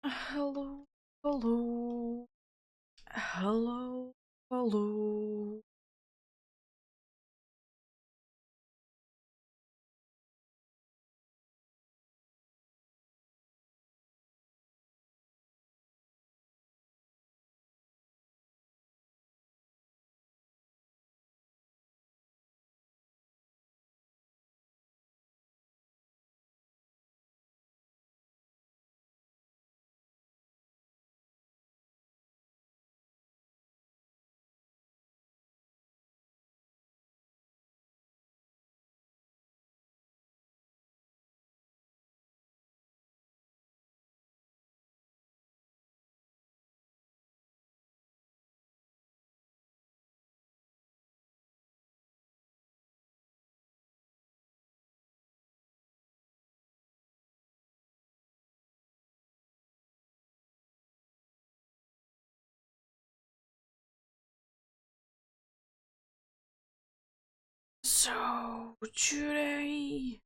Hello, hello, hello, hello. So today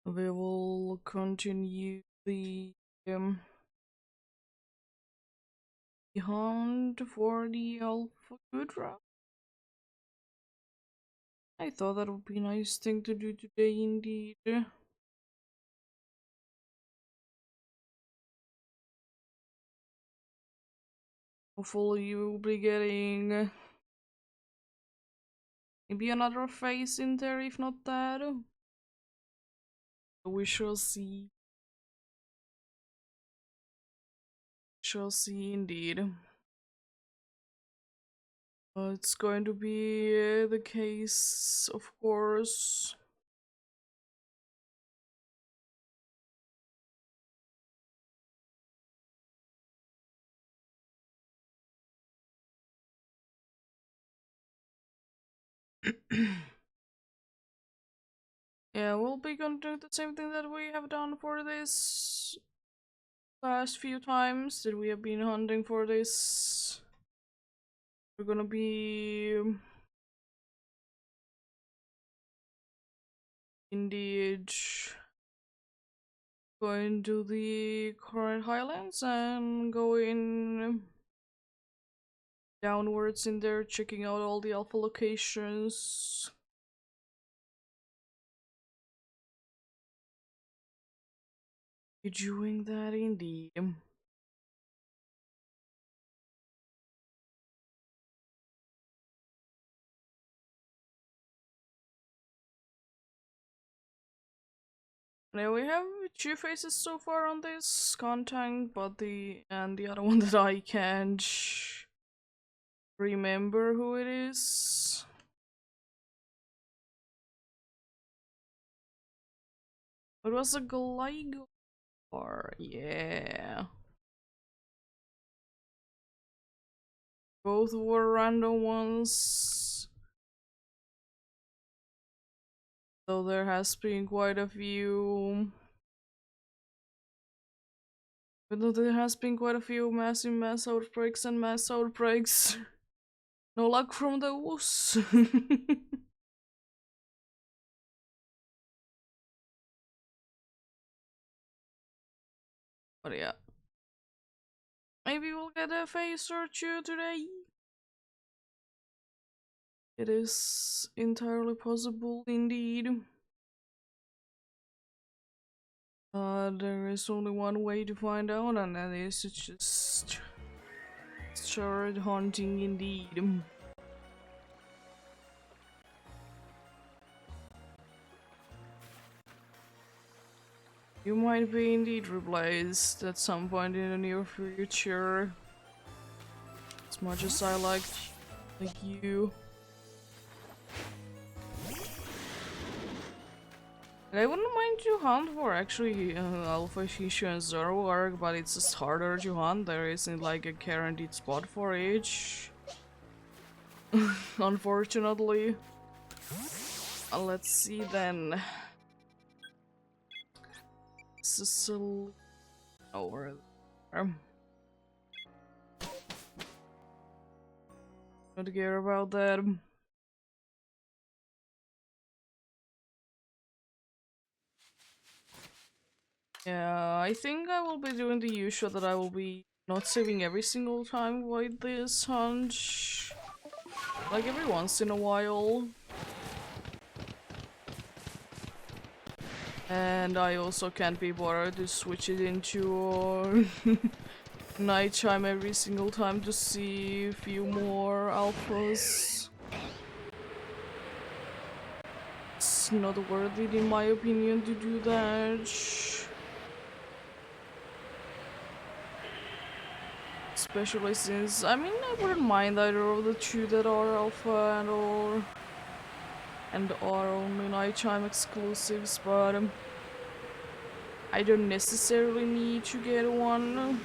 we will continue um, the hunt for the Alpha Gudra. I thought that would be a nice thing to do today, indeed. Hopefully, you will be getting maybe another face in there, if not that. We shall see. Shall see, indeed. It's going to be the case, of course. Yeah, we'll be gonna do the same thing that we have done for this last few times that we have been hunting for this. We're gonna be indeed going to the current highlands and going downwards in there, checking out all the alpha locations. You're doing that, indeed. Now we have two faces so far on this content, but the other one that I can't remember who it is. It was a Gligar, yeah. Both were random ones. So there has been quite a few. But no, there has been quite a few massive mass outbreaks and mass outbreaks. No luck from those. But yeah. Maybe we'll get a face or two today. It is entirely possible, indeed. There is only one way to find out, and that is to just start hunting, indeed. You might be indeed replaced at some point in the near future. As much as I like you. I wouldn't mind to hunt for actually Alpha Shishu and Zoroark, but it's just harder to hunt. There isn't like a guaranteed spot for each. Unfortunately. Let's see then. Sicily over there. Don't care about that. Yeah, I think I will be doing the usual that I will be not saving every single time with this hunt. Like every once in a while. And I also can't be bothered to switch it into nighttime every single time to see a few more alphas. It's not worth it in my opinion to do that. Especially since, I mean, I wouldn't mind either of the two that are alpha and are only nighttime exclusives, but I don't necessarily need to get one.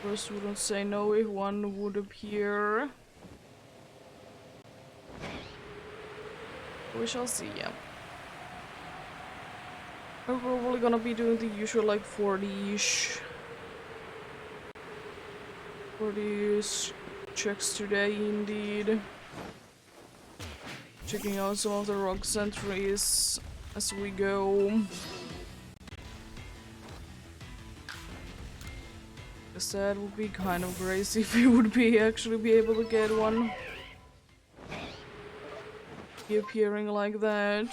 First, wouldn't say no if one would appear. We shall see, yeah. We're probably gonna be doing the usual like 40-ish. 40-ish checks today, indeed. Checking out some of the rock sentries as we go. Guess that would be kind of crazy if we would actually be able to get one. Be appearing like that.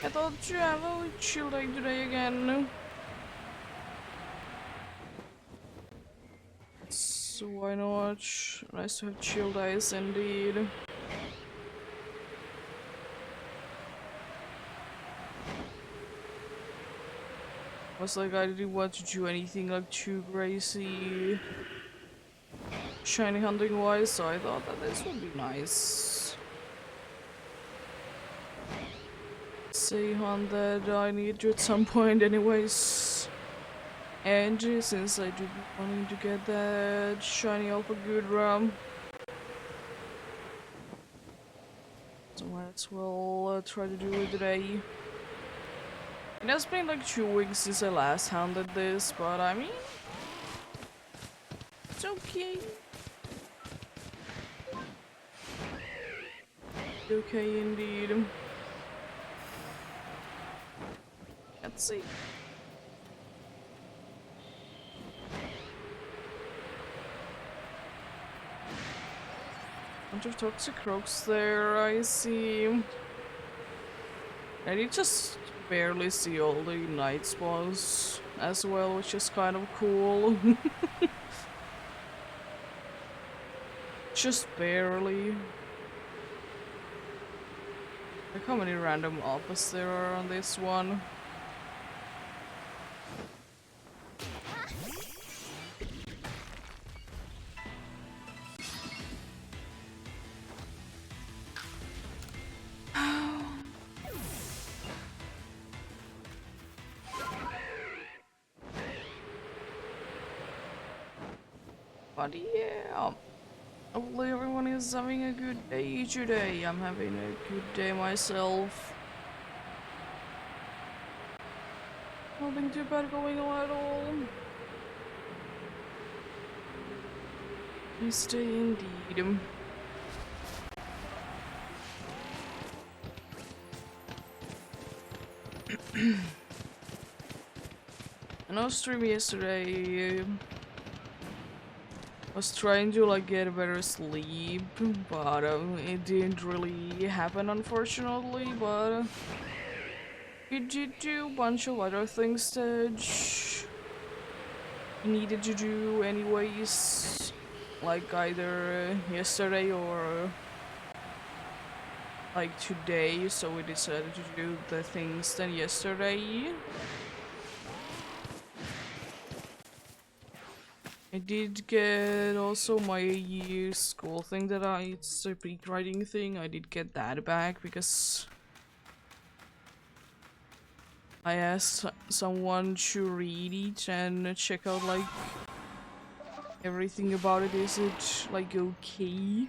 I thought you have a chill day today again. So why not? Nice to have chill days indeed. Was like I didn't want to do anything like too crazy shiny hunting wise, so I thought that this would be nice. Say hunt that I need to at some point anyways. And since I do be wanting to get that shiny alpha Gudra, so might as well try to do it today. It has been like 2 weeks since I last hunted this, but I mean, it's okay. Okay, indeed. Let's see. Bunch of toxic rocks there, I see. I did just barely see all the night spawns as well, which is kind of cool. Just barely. Like how many random alphas there are on this one. But yeah, hopefully everyone is having a good day today. I'm having a good day myself. Nothing too bad going on at all. Nice day indeed. I know stream yesterday was trying to like get a better sleep, but it didn't really happen unfortunately, but we did do a bunch of other things that needed to do anyways, like either yesterday or like today, so we decided to do the things then yesterday. I did get also my school thing that it's a peak writing thing. I did get that back because I asked someone to read it and check out like everything about it. Is it like okay?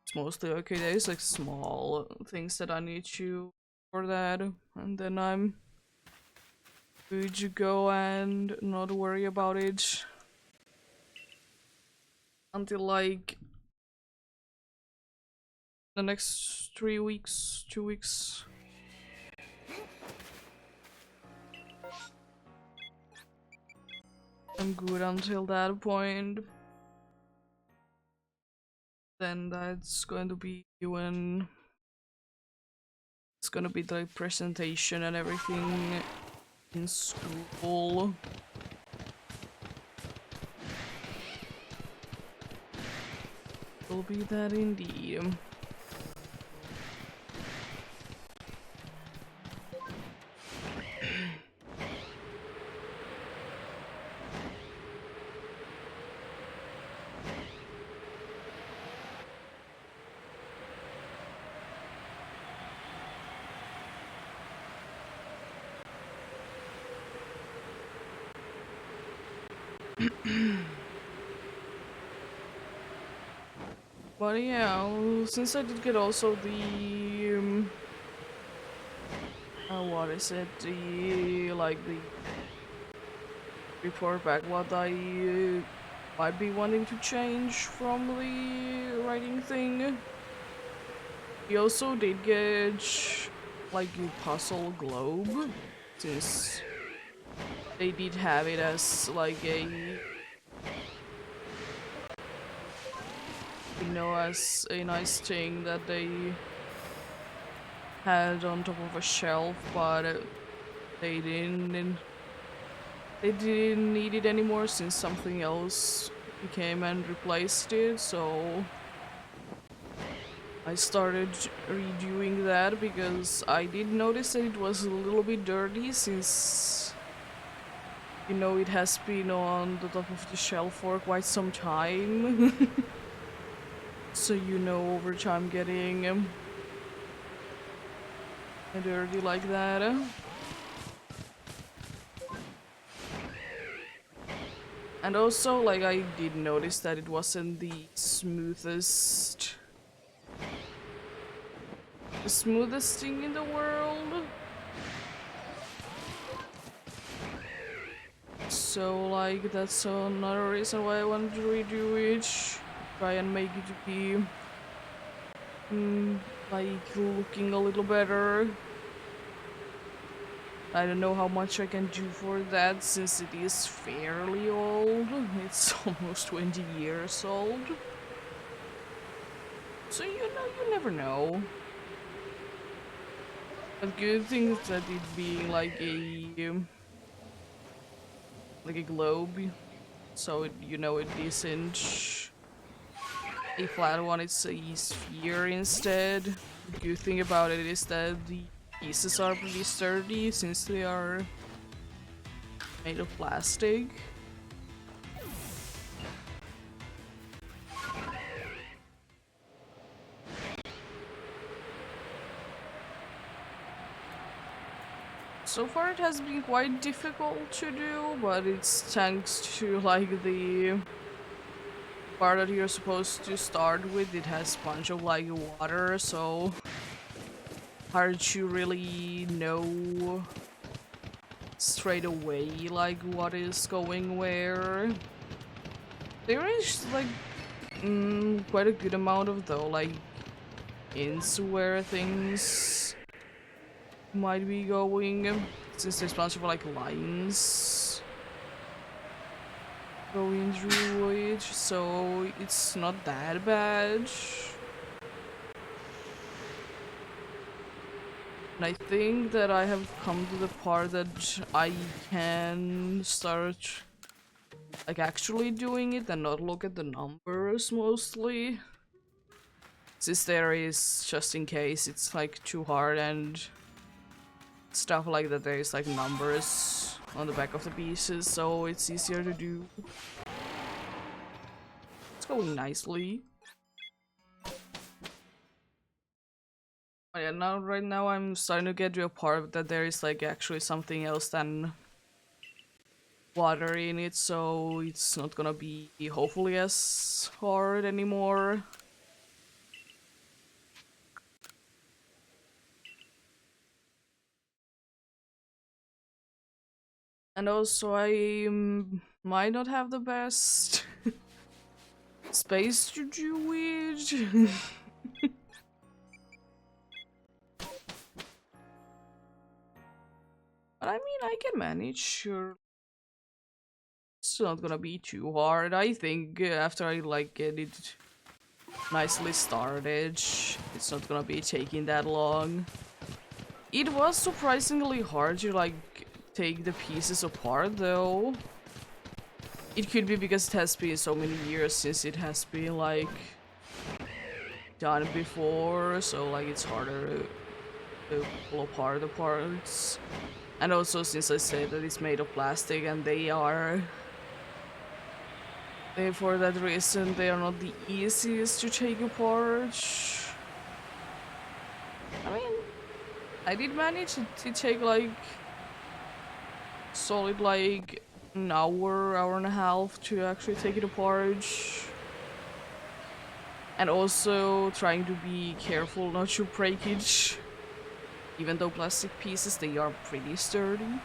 It's mostly okay. There's like small things that I need to for that, and then I'm good to go and not worry about it. until like the next 3 weeks, 2 weeks. I'm good until that point. Then that's going to be when it's gonna be the presentation and everything in school. Will be that indeed. But yeah, since I did get also the what is it? The report back what I might be wanting to change from the writing thing. We also did get like a puzzle globe, since they did have it as like a as a nice thing that they had on top of a shelf, but they didn't need it anymore since something else came and replaced it, so I started redoing that because I did notice that it was a little bit dirty since it has been on the top of the shelf for quite some time. So over time getting dirty like that. And also, like, I did notice that it wasn't the smoothest thing in the world. So, like, that's another reason why I wanted to redo it. Try and make it be, like, looking a little better. I don't know how much I can do for that since it is fairly old. It's almost 20 years old. So you never know. The good thing is that it being like a globe, so it isn't a flat one, it's a sphere instead. The good thing about it is that the pieces are pretty sturdy since they are made of plastic. So far it has been quite difficult to do, but it's thanks to like the part that you're supposed to start with. It has a bunch of like water, so hard to really know straight away like what is going where. There is like quite a good amount of though like hints where things might be going, since there's a bunch of like lines going through it, so it's not that bad. And I think that I have come to the part that I can start like actually doing it and not look at the numbers mostly. Since there is, just in case it's like too hard and stuff like that, there is like numbers on the back of the pieces, so it's easier to do. It's going nicely. Oh yeah, right now I'm starting to get to a part that there is like actually something else than water in it, so it's not gonna be hopefully as hard anymore. And also I might not have the best Space Jewish. But I mean, I can manage, sure. It's not gonna be too hard. I think after I like get it nicely started, it's not gonna be taking that long. It was surprisingly hard to like take the pieces apart though. It could be because it has been so many years since it has been like done before, so like it's harder to pull apart the parts. And also since I said that it's made of plastic and for that reason they are not the easiest to take apart. I mean, I did manage to take like solid like an hour and a half to actually take it apart. And also trying to be careful not to break it. Even though plastic pieces, they are pretty sturdy.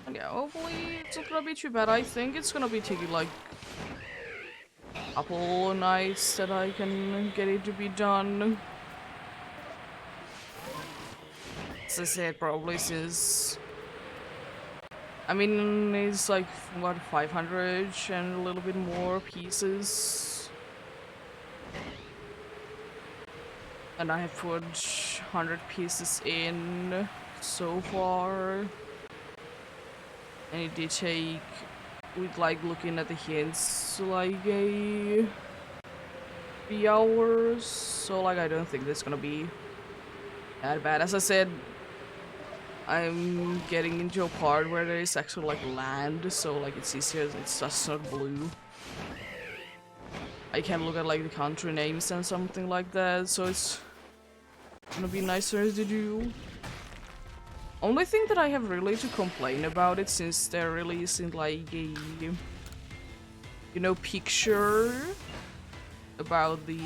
And yeah, hopefully it's not gonna be too bad. I think it's gonna be taking like a couple of nights that I can get it to be done. As I said, probably since... I mean, it's like, what, 500 and a little bit more pieces. And I have put 100 pieces in so far. And it did take, with like looking at the hints, like a 3 hours. So like I don't think that's gonna be that bad. As I said, I'm getting into a part where there is actually like land, so like it's easier, it's just not blue. I can look at like the country names and something like that, so it's gonna be nicer to do. Only thing that I have really to complain about it, since there really isn't like a, you know, picture about the,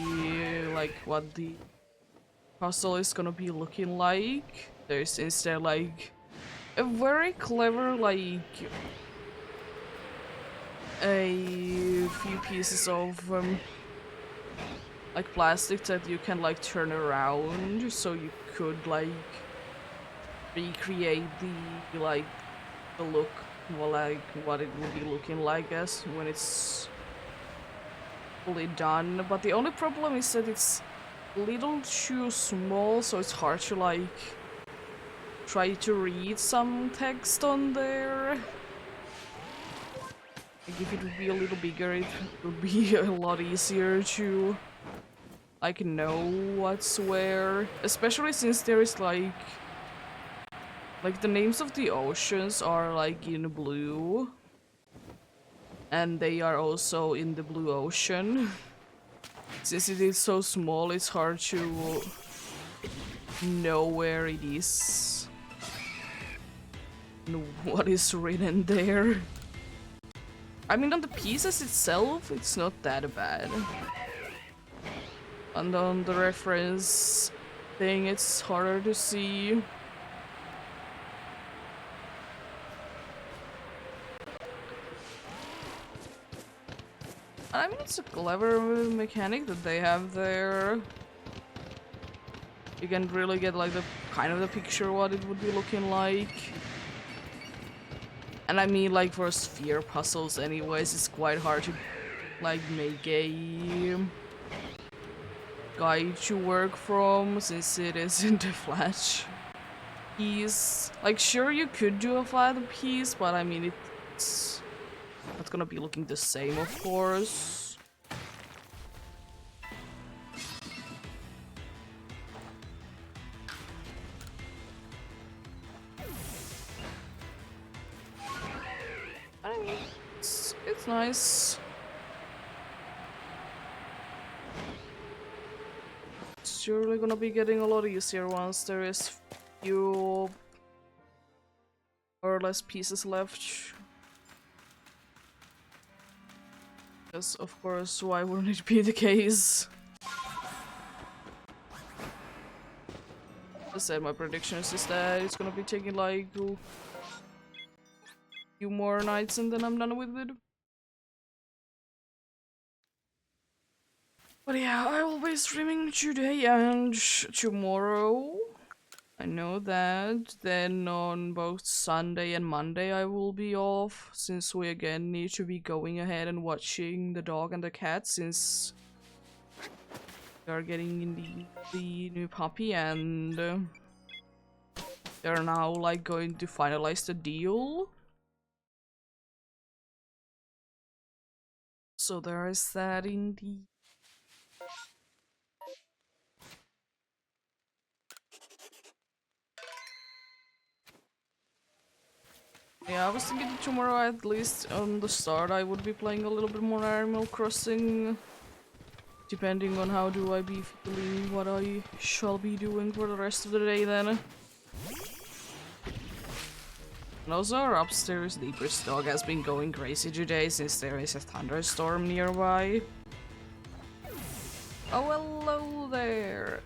like what the puzzle is gonna be looking like. There's instead like a very clever like a few pieces of like plastic that you can like turn around, so you could like recreate the like the look, well, like what it would be looking like as when it's fully done. But the only problem is that it's a little too small, so it's hard to like try to read some text on there. Like if it would be a little bigger, it would be a lot easier to like know what's where, especially since there is like the names of the oceans are like in blue, and they are also in the blue ocean. Since it is so small, it's hard to know where it is and what is written there. I mean, on the pieces itself, it's not that bad. And on the reference thing, it's harder to see. I mean, it's a clever mechanic that they have there. You can really get like the kind of the picture what it would be looking like. And I mean, like for sphere puzzles anyways, it's quite hard to like make a guide to work from, since it isn't a flat piece. Like sure, you could do a flat piece, but I mean it's not gonna be looking the same, of course. I mean, it's nice. It's surely gonna be getting a lot easier once there is few or less pieces left. Because of course, why wouldn't it be the case? I said my predictions is that it's gonna be taking like a few more nights and then I'm done with it. But yeah, I will be streaming today and tomorrow. I know that. Then on both Sunday and Monday I will be off, since we again need to be going ahead and watching the dog and the cat, since we are getting in the new puppy and they're now like going to finalize the deal. So there is that indeed. Yeah, I was thinking that tomorrow, at least on the start, I would be playing a little bit more Animal Crossing. Depending on how do I be feeling, what I shall be doing for the rest of the day then. And also our upstairs neighbor's dog has been going crazy today since there is a thunderstorm nearby. Oh, hello there!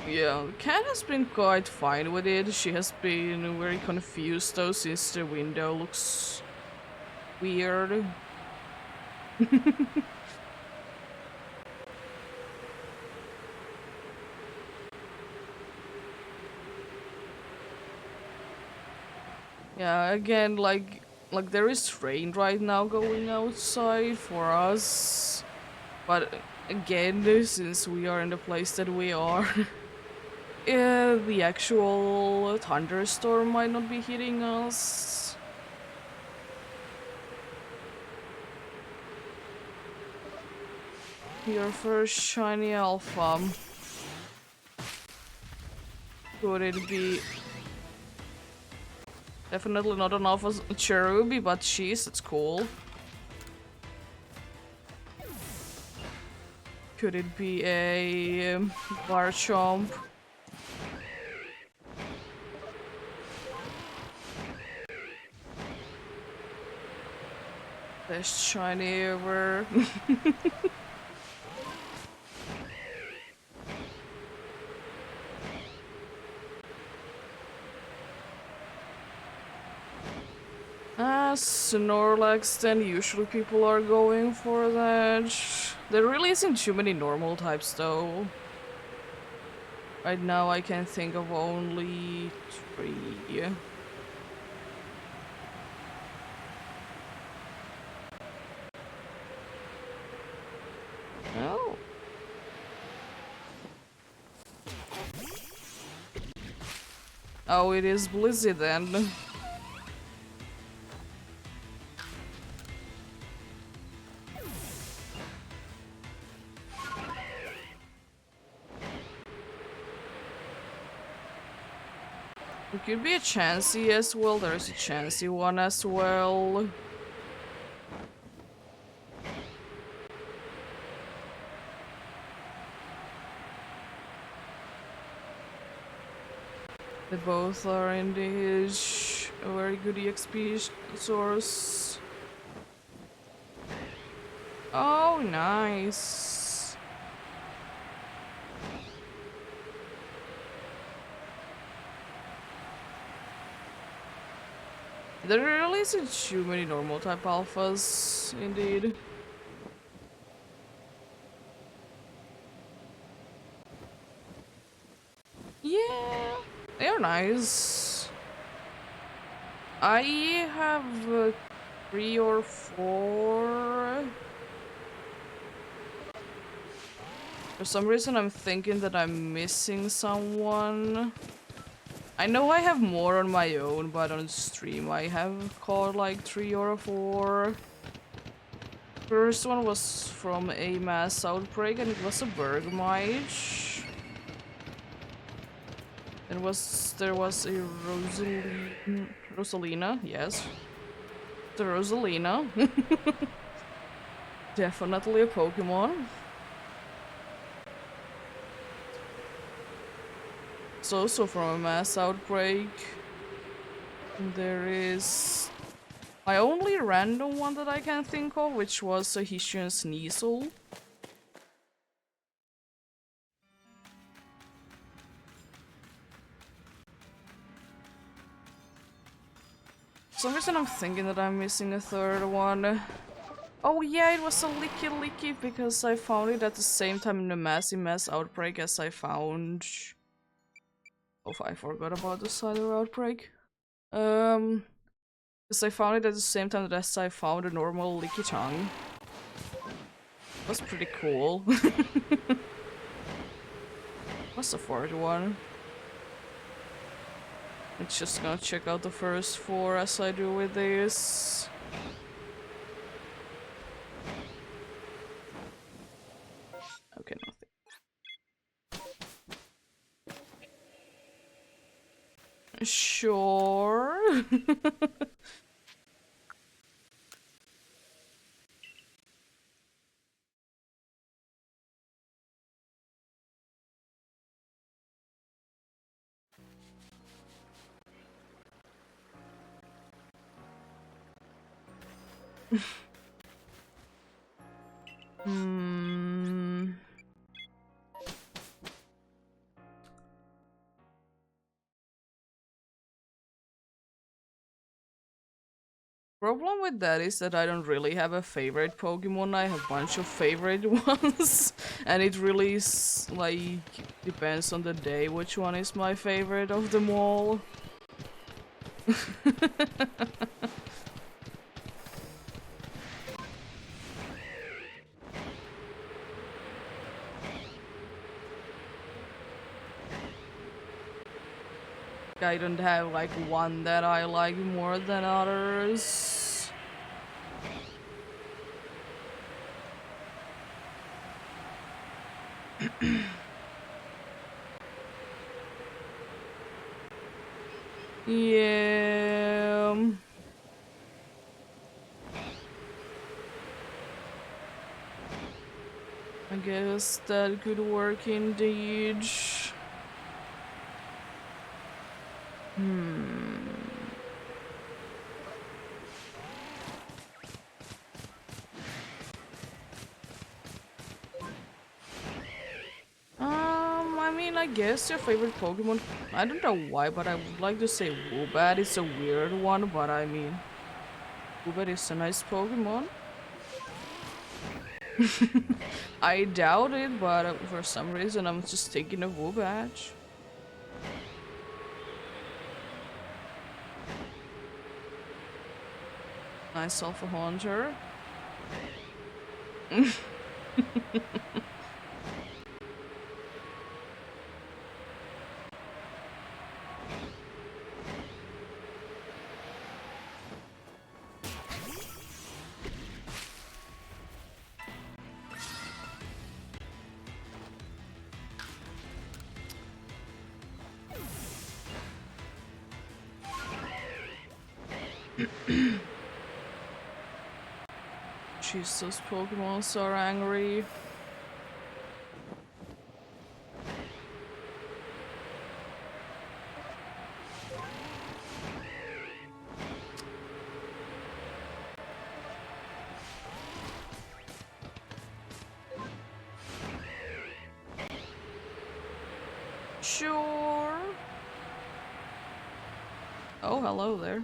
Yeah, the cat has been quite fine with it. She has been very confused though, since the window looks weird. Yeah, again, like there is rain right now going outside for us. But again, since we are in the place that we are, the actual thunderstorm might not be hitting us. Your first shiny alpha. Could it be? Definitely not an alpha cherubi, but she's, it's cool. Could it be a Garchomp? Best shiny ever. Snorlax, then usually people are going for that. There really isn't too many normal types though. Right now I can think of only 3. Oh. Oh, it is Blizzy then. It could be a Chansey as well. There's a Chansey one as well. They both are indeed a very good EXP source. Oh, nice. There really isn't too many normal type alphas, indeed. Yeah, they are nice. I have 3 or 4. For some reason I'm thinking that I'm missing someone. I know I have more on my own, but on stream I have caught like 3 or 4. First one was from a mass outbreak and it was a Bergmite. There was a Rosalina, yes. The Rosalina. Definitely a Pokemon. It's also from a mass outbreak. There is My only random one that I can think of, which was a Hessian Sneasel. For some reason I'm thinking that I'm missing a third one. Oh yeah, it was a Licky Licky because I found it at the same time in the Massy Mess outbreak as I found... Oh, I forgot about the Cider outbreak. Because I found it at the same time as I found a normal Licky Tongue. It was pretty cool. What's the fourth one? I'm just gonna check out the first four as I do with this. Okay, nothing. Sure. Hmm. Problem with that is that I don't really have a favorite Pokemon. I have a bunch of favorite ones, and it really is like depends on the day which one is my favorite of them all. I don't have like one that I like more than others. Yeah. I guess that could work indeed. I mean, I guess your favorite Pokemon. I don't know why, but I would like to say Woobat. It's a weird one, but I mean, Woobat is a nice Pokemon. I doubt it, but for some reason I'm just thinking of Woobat. Nice Alpha Hunter. Jeez, those Pokemon are angry. Sure. Oh, hello there.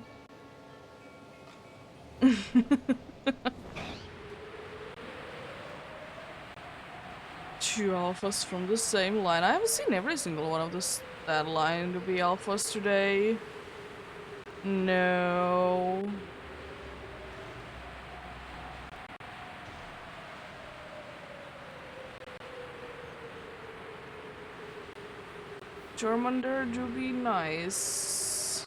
Two alphas from the same line. I haven't seen every single one of that line to be alphas today. No. Charmander do be nice.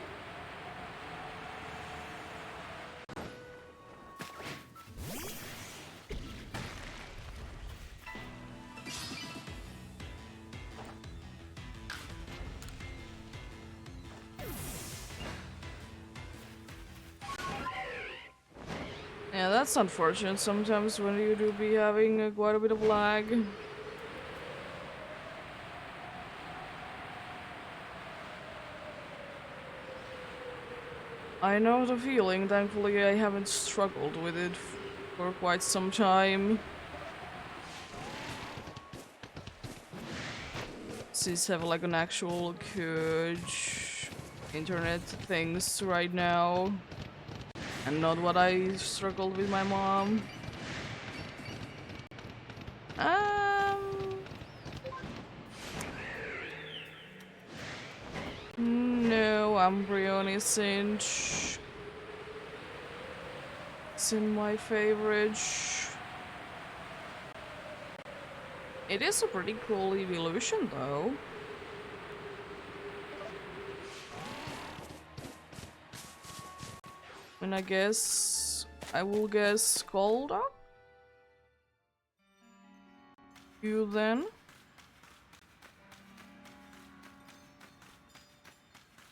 Yeah, that's unfortunate sometimes when you do be having quite a bit of lag. I know the feeling. Thankfully, I haven't struggled with it for quite some time. Since I have like an actual good internet things right now, and not what I struggled with my mom. No, Embryonic Cinch. It's in my favorite. It is a pretty cool evolution though. And I guess I will guess Golduck. You then?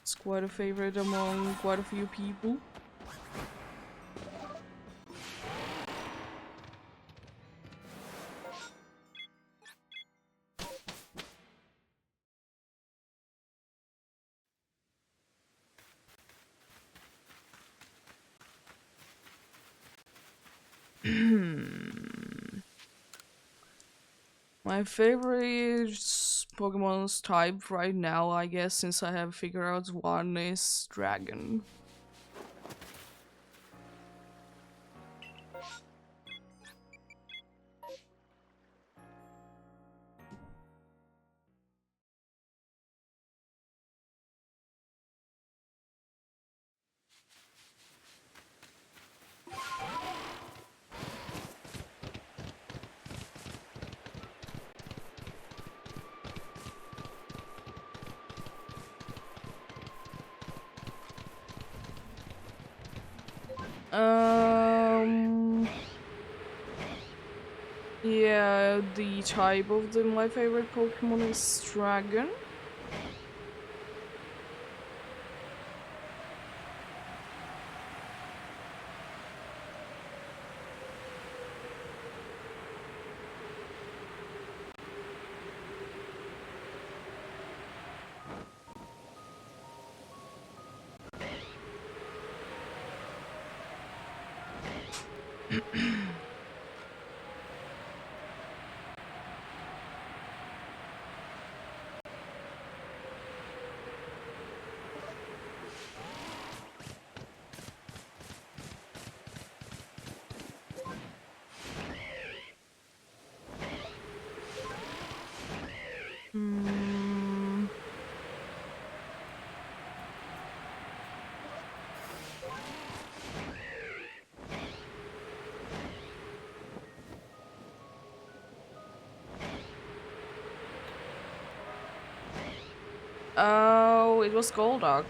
It's quite a favorite among quite a few people. My favorite Pokemon's type right now, I guess, since I have figured out one, is Dragon. Yeah, the type of my favorite Pokemon is Dragon. Hmm. Oh, it was Golduck.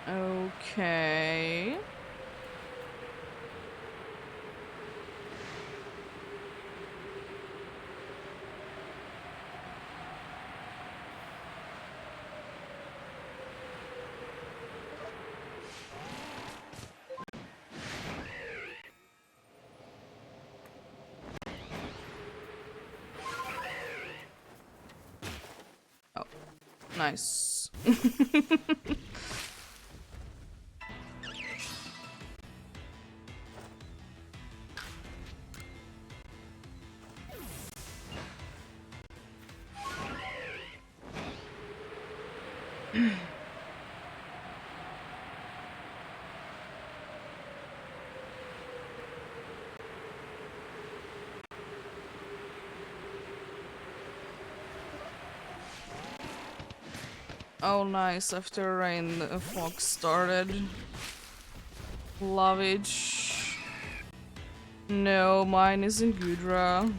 Okay. Oh, nice. Oh nice, after rain the fog started. Lovage. No, mine isn't Gudra.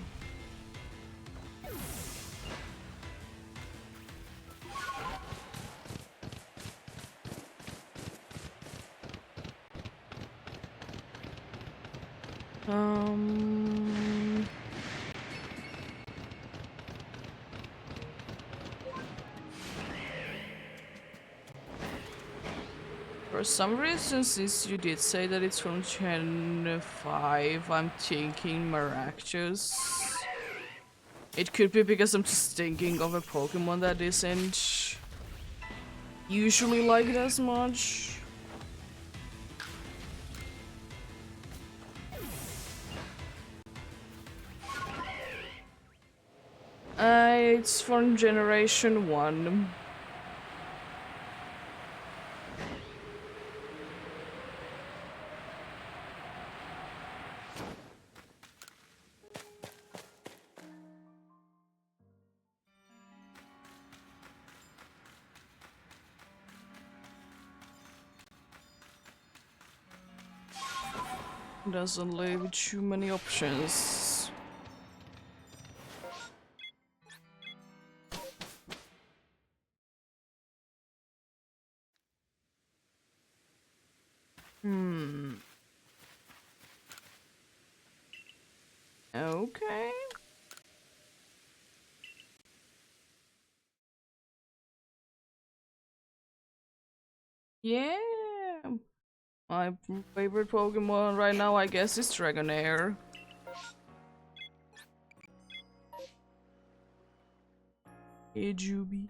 For some reason, since you did say that it's from Gen 5, I'm thinking Maractus. It could be because I'm just thinking of a Pokemon that isn't usually liked as much. It's from Generation 1. Doesn't leave too many options. Okay. Yeah. My favorite Pokemon right now, I guess, is Dragonair. Hey, Juby.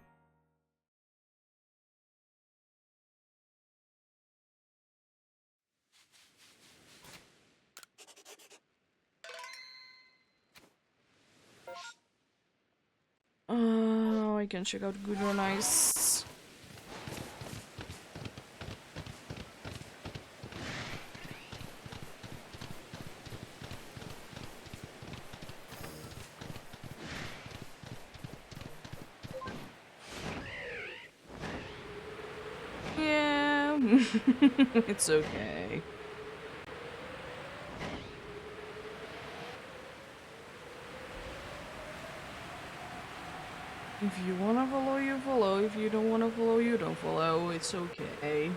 I can check out Gudra Nice. Yeah, it's okay. If you wanna follow, you follow. If you don't wanna follow, you don't follow. It's okay.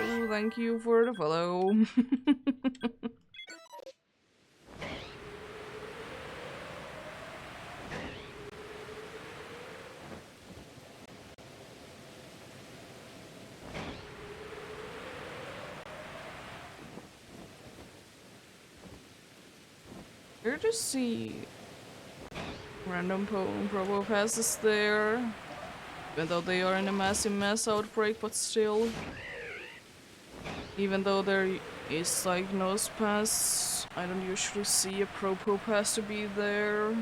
Oh, thank you for the follow. Here to see random probo passes there. Even though they are in a massive mass outbreak, but still. Even though there is like no pass, I don't usually see a pro pass to be there.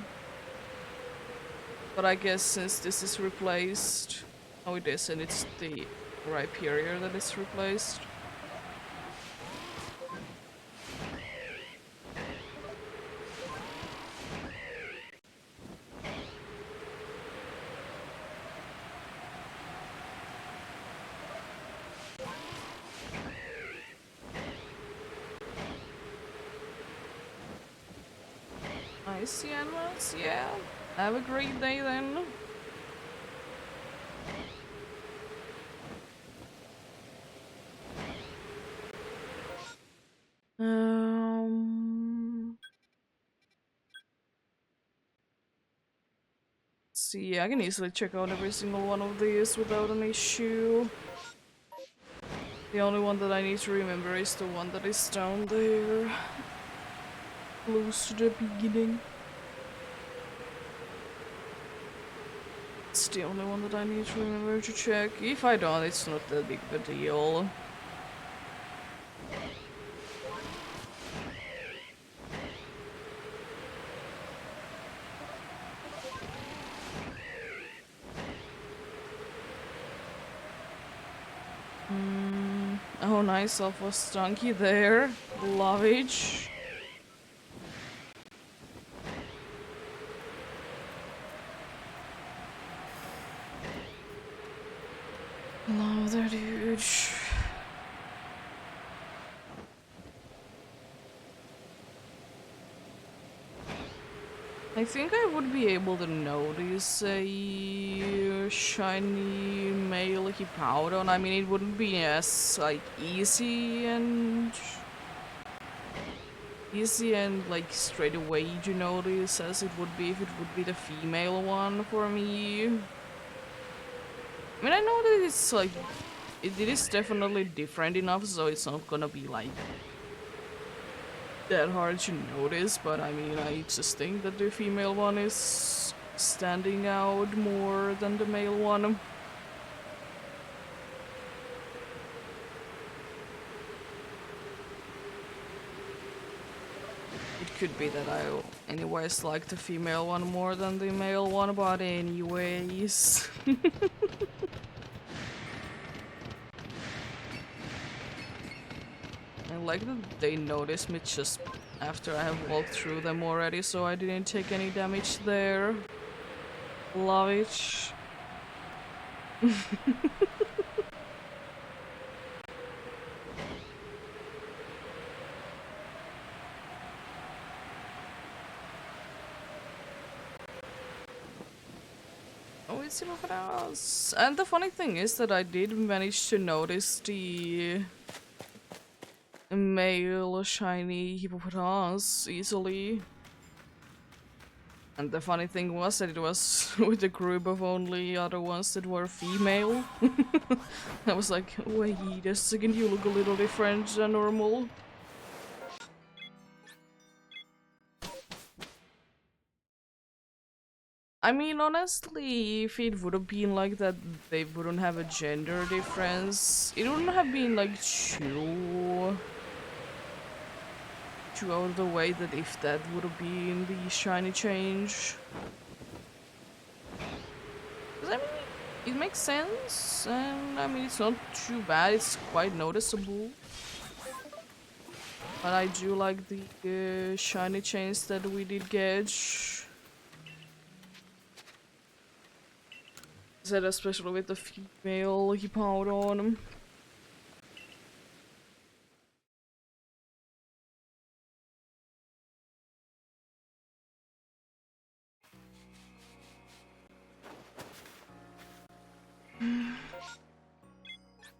But I guess since this is replaced, oh it is, and it's the Rhyperior that is replaced. I see animals, yeah. Have a great day then. See, I can easily check out every single one of these without an issue. The only one that I need to remember is the one that is down there, close to the beginning. It's the only one that I need to remember to check. If I don't, it's not that big of a deal. Oh, nice alpha stunky there. Love it. Love that dude. I think I would be able to notice a shiny male Hippowdon. I mean, it wouldn't be as like easy and like straight away you notice as it would be if it would be the female one for me. I mean, I know that it's like it is definitely different enough, so it's not gonna be like that hard to notice, but I mean, I just think that the female one is standing out more than the male one. It could be that I anyways like the female one more than the male one, but anyways. I like that they noticed me just after I have walked through them already, so I didn't take any damage there. Love it. Oh, it's Hippopotamus. And the funny thing is that I did manage to notice the male shiny hippopotamus easily. And the funny thing was that it was with a group of only other ones that were female. I was like, wait a second, you look a little different than normal. I mean, honestly, if it would have been like that, they wouldn't have a gender difference. It wouldn't have been like too out of the way that if that would have been the shiny change. 'Cause I mean, it makes sense, and I mean, it's not too bad, it's quite noticeable. But I do like the shiny chains that we did get. Said especially with the female Hippowdon.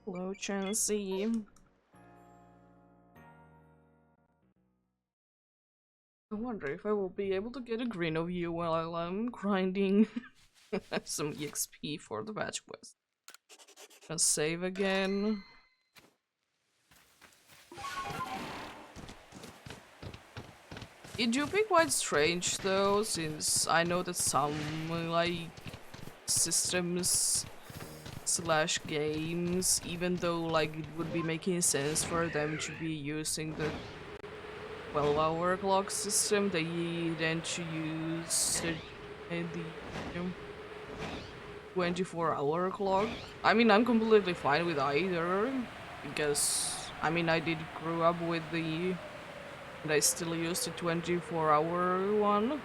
Hello, Chansey. I wonder if I will be able to get a green of you while I'm grinding some EXP for the badge quest. Gonna save again. It do be quite strange though, since I know that some like systems slash games, even though like it would be making sense for them to be using the 12-hour clock system, they tend to use the 24-hour clock. I mean, I'm completely fine with either, because I mean, I did grow up with the and I still use the 24-hour one.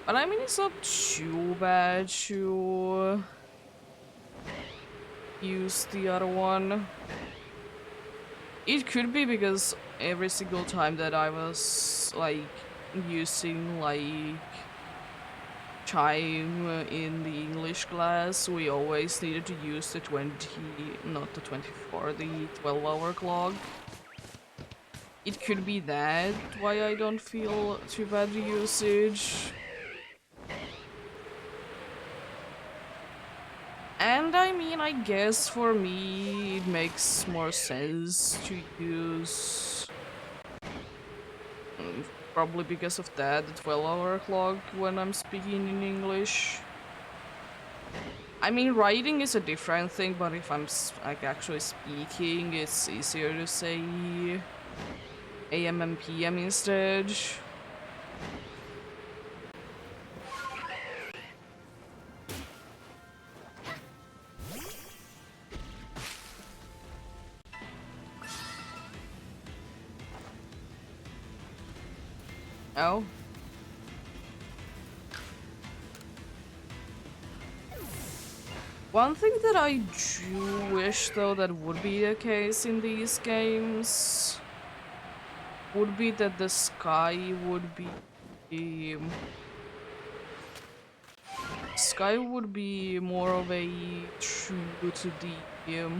But I mean, it's not too bad to use the other one. It could be because every single time that I was like using like chime in the English class, we always needed to use the 12-hour clock. It could be that why I don't feel too bad usage. And I mean, I guess for me it makes more sense to use probably because of that, the 12-hour clock when I'm speaking in English. I mean, writing is a different thing, but if I'm like actually speaking, it's easier to say AM and PM instead. Oh. One thing that I do wish, though, that would be the case in these games would be that the sky would be more of a true to the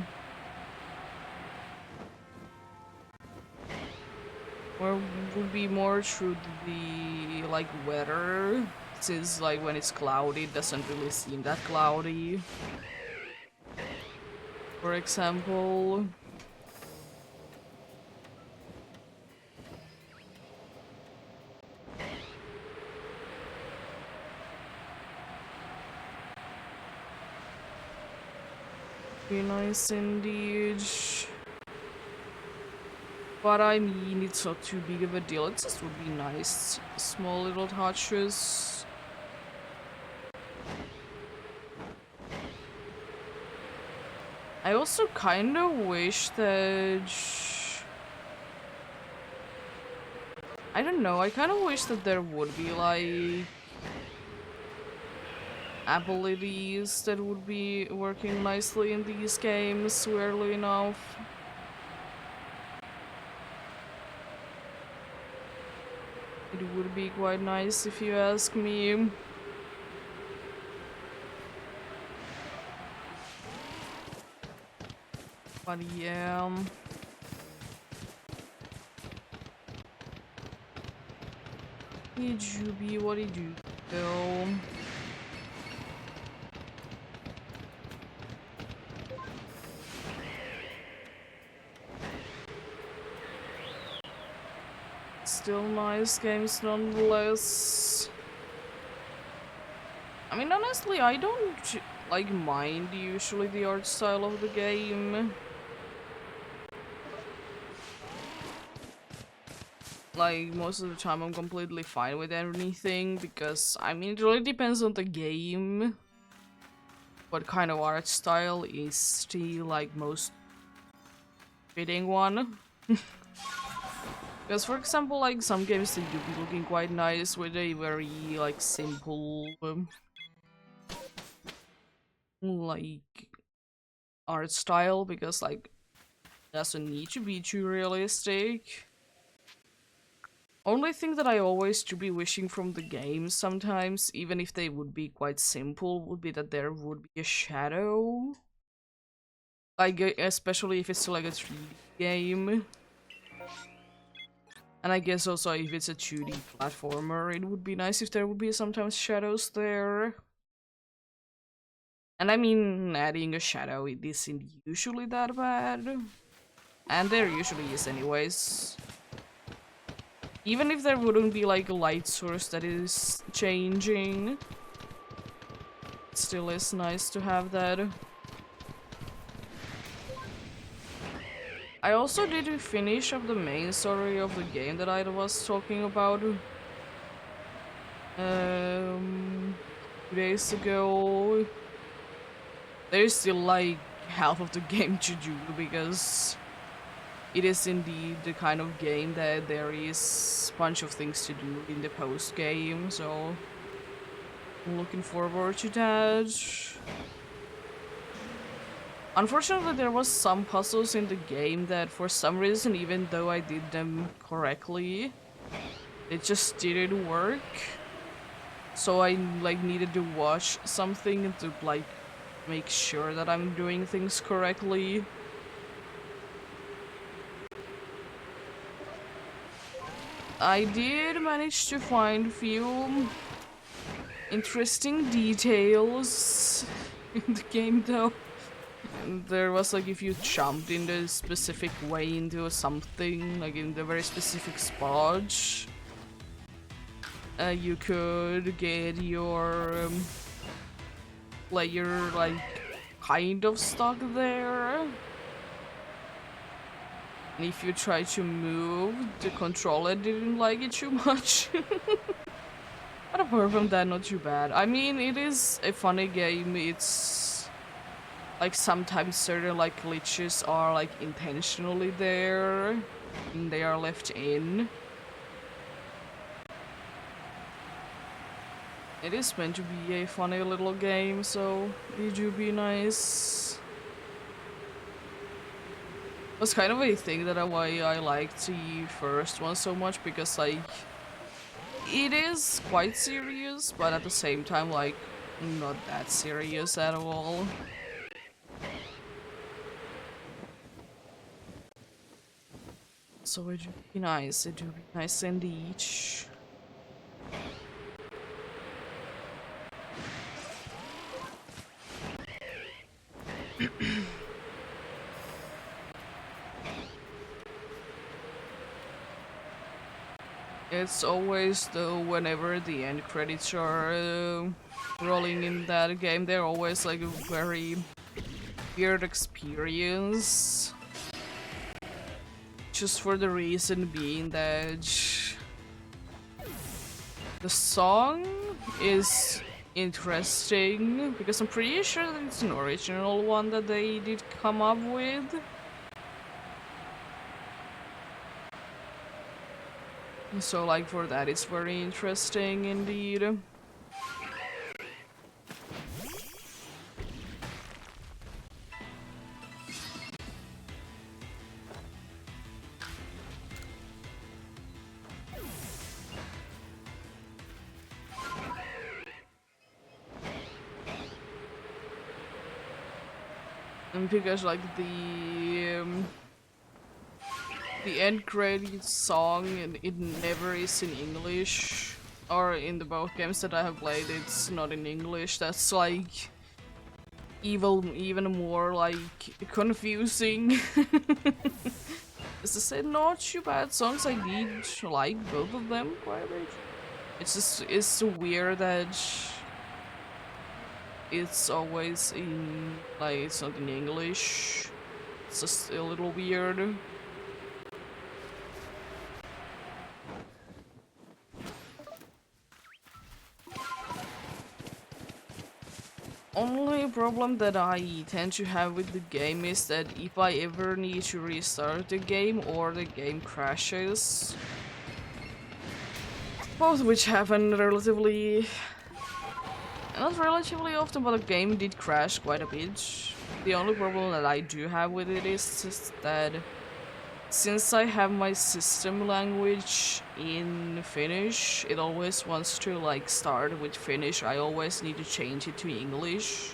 or would be more true to the like weather, since like when it's cloudy it doesn't really seem that cloudy, for example. Be nice indeed. But I mean, it's not too big of a deal. It just would be nice. Small little touches. I also kind of wish that... I don't know, I kind of wish that there would be like... abilities that would be working nicely in these games, weirdly enough. It would be quite nice if you ask me. But yeah. Did you be what did you do? Still nice games nonetheless. I mean, honestly, I don't like mind usually the art style of the game. Like, most of the time I'm completely fine with anything, because, I mean, it really depends on the game. What kind of art style is the, like, most fitting one. Because, for example, like, some games they do be looking quite nice with a very, like, simple, like, art style, because, like, it doesn't need to be too realistic. Only thing that I always do be wishing from the game sometimes, even if they would be quite simple, would be that there would be a shadow. Like, especially if it's like a 3D game. And I guess also if it's a 2D platformer, it would be nice if there would be sometimes shadows there. And I mean, adding a shadow, it isn't usually that bad. And there usually is anyways. Even if there wouldn't be like a light source that is changing, it still is nice to have that. I also did finish up the main story of the game that I was talking about 2 days ago. There's still like half of the game to do, because it is indeed the kind of game that there is a bunch of things to do in the post game, so I'm looking forward to that. Unfortunately, there was some puzzles in the game that for some reason, even though I did them correctly, it just didn't work. So I like needed to watch something to like make sure that I'm doing things correctly. I did manage to find a few interesting details in the game though. There was like, if you jumped in the specific way into something, like in the very specific spot, you could get your player like kind of stuck there. And if you try to move, the controller didn't like it too much. But apart from that, not too bad. I mean, it is a funny game. It's like sometimes certain like glitches are like intentionally there and they are left in. It is meant to be a funny little game, so it do be nice. That's kind of a thing that why I like the first one so much, because like it is quite serious, but at the same time like not that serious at all. So it do be nice, it do be nice indeed. It's always though whenever the end credits are rolling in that game, they're always like a very weird experience. Just for the reason being that the song is interesting, because I'm pretty sure that it's an original one that they did come up with. So like for that it's very interesting indeed. And because like the end credits song, it never is in English, or in the both games that I have played it's not in English. That's like even more like confusing. As I said, not too bad songs. I did like both of them quite a bit. It's weird that it's always in like it's not in English. It's just a little weird. Only problem that I tend to have with the game is that if I ever need to restart the game or the game crashes, both which happen relatively, not relatively often, but the game did crash quite a bit. The only problem that I do have with it is just that since I have my system language in Finnish, it always wants to like start with Finnish. I always need to change it to English.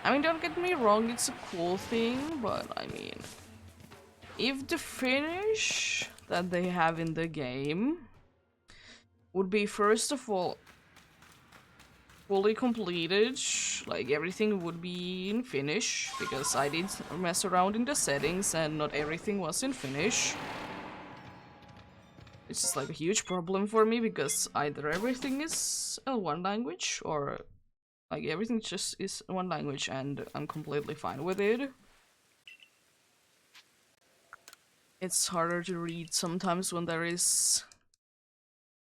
I mean, don't get me wrong, it's a cool thing, but I mean, if the Finnish that they have in the game would be first of all fully completed, like everything would be in Finnish, because I did mess around in the settings and not everything was in Finnish. It's just like a huge problem for me, because either everything is one language or like everything just is one language and I'm completely fine with it. It's harder to read sometimes when there is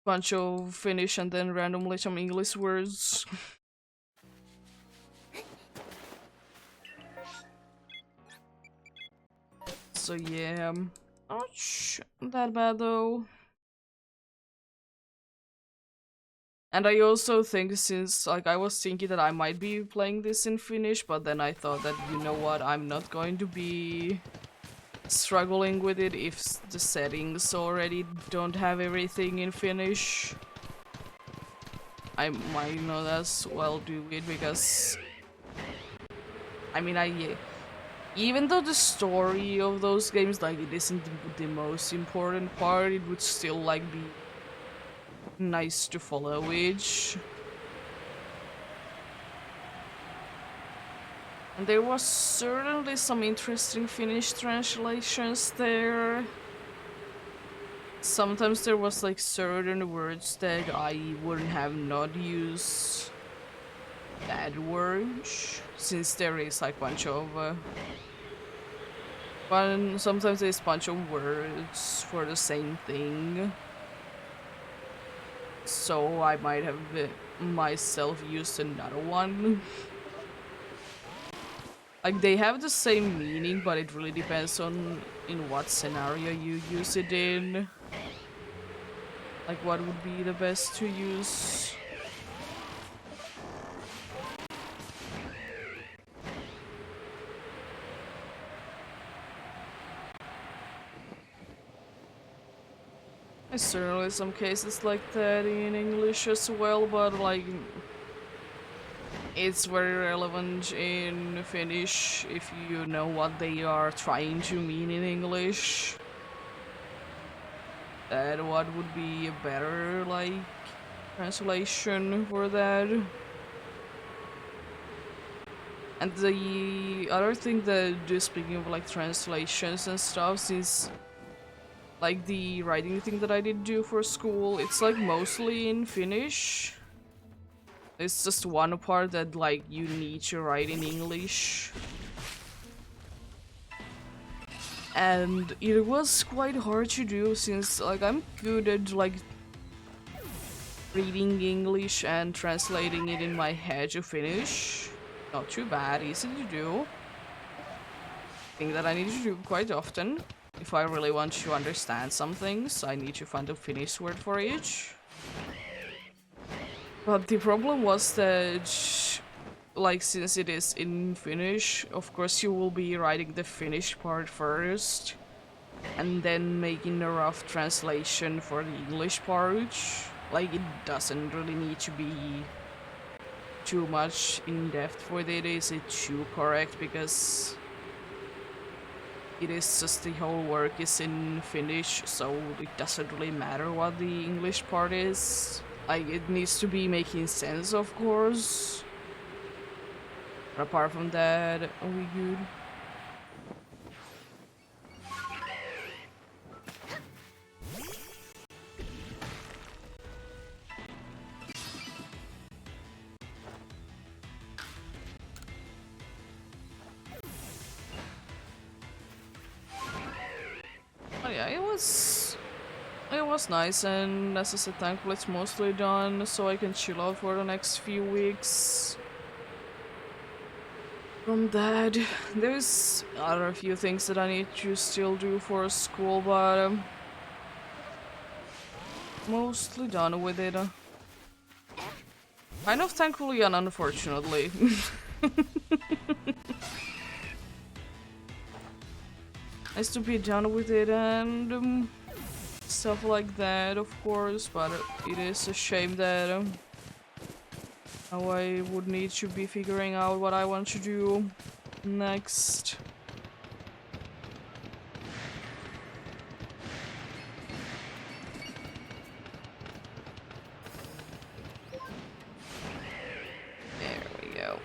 bunch of Finnish and then randomly some English words. So yeah, not that bad though. And I also think, since like I was thinking that I might be playing this in Finnish, but then I thought that, you know what, I'm not going to be struggling with it if the settings already don't have everything in Finnish. I might not as well do it, because I mean, even though the story of those games, like, it isn't the most important part, it would still like be nice to follow it. And there was certainly some interesting Finnish translations there. Sometimes there was like certain words that I wouldn't have not used that word, since there is like bunch of sometimes there's bunch of words for the same thing. So I might have myself used another one. Like, they have the same meaning, but it really depends on in what scenario you use it in. Like, what would be the best to use? There's certainly some cases like that in English as well, but like it's very relevant in Finnish if you know what they are trying to mean in English. That what would be a better like translation for that. And the other thing that just speaking of like translations and stuff, since like the writing thing that I did do for school, it's like mostly in Finnish. It's just one part that like you need to write in English. And it was quite hard to do since like I'm good at like reading English and translating it in my head to Finnish. Not too bad, easy to do. Thing that I need to do quite often. If I really want to understand some things, I need to find a Finnish word for each. But the problem was that, like, since it is in Finnish, of course you will be writing the Finnish part first, and then making a rough translation for the English part. Like, it doesn't really need to be too much in depth with it. Is it too correct? Because it is just the whole work is in Finnish, so it doesn't really matter what the English part is. Like, it needs to be making sense, of course. But apart from that, are we good? But yeah, it was nice, and as I said, thankfully it's mostly done, so I can chill out for the next few weeks. From that, there's other few things that I need to still do for school, but mostly done with it. Kind of thankfully and unfortunately. Nice to be done with it and stuff like that, of course, but it is a shame that how I would need to be figuring out what I want to do next. There we go.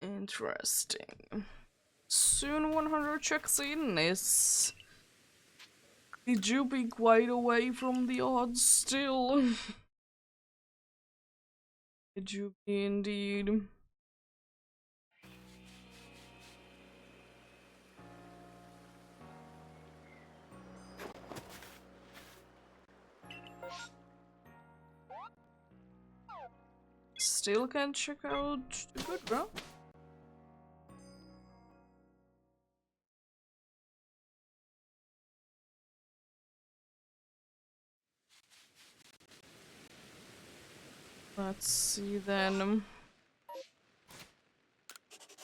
Interesting. Soon 100 checks in. Is did you be quite away from the odds still? Did you be indeed? Still can't check out the good bro. Let's see then.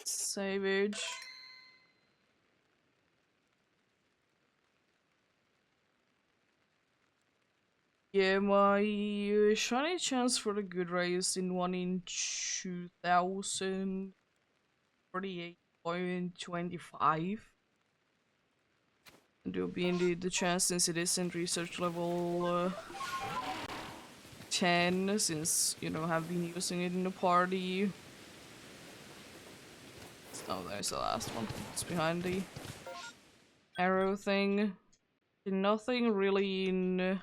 Savage. Yeah, my shiny chance for the good race in 1 in 2048.25. And it will be indeed the chance since it is in research level 10 since, you know, I've been using it in the party. Oh, there's the last one. It's behind the arrow thing. Nothing really in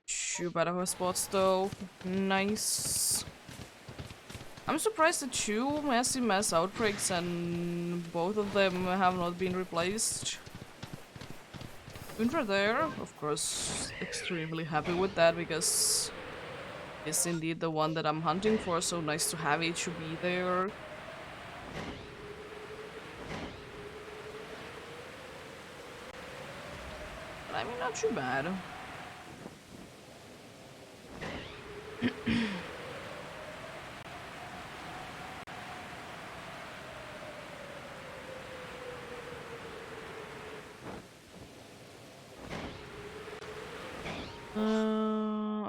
too bad of a spots though. Nice. I'm surprised the two massive mass outbreaks and both of them have not been replaced. Winter there, of course, extremely happy with that because it's indeed the one that I'm hunting for, so nice to have it to be there. But I mean, not too bad.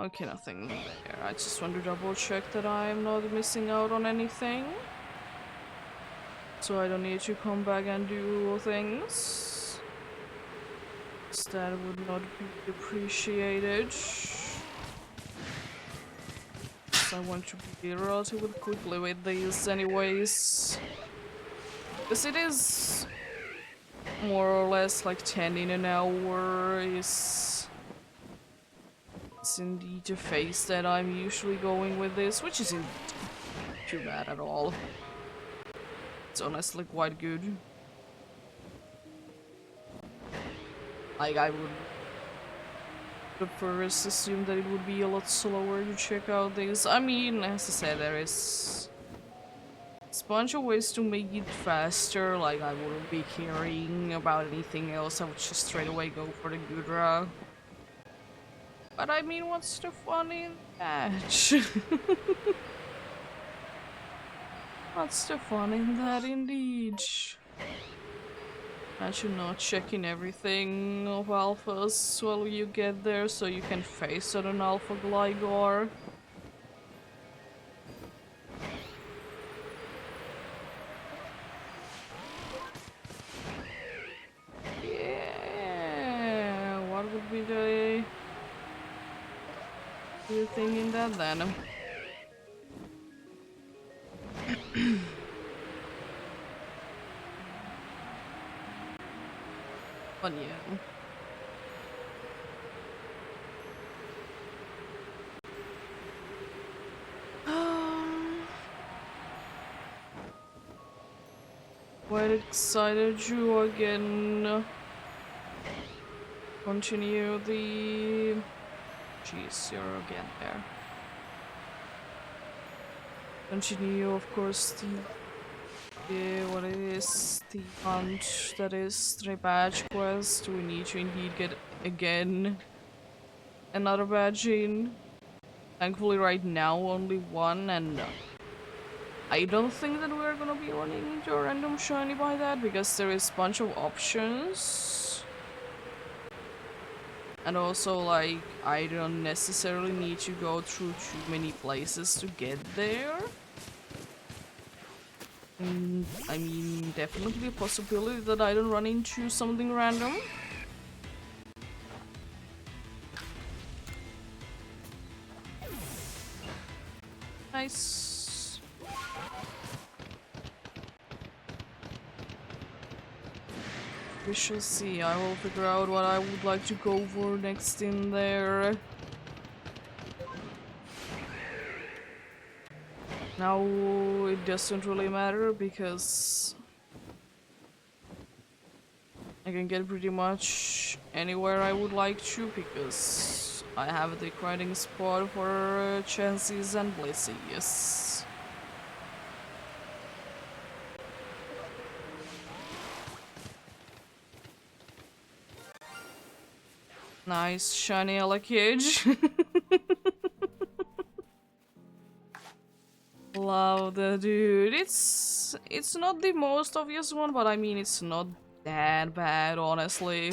Okay, nothing there. I just want to double check that I'm not missing out on anything. So I don't need to come back and do things. That would not be appreciated. So I want to be relatively quickly with these anyways. Because it is more or less like 10 in an hour is... It's indeed the phase that I'm usually going with this, which isn't too bad at all. It's honestly quite good. Like, I would first assume that it would be a lot slower to check out things. I mean, as I said, there is a bunch of ways to make it faster. Like, I wouldn't be caring about anything else. I would just straight away go for the Gudra. But I mean, what's the fun in that? What's the fun in that, indeed? Imagine not checking everything of alphas while you get there so you can face on an alpha Gligar. Yeah, what would be the thing in that then? But yeah. Quite excited to again continue the... Jeez, you're again there. Continue, of course, what it is, the hunt that is the badge quest. We need to indeed get again another badge in. Thankfully right now only one, and I don't think that we're gonna be running into a random shiny by that because there is a bunch of options. And also, like, I don't necessarily need to go through too many places to get there. I mean, definitely a possibility that I don't run into something random. Nice. We shall see. I will figure out what I would like to go for next in there. Now it doesn't really matter because I can get pretty much anywhere I would like to because I have the grinding spot for chances and blizzies. Nice shiny Alakage. Love the dude. It's not the most obvious one, but I mean it's not that bad, honestly.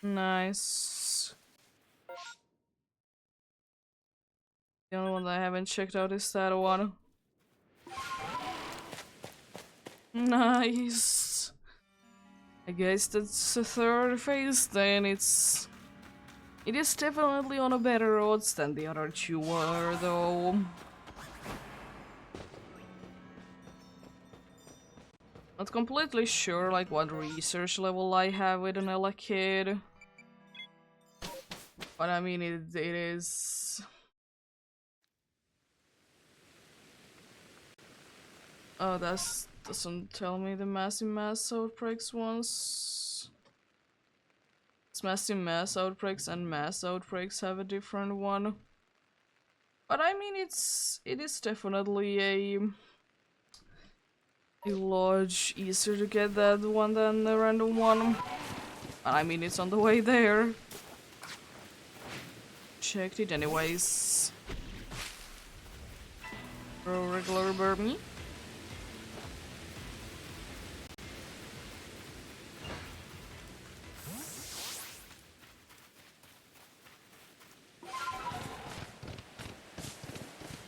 Nice. The only one that I haven't checked out is that one. Nice. I guess that's the third phase, then it is definitely on a better odds than the other two were, though. Not completely sure like what research level I have with an Ella kid. But I mean it is. Oh, that doesn't tell me the massive mass outbreaks ones. It's massive mass outbreaks and mass outbreaks have a different one. But I mean it is definitely a lot easier to get that one than the random one. And I mean it's on the way there. Checked it anyways. Regular Burmy.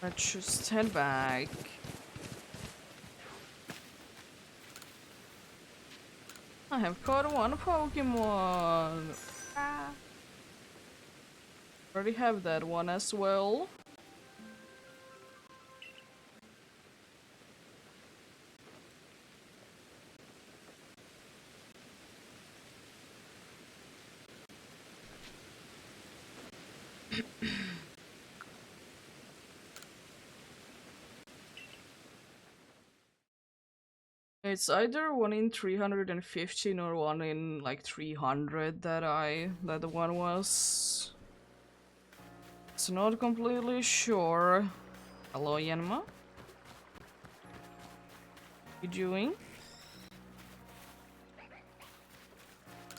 Let's just head back. I have caught one Pokemon. Ah. Already have that one as well. It's either 1 in 315 or 1 in like 300 that the one was. It's not completely sure. Hello, Yanma. You doing?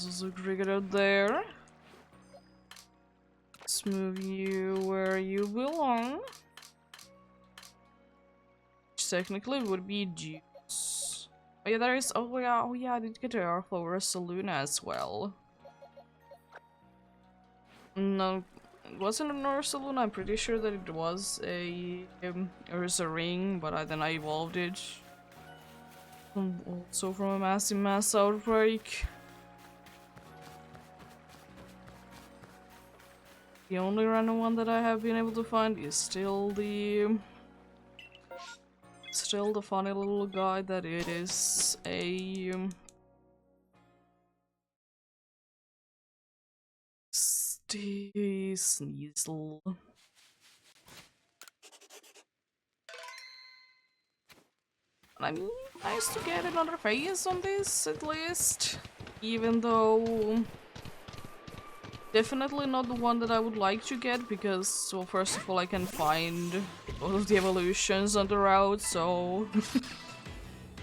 There's a cricket out there. Let's move you where you belong. Which technically would be juice. Oh yeah, there is. Oh yeah, I did get a Airflower Saloon as well. No, it wasn't an Ursaluna. I'm pretty sure that it was a Ursaring, but then I evolved it. Also from a massive mass outbreak. The only random one that I have been able to find is still the funny little guy that it is a Sneasel. I mean, nice to get another phase on this at least, even though definitely not the one that I would like to get because, well, first of all, I can find all of the evolutions on the route, so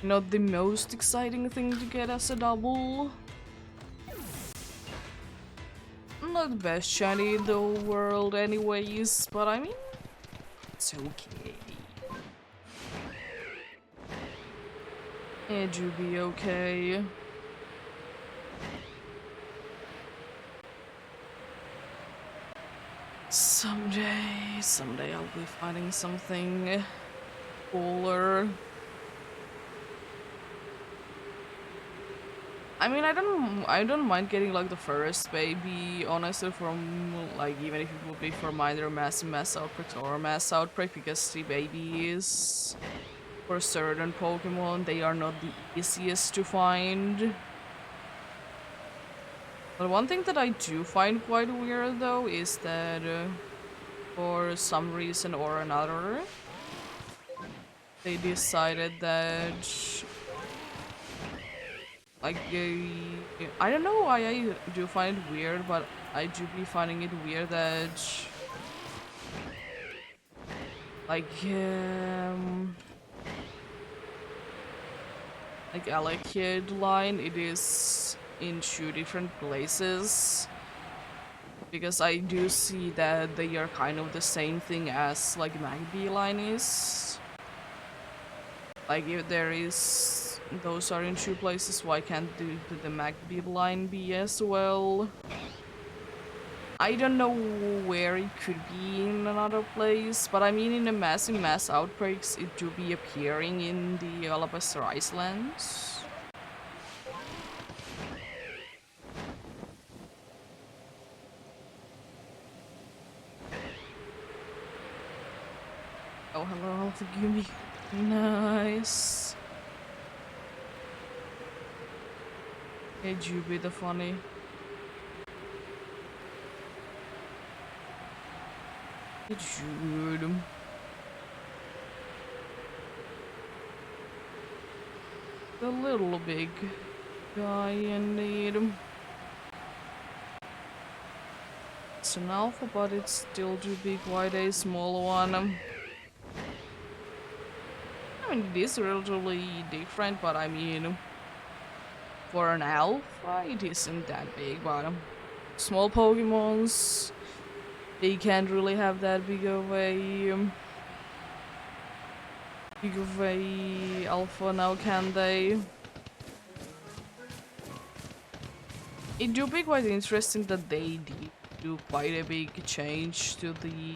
not the most exciting thing to get as a double. Not the best shiny in the world anyways, but I mean, it's okay. It should be okay. Someday I'll be finding something cooler. I mean, I don't mind getting like the first baby, honestly, from like even if it would be from either mass outbreak or mass outbreak, because the babies for certain Pokemon they are not the easiest to find. But one thing that I do find quite weird though is that for some reason or another they decided that like I don't know why I do find it weird, but I do be finding it weird that like Alakid line it is in 2 different places, because I do see that they are kind of the same thing as like Magby line is. Like if there is those are in 2 places, why can't the Magby line be as well? I don't know where it could be in another place, but I mean in the mass outbreaks it do be appearing in the Alabaster Islands. hello, Alpha Gumi. Nice. Hey, Juby the funny. Hey, Jude. The little big guy indeed. It's an alpha, but it's still too big. Quite a small one. I mean, it is relatively different, but I mean, for an alpha, it isn't that big. But small Pokemons, they can't really have that big of a alpha now, can they? It do be quite interesting that they did do quite a big change to the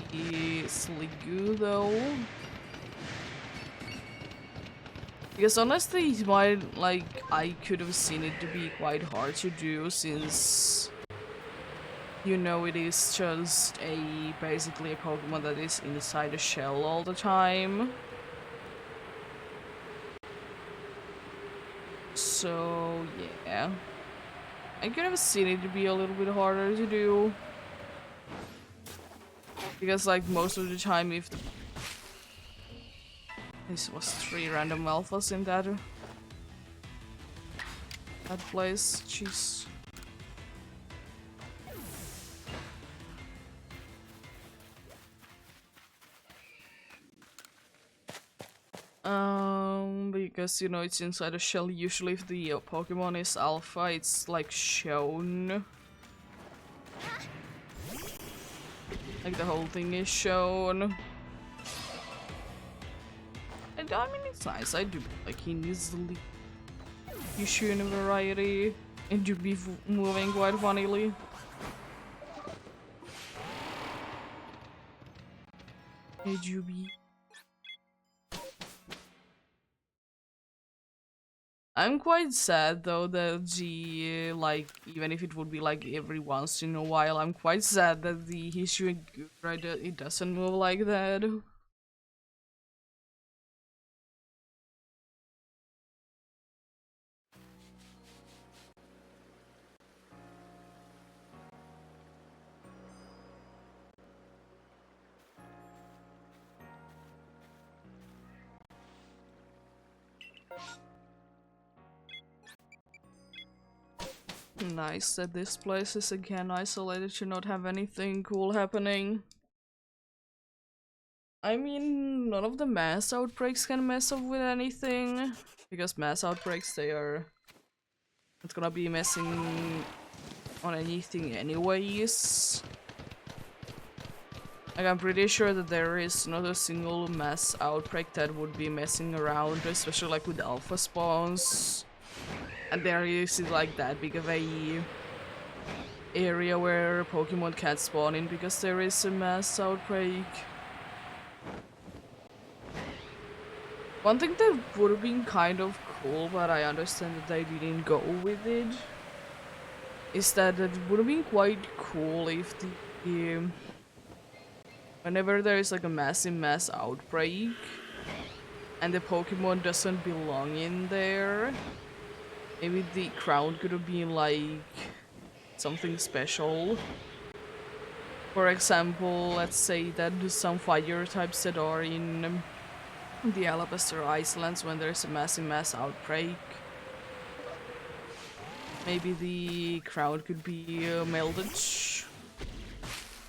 Sliggoo though. Because honestly, it might, like, I could have seen it to be quite hard to do since, you know, it is just basically a Pokemon that is inside a shell all the time. So, yeah. I could have seen it to be a little bit harder to do. Because, like, most of the time, if the... This was 3 random alphas in that place. Jeez. Because, you know, it's inside a shell. Usually if the Pokemon is alpha, it's like shown. Like the whole thing is shown. And I mean, it's nice. I do like he easily issue in a variety and do be moving quite funnily. Hey, Juby. I'm quite sad though that the like, even if it would be like every once in a while, I'm quite sad that the issue in Gura, it doesn't move like that. Nice that this place is again isolated to not have anything cool happening. I mean, none of the mass outbreaks can mess up with anything, because mass outbreaks, they are not gonna be messing on anything anyways. Like, I'm pretty sure that there is not a single mass outbreak that would be messing around, especially like with alpha spawns. And there is like that big of a area where Pokemon can't spawn in because there is a mass outbreak. One thing that would have been kind of cool, but I understand that they didn't go with it, is that it would have been quite cool if the whenever there is like a massive mass outbreak and the Pokemon doesn't belong in there, maybe the crowd could have been like something special. For example, let's say that some fire types that are in the Alabaster Islands, when there's a massive mass outbreak, maybe the crowd could be melted,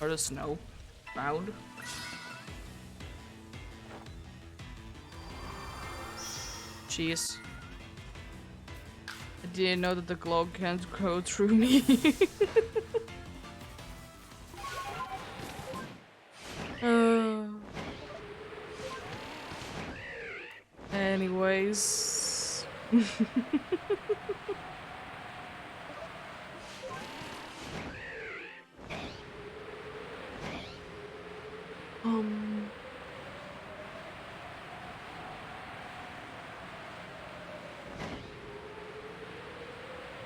or the snow crowd. Jeez. I didn't know that the glow can't go through me. Anyways. um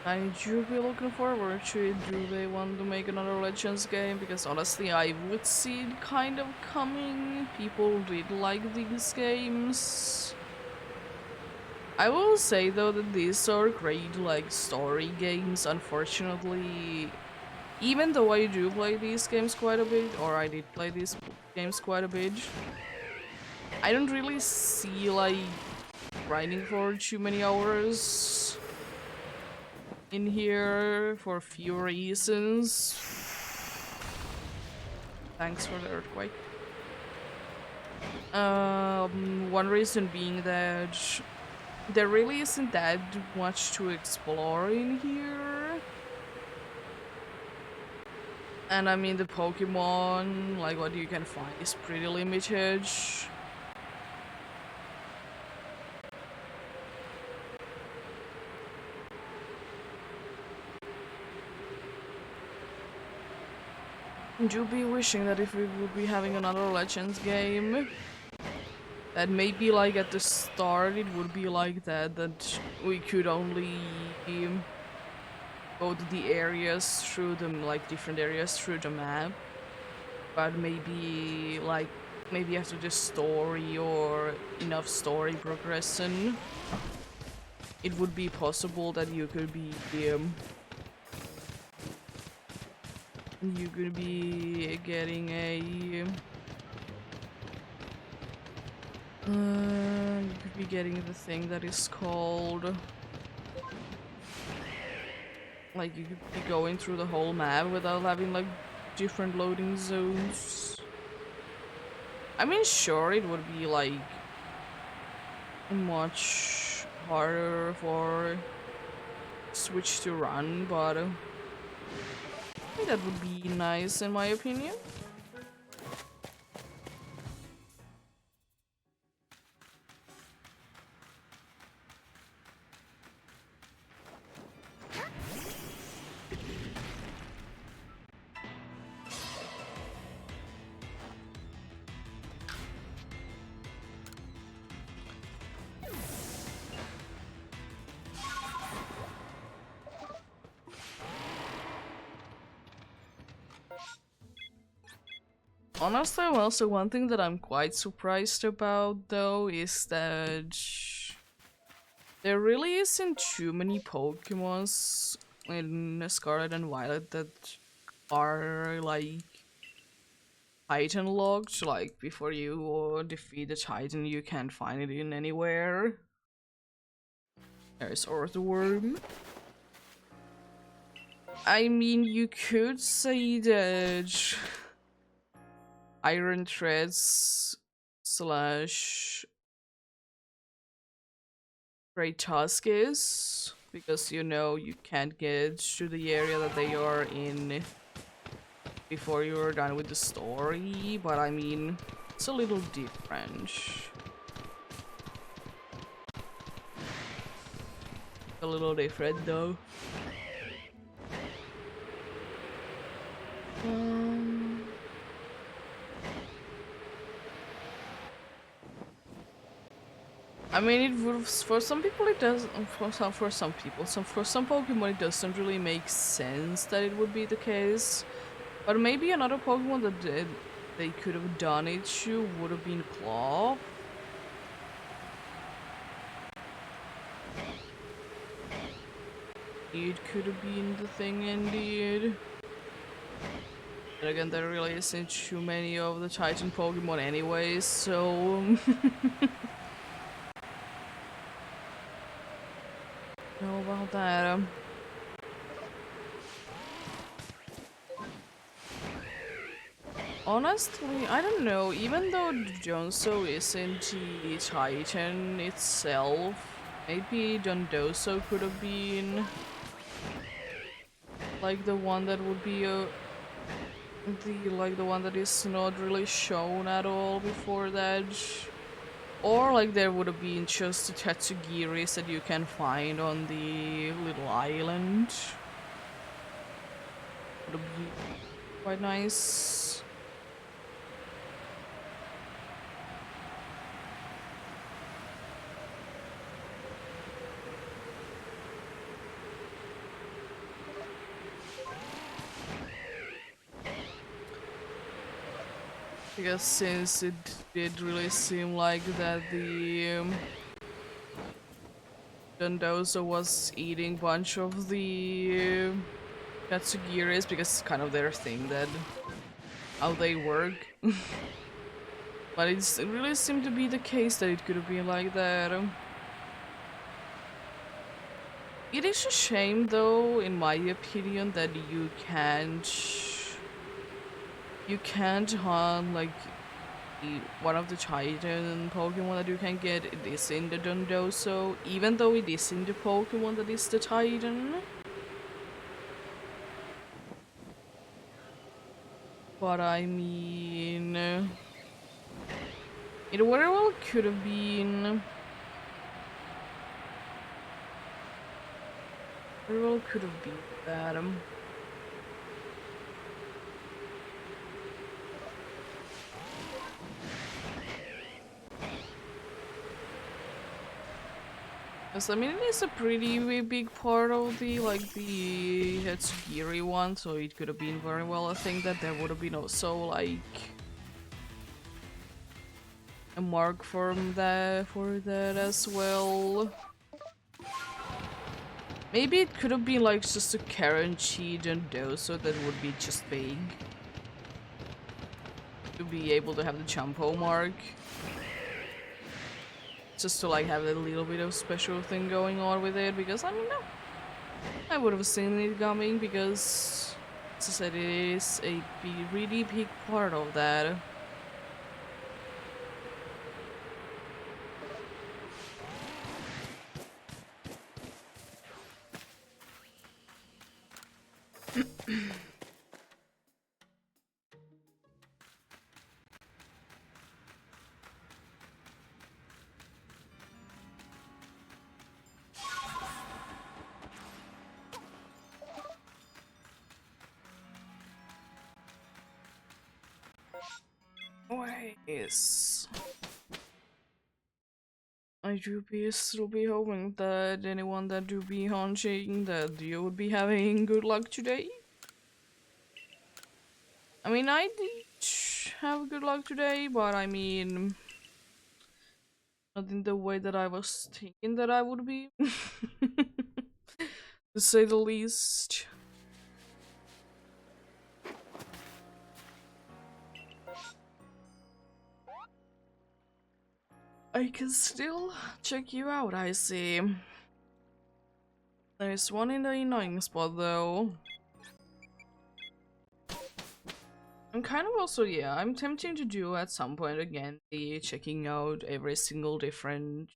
I do be looking forward to it. Do they want to make another Legends game? Because honestly, I would see it kind of coming. People did like these games. I will say though that these are great like story games. Unfortunately, even though I do play these games quite a bit, or I did play these games quite a bit, I don't really see like grinding for too many hours in here for a few reasons. Thanks for the earthquake. One reason being that there really isn't that much to explore in here. And I mean the Pokemon, like what you can find is pretty limited. Do be wishing that if we would be having another Legends game, that maybe like at the start it would be like that we could only go to the areas through them, like different areas through the map. But maybe after the story or enough story progression, it would be possible that you could be getting a you could be getting the thing that is called, like, you could be going through the whole map without having like different loading zones. I mean, sure, it would be like much harder for Switch to run, but I think that would be nice in my opinion. Honestly, also one thing that I'm quite surprised about though is that there really isn't too many Pokemons in Scarlet and Violet that are like Titan locked. Like before you defeat the Titan, you can't find it in anywhere. There's Earthworm. I mean, you could say that Iron Threads slash Great Tusk is, because you know you can't get to the area that they are in before you're done with the story, but I mean, it's a little different. A little different though. I mean, it would, for some people it does. For some people, for some Pokemon, it doesn't really make sense that it would be the case. But maybe another Pokemon that they could have done it to would have been Claw. It could have been the thing indeed. And again, there really isn't too many of the Titan Pokemon anyways, so know about that. Honestly, I don't know. Even though Jonso isn't the Titan itself, maybe Dondoso could have been like the one that would be the one that is not really shown at all before that. Or like there would have been just the Tatsugiris that you can find on the little island. Would have been quite nice. Because since it did really seem like that the Dondozo was eating bunch of the Katsugiris because it's kind of their thing that how they work. But it really seemed to be the case that it could have been like that. It is a shame though, in my opinion, that you can't hunt like one of the Titan Pokemon that you can get. It is in the Dondozo, even though it is in the Pokemon that is the Titan. But I mean, it very well could have been. Very well could have been that. Yes, I mean it is a pretty big part of the Hetsugiri one, so it could have been very well a thing that there would have been also like a mark for that as well. Maybe it could have been like just a Karen cheat and Doso that would be just big. To be able to have the Champo mark. Just to like have a little bit of special thing going on with it, because I mean, no, I would have seen it coming because, as I said, it is a really big part of that. Yes. I do still be hoping that anyone that do be hunting that you would be having good luck today. I mean, I did have good luck today, but I mean, not in the way that I was thinking that I would be. To say the least. I can still check you out, I see. There's one in the annoying spot though. I'm kind of also, yeah, I'm tempting to do at some point again the checking out every single different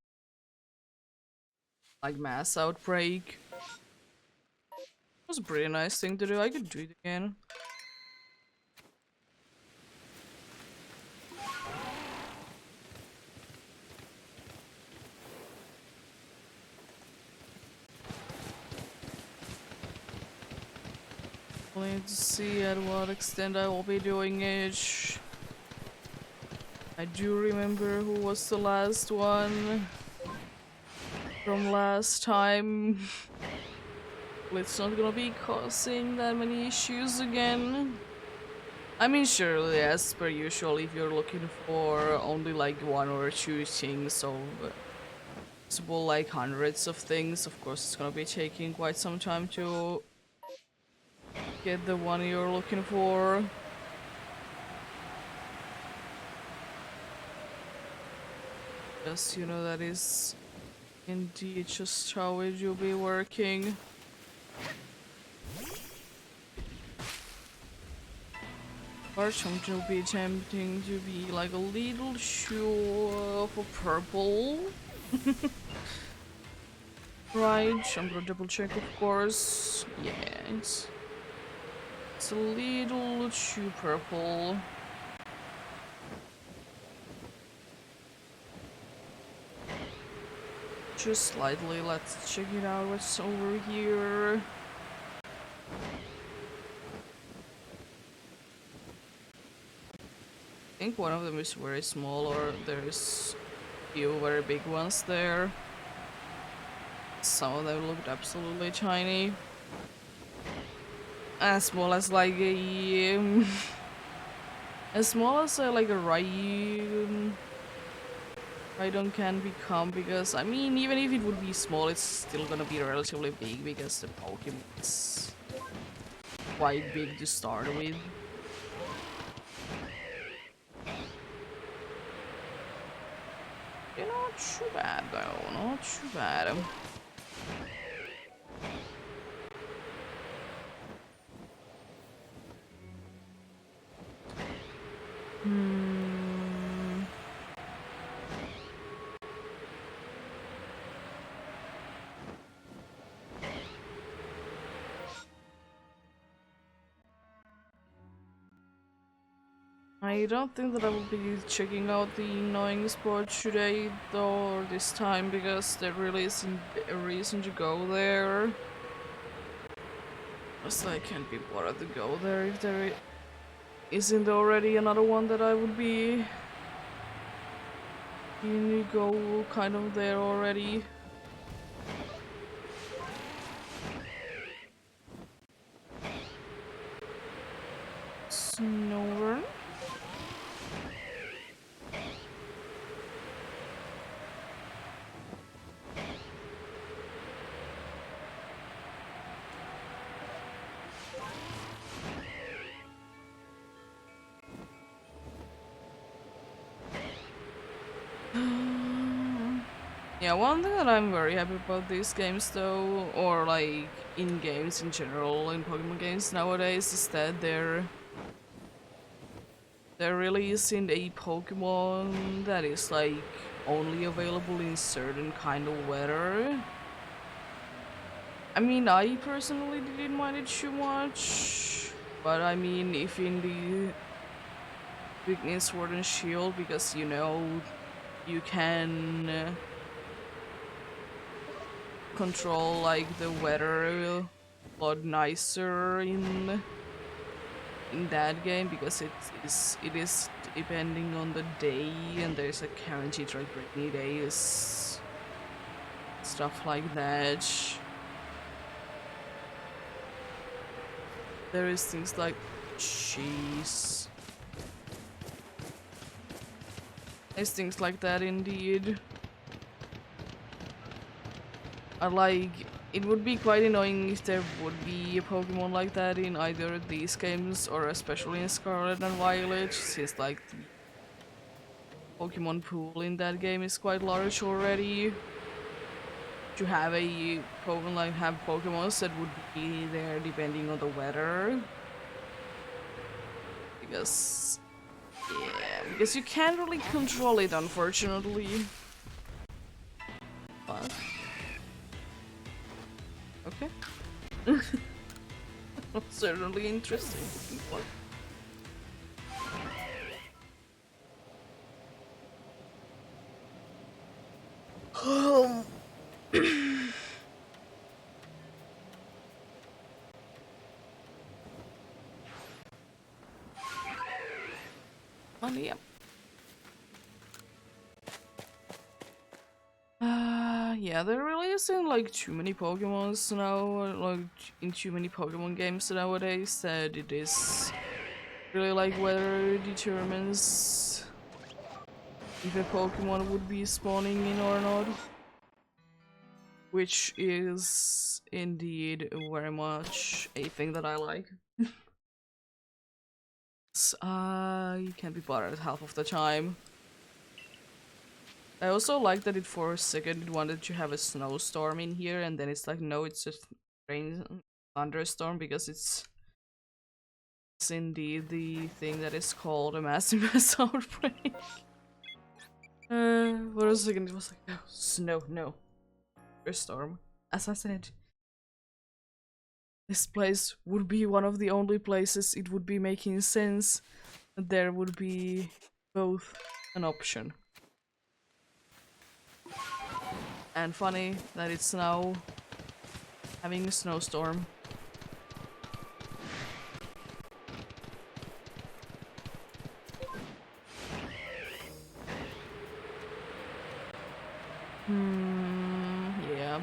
like mass outbreak. It was a pretty nice thing to do, I could do it again. Let's see at what extent I will be doing it. I do remember who was the last one from last time. It's not gonna be causing that many issues again. I mean, surely, as per usual, if you're looking for only like one or two things of possible like hundreds of things, of course it's gonna be taking quite some time to get the one you're looking for. Yes, you know, that is indeed just how it will be working. March will be attempting to be like a little sure for purple. Right, I'm gonna double check, of course. Yes. It's a little too purple. Just slightly. Let's check it out. What's over here? I think one of them is very small, or there's a few very big ones there. Some of them looked absolutely tiny. As small as like a As small as like a Rhydon can become, because I mean, even if it would be small, it's still gonna be relatively big because the Pokemon is quite big to start with. You're not too bad though, not too bad. Hmm. I don't think that I will be checking out the annoying spot today though, or this time, because there really isn't a reason to go there. Plus I can't be bothered to go there if there isn't already another one that I would be keen to go kind of there already. Snover. Yeah, one thing that I'm very happy about these games though, or like in games in general, in Pokemon games nowadays, is that there really isn't a Pokemon that is like only available in certain kind of weather. I mean, I personally didn't mind it too much, but I mean, if in the weakness Sword and Shield, because you know you can control like the weather a lot nicer in that game, because it is depending on the day, and there's a guaranteed like rainy days, stuff like that. There is things like cheese. There's things like that indeed. I like, it would be quite annoying if there would be a Pokemon like that in either these games, or especially in Scarlet and Violet, since like the Pokemon pool in that game is quite large already. To have a Pokemon, like have Pokemons that would be there depending on the weather. Because yeah, because you can't really control it, unfortunately. But okay. Certainly interesting. Money up. Yeah, there really isn't like too many Pokemons now, like in too many Pokemon games nowadays, that it is really like whether determines if a Pokemon would be spawning in or not. Which is indeed very much a thing that I like. I can't be bothered half of the time. I also like that it for a second it wanted to have a snowstorm in here, and then it's like, no, it's just rain thunderstorm, because it's indeed the thing that is called a massive mass outbreak. For a second it was like, no, snow, no. Thunderstorm. As I said, this place would be one of the only places it would be making sense that there would be both an option. And funny that it's now having a snowstorm. Yeah.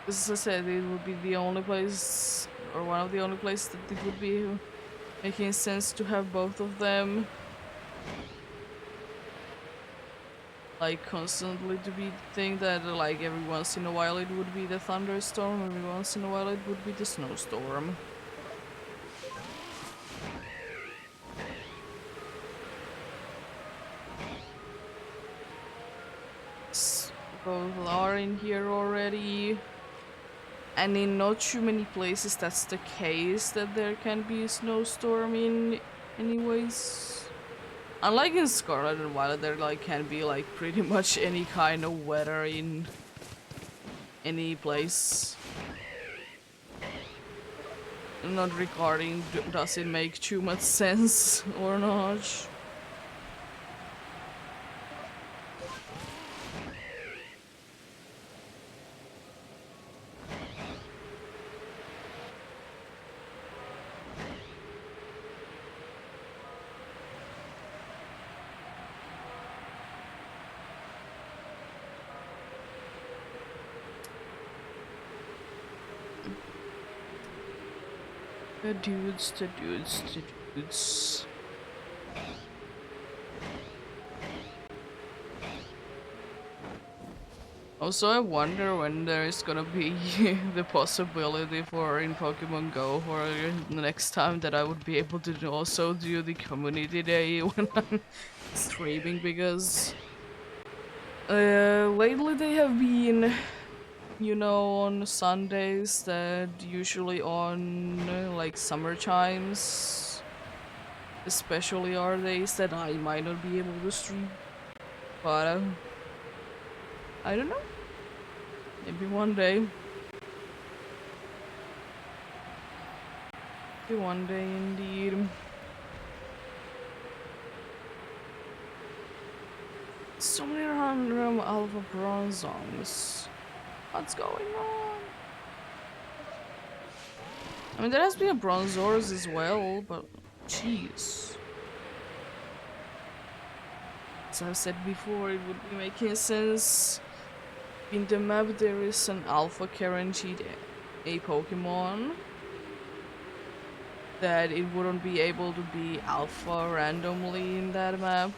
As I said, it would be the only place, or one of the only places that it would be making sense to have both of them. like constantly to be the thing that like every once in a while it would be the thunderstorm, every once in a while it would be the snowstorm. Both are in here already. And in not too many places that's the case that there can be a snowstorm in anyways. Unlike in Scarlet and Violet, there like can be like pretty much any kind of weather in any place. Not regarding does it make too much sense or not. The dudes, the dudes, the dudes. Also, I wonder when there is gonna be the possibility for in Pokemon Go for the next time that I would be able to also do the community day when I'm streaming, because lately they have been, you know, on Sundays, that usually on like summer times especially are days that I might not be able to stream, but I don't know. Maybe one day. Maybe one day indeed. So many random alpha bronzons. What's going on? I mean, there has been a bronzors as well, but jeez. As I've said before, it would be making sense. In the map, there is an alpha guaranteed a Pokemon that it wouldn't be able to be alpha randomly in that map.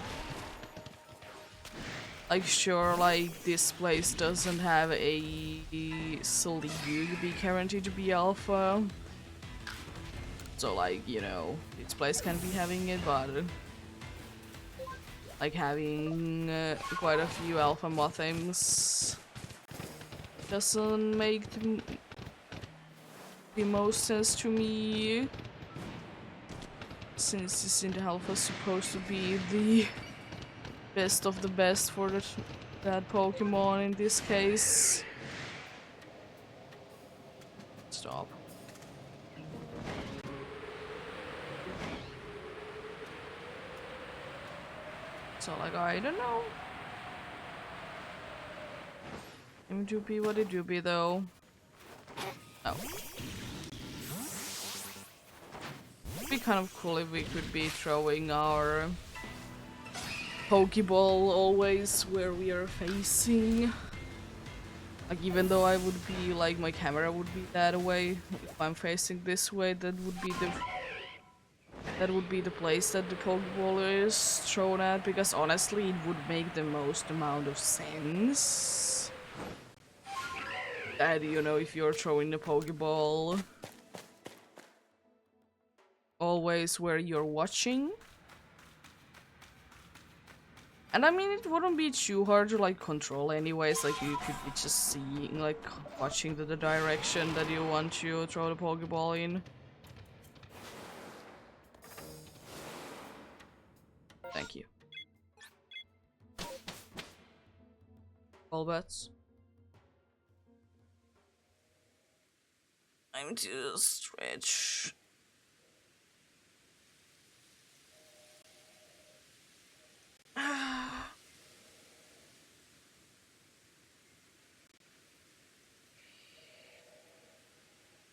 Like, sure, like, this place doesn't have a sleeve to be guaranteed to be alpha. So, like, you know, this place can be having it, but like, having quite a few alpha Mothims doesn't make the most sense to me. Since this alpha is supposed to be the best of the best for that Pokemon in this case. Stop. So like, I don't know. It do be what it do be though. Oh. It'd be kind of cool if we could be throwing our Pokeball always where we are facing. Like, even though I would be like, my camera would be that way, if I'm facing this way, that would be the place that the Pokeball is thrown at, because honestly it would make the most amount of sense that, you know, if you're throwing the Pokeball always where you're watching. And I mean, it wouldn't be too hard to like control anyways, like you could be just seeing, like watching the direction that you want to throw the Pokeball in. Thank you. All bets. I'm to stretch.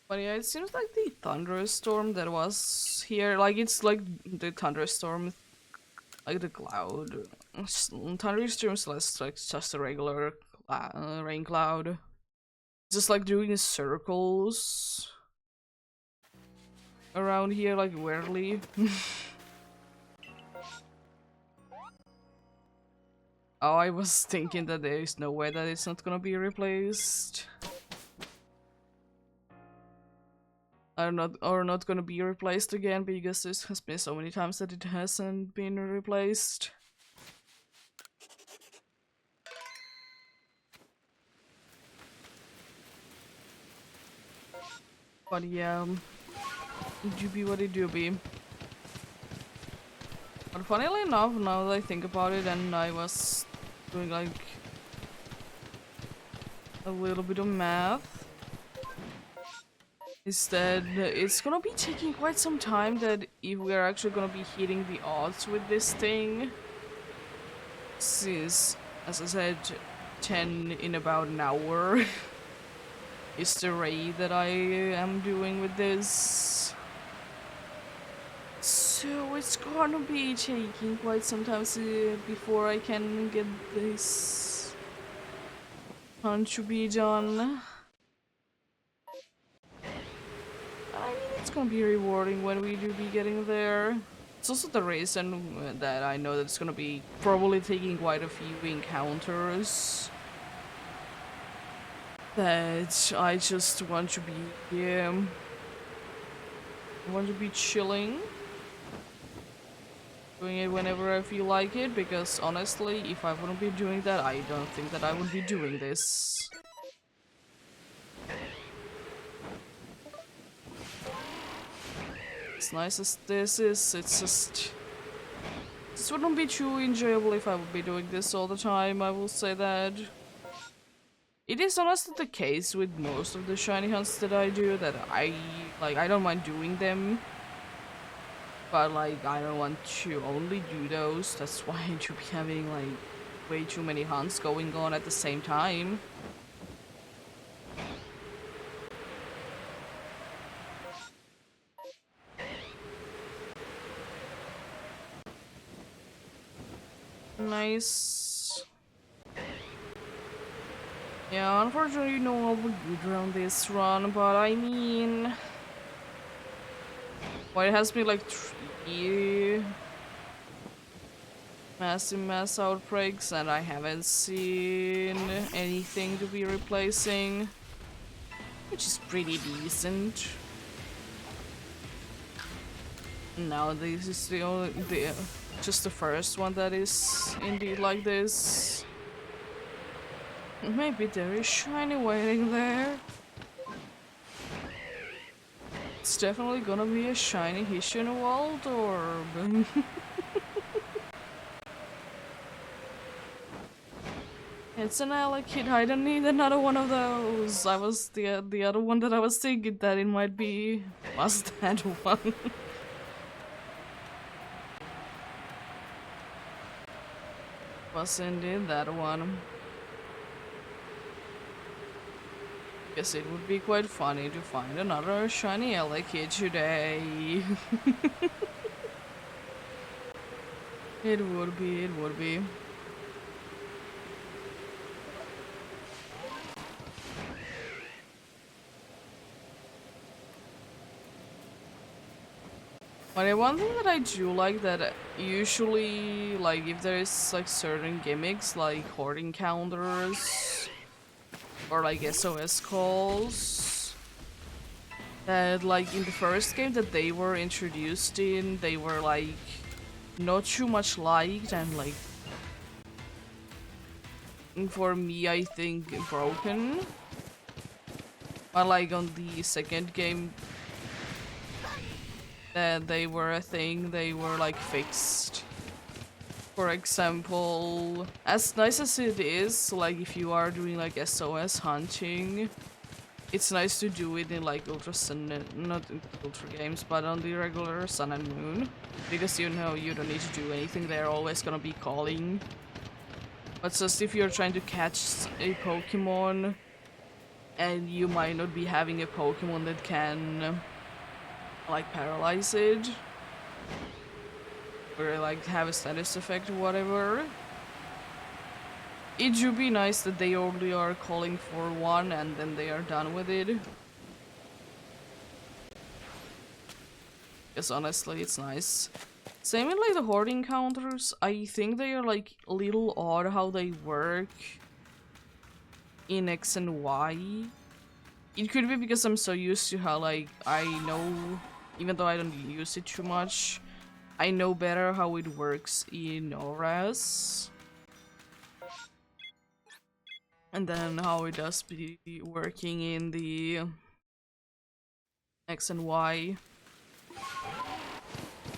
But yeah, it seems like the thunderstorm that was here, like it's like the thunderstorm, like the cloud. Thunderstorm's less like just a regular rain cloud. Just like doing circles around here, like weirdly. Oh, I was thinking that there is no way that it's not gonna be replaced. Or not gonna be replaced again, because this has been so many times that it hasn't been replaced. But yeah, do be what it do be. But funnily enough, now that I think about it, and I was doing like a little bit of math, is that it's gonna be taking quite some time that if we're actually gonna be hitting the odds with this thing. Since, as I said, 10 in about an hour is the rate that I am doing with this. So it's gonna be taking quite some time before I can get this hunt to be done. I mean, it's gonna be rewarding when we do be getting there. It's also the reason that I know that it's gonna be probably taking quite a few encounters. That I just want to be, I want to be chilling. Doing it whenever I feel like it, because honestly, if I wouldn't be doing that, I don't think that I would be doing this. As nice as this is, it's just... This wouldn't be too enjoyable if I would be doing this all the time, I will say that. It is honestly the case with most of the shiny hunts that I do, that I don't mind doing them. But like, I don't want to only do those, that's why I do be having like way too many hunts going on at the same time. Nice. Yeah, unfortunately no one will good around this run, but I mean... Well, it has been like 3 massive mass outbreaks and I haven't seen anything to be replacing, which is pretty decent. Now this is just the first one that is indeed like this. Maybe there is shiny waiting there. It's definitely gonna be a shiny Hishinwald orb. It's an Alakid. I don't need another one of those. I was the other one that I was thinking that it might be was that one. Was indeed that one. Guess it would be quite funny to find another shiny Alakid today. It would be, it would be. But one thing that I do like that usually, like if there is like certain gimmicks like horde encounters or like SOS calls, that like in the first game that they were introduced in, they were like not too much liked and like for me I think broken. But like on the second game that they were a thing, they were like fixed. For example, as nice as it is, like if you are doing like SOS hunting, it's nice to do it in like Ultra Sun, not in Ultra games, but on the regular Sun and Moon. Because you know you don't need to do anything, they're always gonna be calling. But just if you're trying to catch a Pokemon, and you might not be having a Pokemon that can like paralyze it, or like have a status effect or whatever, it should be nice that they only are calling for one and then they are done with it. Because honestly, it's nice. Same with like the horde encounters. I think they are like a little odd how they work in X and Y. It could be because I'm so used to how like I know, even though I don't use it too much, I know better how it works in ORAS. And then how it does be working in the X and Y.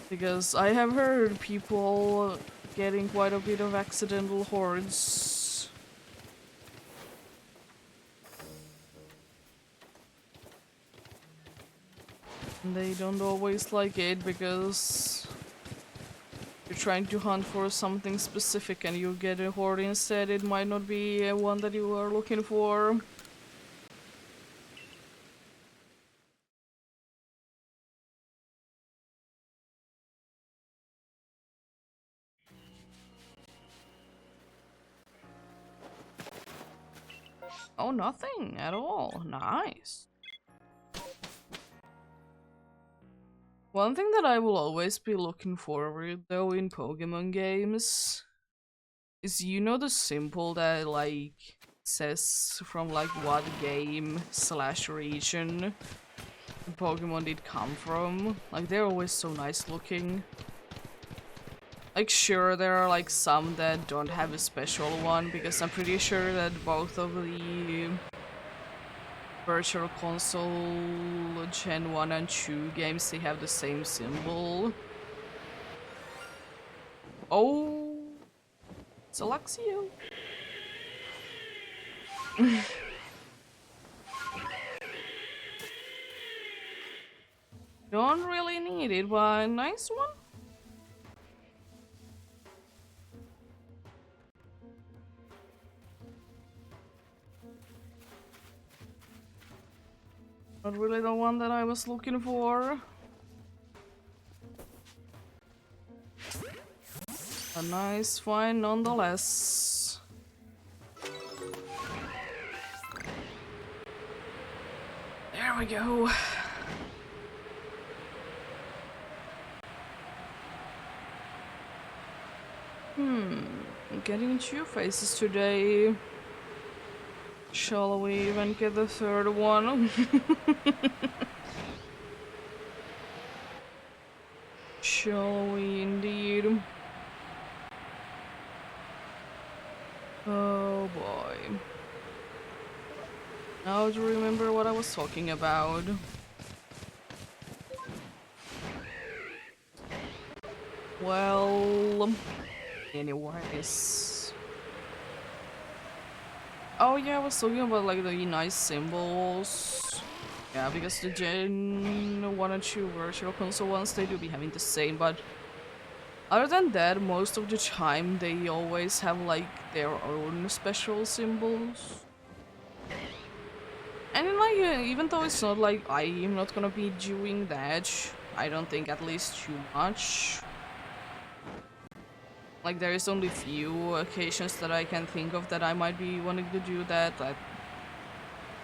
Because I have heard people getting quite a bit of accidental hordes. And they don't always like it because you're trying to hunt for something specific and you get a horde instead. It might not be one that you are looking for. Oh, nothing at all. Nice. One thing that I will always be looking forward though in Pokemon games is, you know, the symbol that like says from like what game / region the Pokemon did come from. Like, they're always so nice looking. Like, sure, there are like some that don't have a special one, because I'm pretty sure that both of the Virtual Console Gen 1 and 2 games, they have the same symbol. Oh, it's Luxio. Don't really need it, but nice one. Not really the one that I was looking for. A nice find nonetheless. There we go. Getting 2 faces today. Shall we even get the third one? Shall we indeed? Oh boy. Now to remember what I was talking about. Well, anyways. Oh yeah, I was talking about like the nice symbols. Yeah, because the Gen 1 and 2 Virtual Console ones, they do be having the same, but other than that, most of the time they always have like their own special symbols. And like, even though it's not like I'm not gonna be doing that, I don't think at least too much. Like, there is only few occasions that I can think of that I might be wanting to do that. Like,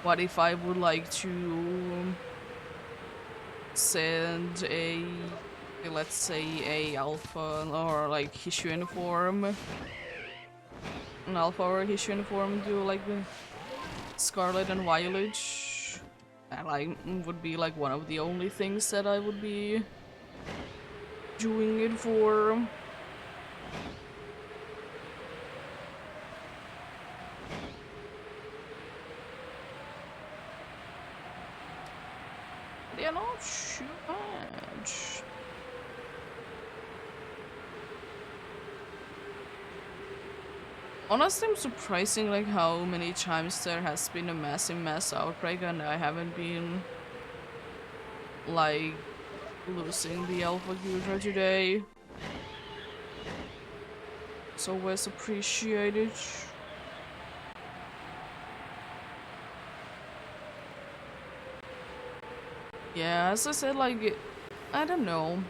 what if I would like to send a, let's say, a alpha or like Hisuian form, an alpha or Hisuian form to like the Scarlet and Violet, and like would be like one of the only things that I would be doing it for. They're not too bad. Honestly, I'm surprising like how many times there has been a mass outbreak and I haven't been like losing the Alpha Gudra today. It's always appreciated. Yeah, as I said, like, I don't know.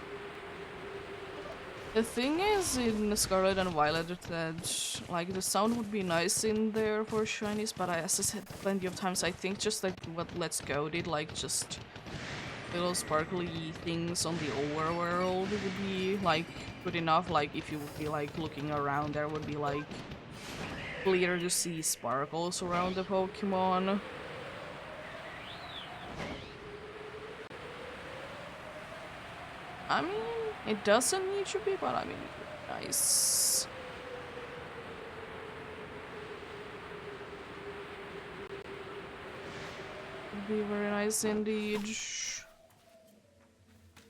The thing is in Scarlet and Violet that like the sound would be nice in there for shinies, but as I said plenty of times, I think just like what Let's Go did, like just little sparkly things on the overworld would be like good enough. Like if you would be like looking around, there would be like clear to see sparkles around the Pokemon. I mean, it doesn't need to be, but I mean, it would be nice. Would be very nice indeed.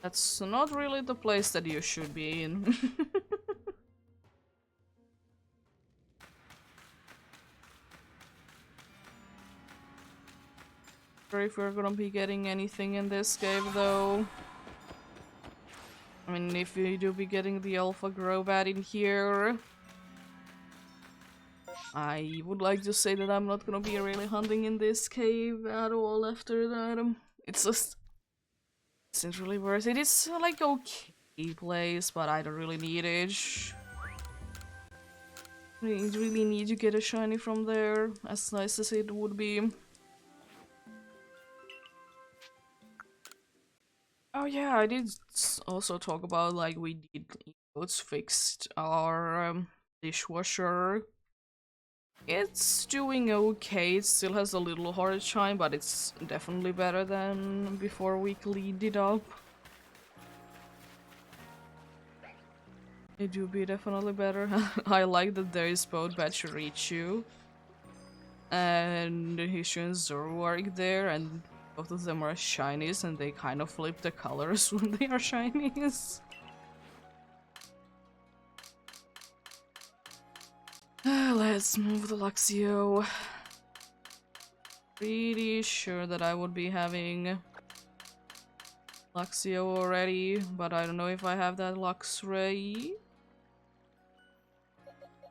That's not really the place that you should be in. Sure if we're gonna be getting anything in this cave though. I mean, if we do be getting the Alpha Grobat in here, I would like to say that I'm not gonna be really hunting in this cave at all after that. It's just... It's really worth it. It's like okay place, but I don't really need it. I really need to get a shiny from there, as nice as it would be. Oh yeah, I did also talk about like we did emotes fixed our dishwasher. It's doing okay, it still has a little hard time, but it's definitely better than before we cleaned it up. It do be definitely better. I like that there is both Bachirichu and Hishu and Zoroark there, and both of them are shinies, and they kind of flip the colors when they are shinies. Let's move the Luxio. Pretty sure that I would be having Luxio already, but I don't know if I have that Luxray.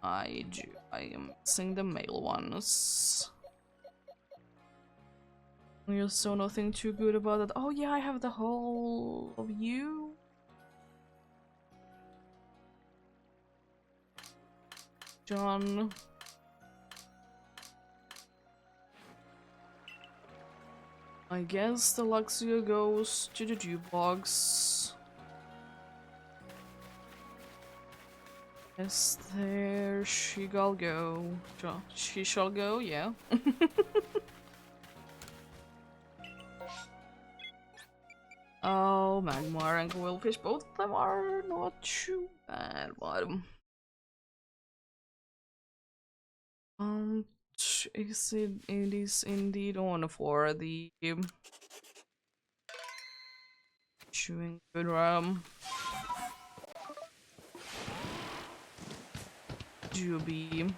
I do. I am missing the male ones. You're so nothing too good about it. Oh yeah, I have the whole of you. John. I guess the Luxio goes to the jukebox. Yes, there she shall go. She shall go, yeah. Oh, Magmar and Quillfish, both of them are not too bad, but... it is indeed on for the chewing good Juby,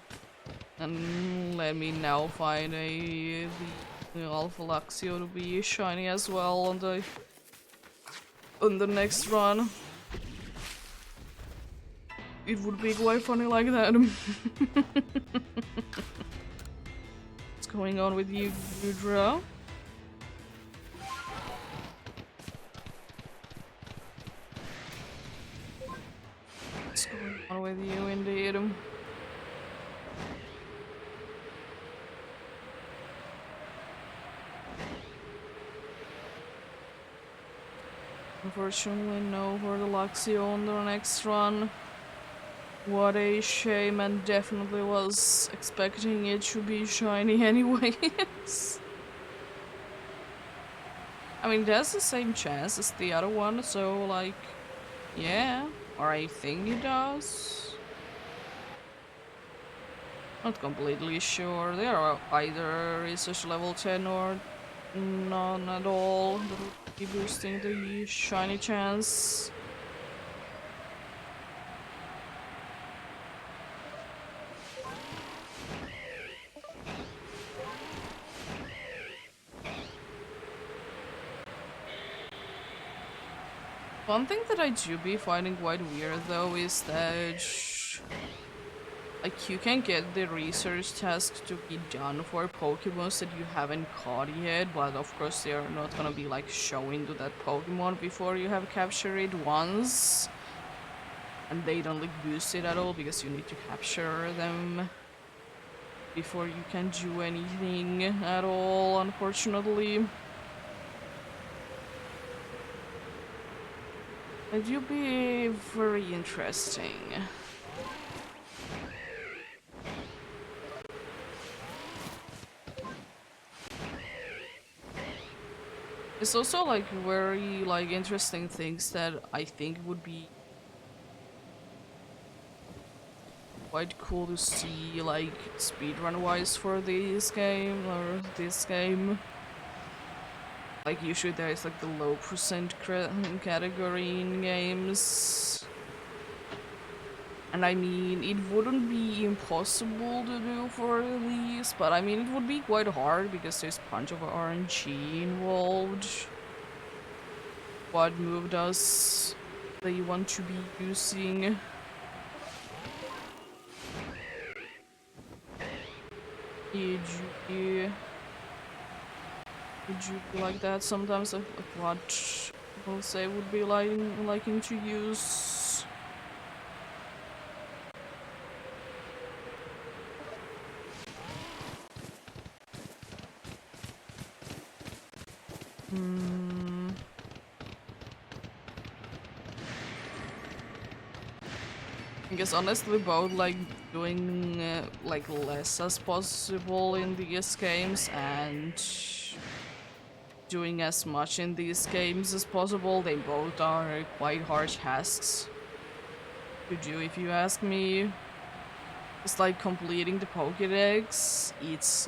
and let me now find the Alpha Luxio to be shiny as well on the next run. It would be quite funny like that. What's going on with you, Gudra? What's going on with you, indeed? Unfortunately, no for the Luxio on the next run. What a shame, and definitely was expecting it to be shiny anyways. I mean, that's the same chance as the other one, so like, yeah, or I think it does. Not completely sure. They are either research level 10 or none at all. That would be boosting the shiny chance. One thing that I do be finding quite weird though is that like you can get the research task to be done for Pokemons that you haven't caught yet, but of course they are not gonna be like showing to that Pokemon before you have captured it once. And they don't like boost it at all because you need to capture them before you can do anything at all, unfortunately. That would be very interesting. It's also like very like interesting things that I think would be quite cool to see like speedrun wise for this game or this game. Like usually there is like the low percent category in games. And I mean, it wouldn't be impossible to do for these, but I mean, it would be quite hard because there's a bunch of RNG involved. What move does they want to be using? Did you be like that sometimes? Like what people say would be liking to use? I guess honestly both like doing like less as possible in these games and doing as much in these games as possible. They both are quite hard tasks to do if you ask me. It's like completing the Pokédex. It's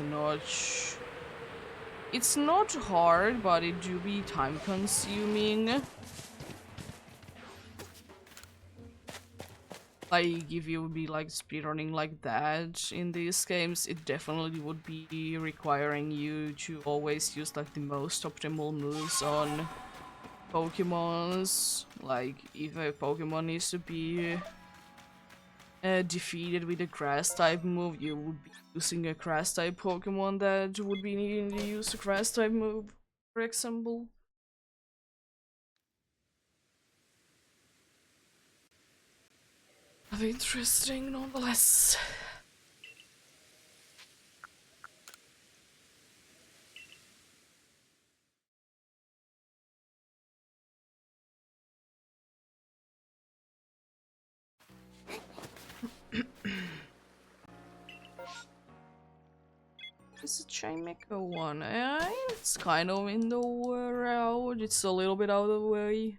not hard, but it do be time consuming. Like, if you would be like speedrunning like that in these games, it definitely would be requiring you to always use like the most optimal moves on Pokemons. Like, if a Pokemon needs to be defeated with a grass type move, you would be using a grass type Pokemon that would be needing to use a grass type move, for example. But interesting nonetheless. It's a Chimeco one. It's kind of in the route. It's a little bit out of the way.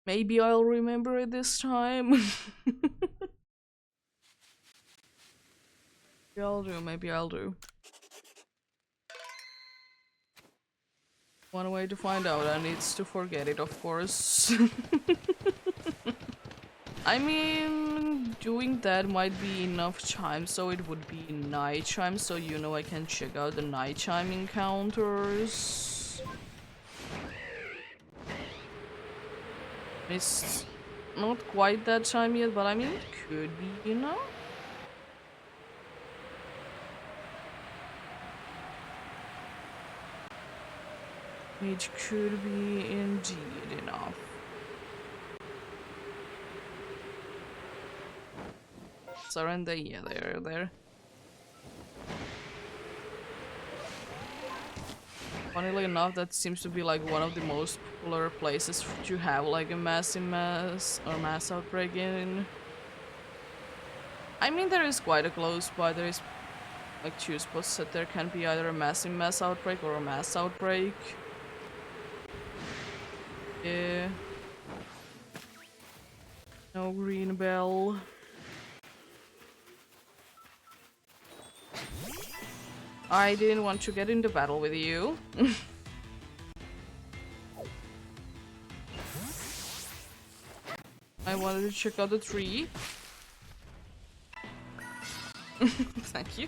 Maybe I'll remember it this time. Maybe I'll do. One way to find out, and it's to forget it, of course. I mean, doing that might be enough time, so it would be night time, so you know I can check out the nighttime encounters. It's not quite that time yet, but I mean, it could be, you know? It could be indeed enough. Surrender, yeah, they're there. Funnily enough, that seems to be like one of the most popular places to have like a mass outbreak in. I mean, there is quite a close by. There is like two spots that there can be either a mass outbreak or a mass outbreak. Yeah. No green bell. I didn't want to get into battle with you. I wanted to check out the tree. Thank you.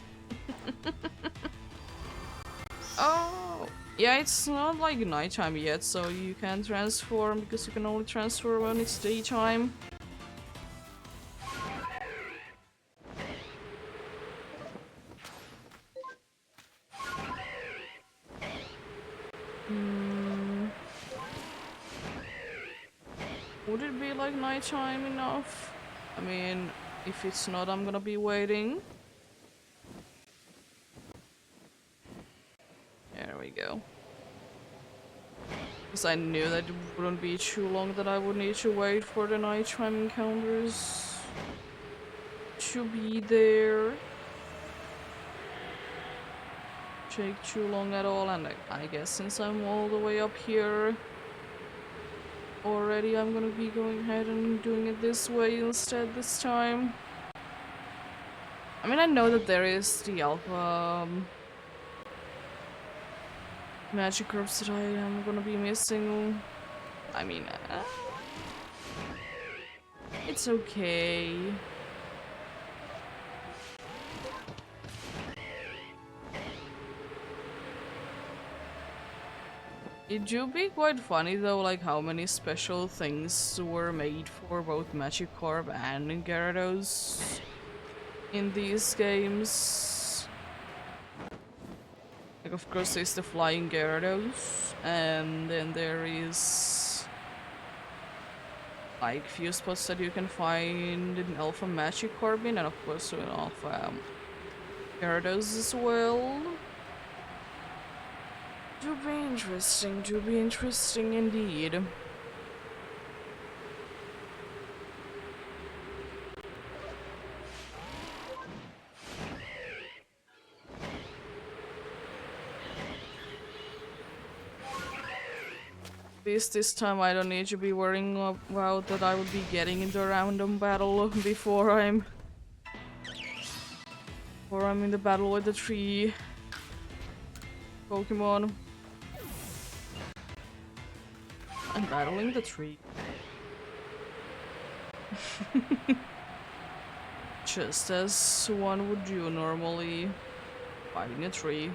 Oh, yeah, it's not like nighttime yet, so you can't transform because you can only transform when it's daytime. Would it be like nighttime enough? I mean, if it's not, I'm gonna be waiting. There we go. Because I knew that it wouldn't be too long that I would need to wait for the nighttime encounters to be there. Take too long at all, and I guess since I'm all the way up here already, I'm gonna be going ahead and doing it this way instead this time. I mean, I know that there is the alpha magic herbs that I am gonna be missing. I mean, it's okay. It do be quite funny though, like how many special things were made for both Magikarp and Gyarados in these games. Like, of course, there's the flying Gyarados, and then there is like few spots that you can find in Alpha Magikarp, and of course in Alpha Gyarados as well. Do be interesting indeed. At least this time I don't need to be worrying about that I would be getting into a random battle before I'm in the battle with the tree Pokemon. I'm battling the tree. Just as one would do normally, fighting a tree.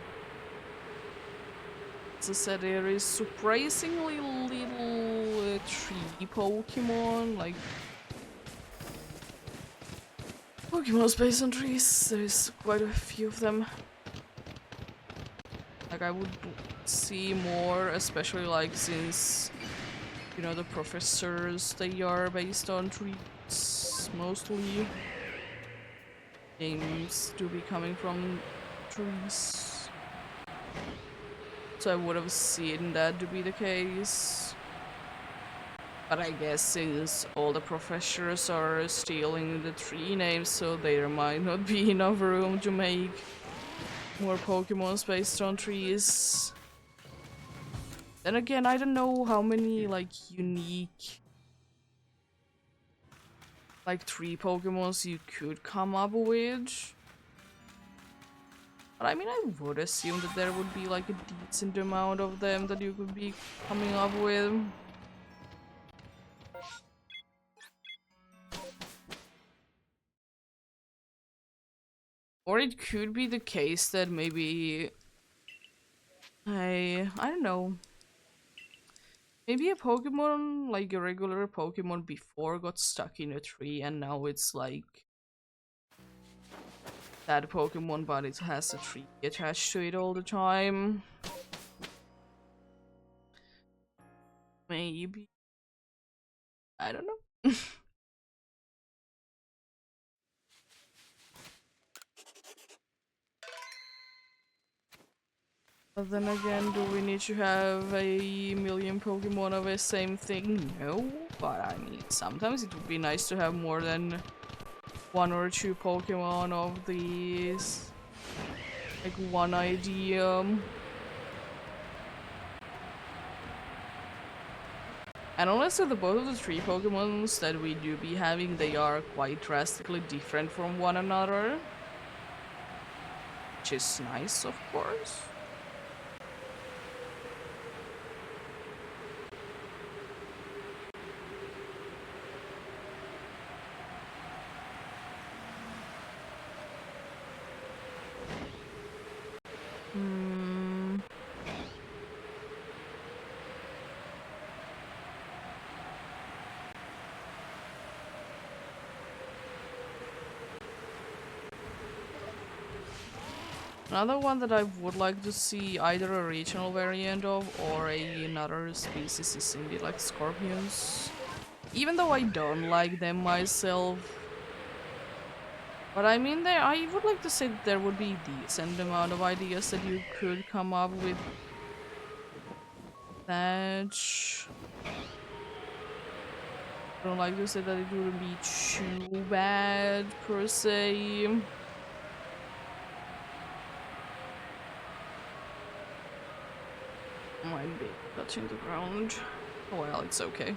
As I said, there is surprisingly little tree Pokemon, like Pokemon based on trees. There's quite a few of them. Like, I would see more, especially like since, you know, the professors, they are based on trees mostly. Games do be coming from trees. So I would have seen that to be the case. But I guess since all the professors are stealing the tree names, so there might not be enough room to make more Pokemons based on trees. Then again, I don't know how many like unique like tree Pokemons you could come up with. But I mean, I would assume that there would be like a decent amount of them that you could be coming up with. Or it could be the case that maybe I don't know. Maybe a Pokemon, like a regular Pokemon before, got stuck in a tree and now it's like that Pokemon, but it has a tree attached to it all the time. Maybe. I don't know. But then again, do we need to have a million Pokemon of the same thing? No, but I mean, sometimes it would be nice to have more than one or two Pokemon of these, like one idea. And honestly, both of the three Pokemons that we do be having, they are quite drastically different from one another. Which is nice, of course. Another one that I would like to see either a regional variant of or another species is indeed like scorpions. Even though I don't like them myself. But I mean, I would like to say that there would be a decent amount of ideas that you could come up with that. I don't like to say that it wouldn't be too bad per se. Might be touching the ground. Well, it's okay.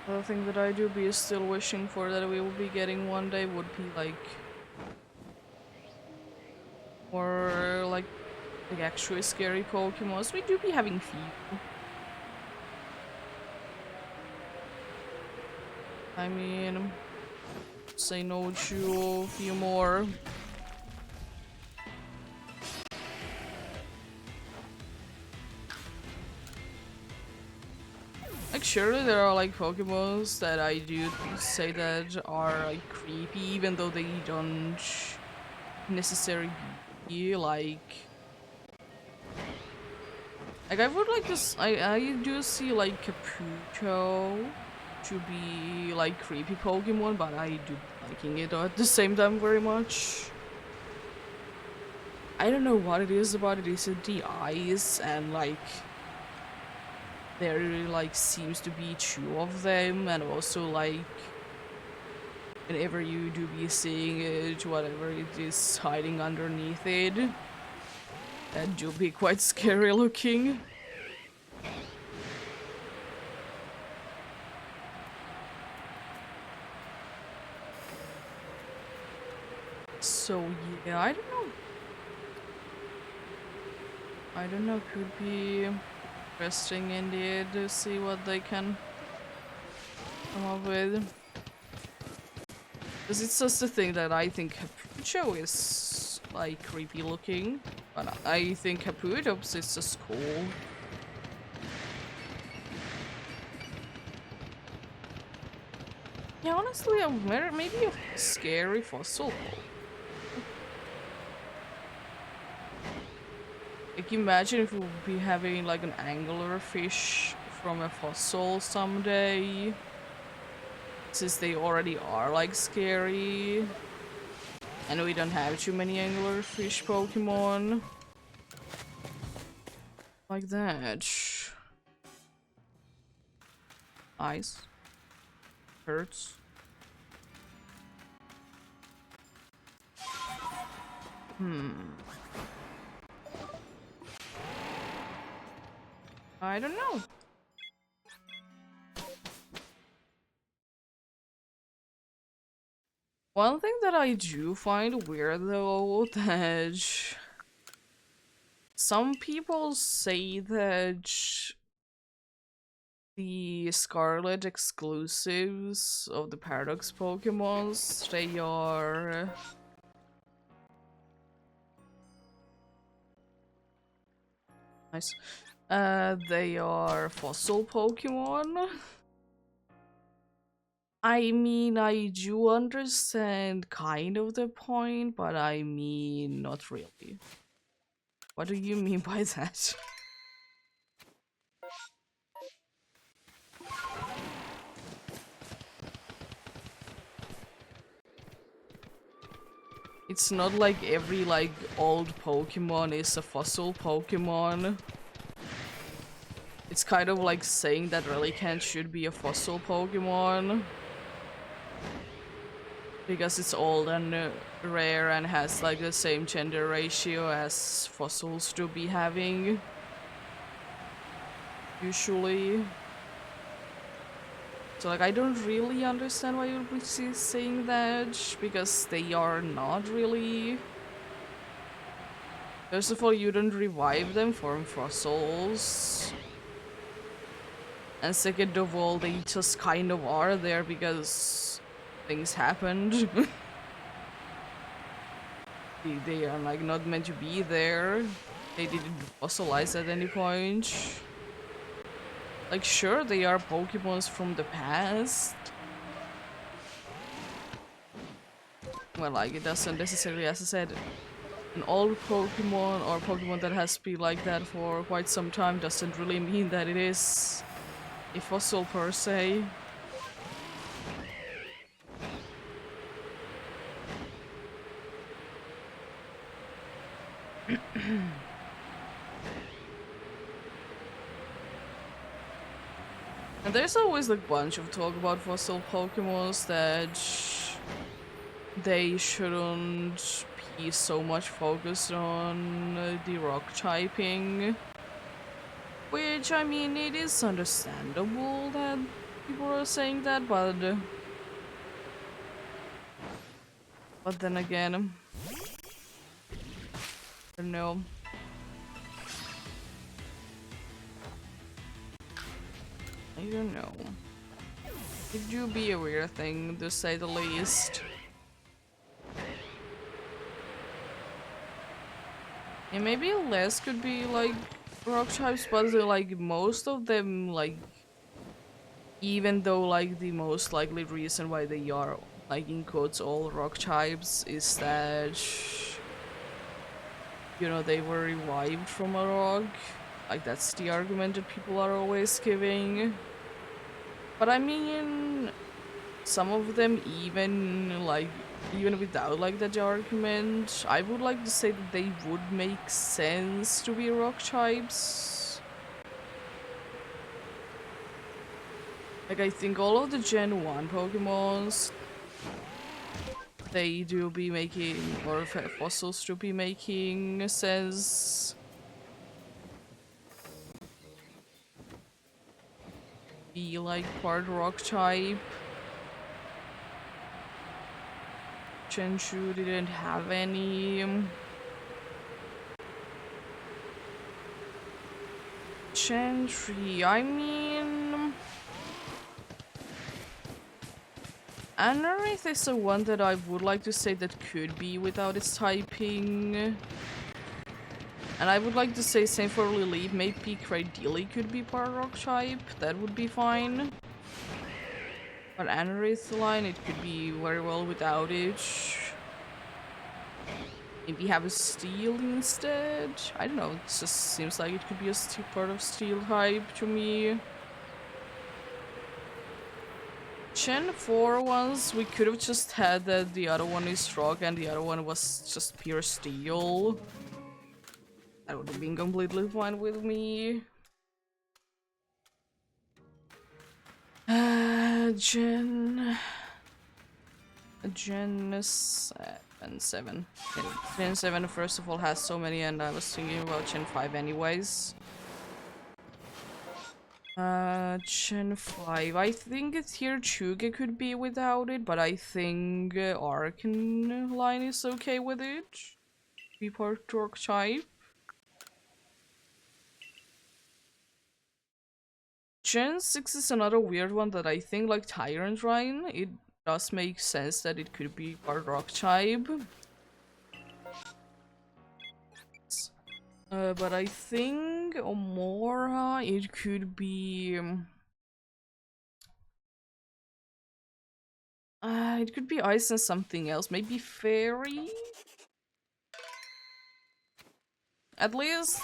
The thing that I do be still wishing for that we will be getting one day would be like more like actually scary Pokemons. We do be having few. I mean, say no to a few more. Like surely there are like Pokemons that I do say that are like creepy even though they don't necessarily be like I would like to I do see like Caputo to be like creepy Pokemon, but I do liking it at the same time very much. I don't know what it is about it. Is it the eyes and like there like seems to be two of them, and also like whenever you do be seeing it, whatever it is hiding underneath it, that do be quite scary looking. So yeah, I don't know. I don't know, could be interesting indeed to see what they can come up with. Because it's just the thing that I think Capucho is like creepy looking, but I think Caputops is just cool. Yeah, honestly, maybe a scary fossil. Like imagine if we would be having like an anglerfish from a fossil someday. Since they already are like scary. And we don't have too many anglerfish Pokemon. Like that. Ice. Hurts. I don't know. One thing that I do find weird though, that some people say that the Scarlet exclusives of the Paradox Pokemons, they are nice. They are fossil Pokemon. I mean, I do understand kind of the point, but I mean, not really. What do you mean by that? It's not like every like old Pokemon is a fossil Pokemon. It's kind of like saying that Relicanth should be a fossil Pokemon. Because it's old and rare and has like the same gender ratio as fossils do be having. Usually. So like I don't really understand why you would be saying that, because they are not really. First of all, you don't revive them from fossils. And second of all, they just kind of are there because things happened. They are like not meant to be there. They didn't fossilize at any point. Like sure, they are Pokemons from the past. Well, like it doesn't necessarily, as I said, an old Pokemon or Pokemon that has been like that for quite some time doesn't really mean that it is a fossil per se. And there's always like a bunch of talk about fossil Pokemons that they shouldn't be so much focused on the rock typing. Which, I mean, it is understandable that people are saying that, but then again, I don't know. I don't know. It do be a weird thing, to say the least. And maybe less could be like rock types, but like most of them, like, even though like the most likely reason why they are like in quotes all rock types is that, you know, they were revived from a rock. Like that's the argument that people are always giving. But I mean, some of them even without like that argument, I would like to say that they would make sense to be rock types. Like I think all of the Gen 1 Pokemons, they do be making, or fossils to be making sense. Be like part rock type. Gen 2 didn't have any. Gen 3, I mean, Anorith is the one that I would like to say that could be without its typing. And I would like to say same for Lily, maybe Cradily could be part rock type, that would be fine. But Anorith line, it could be very well without it. Maybe have a steel instead? I don't know, it just seems like it could be a part of steel type to me. Gen 4 ones, we could have just had that the other one is rock and the other one was just pure steel. That would have been completely fine with me. Gen 7. Gen 7 first of all has so many and I was thinking about Gen 5 anyways. Gen 5. I think it's here Chuga could be without it, but I think Arcan line is okay with it. Be part rock type. Gen 6 is another weird one that I think, like Tyrant Rhine, it does make sense that it could be part rock type. But I think Omora, it could be... it could be ice and something else. Maybe fairy? At least...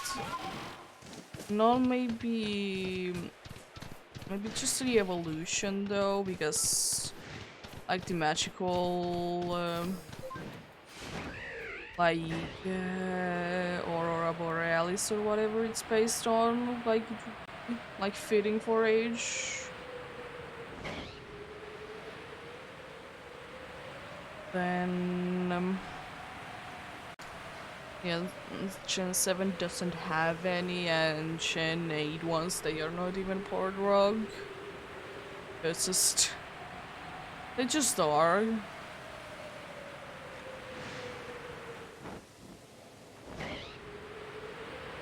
No, maybe... Maybe just the evolution though, because... Like the magical... like Aurora Borealis or whatever it's based on, like fitting for age. Then yeah, Gen 7 doesn't have any, and Gen 8 ones, they are not even part rock. It's just they just are.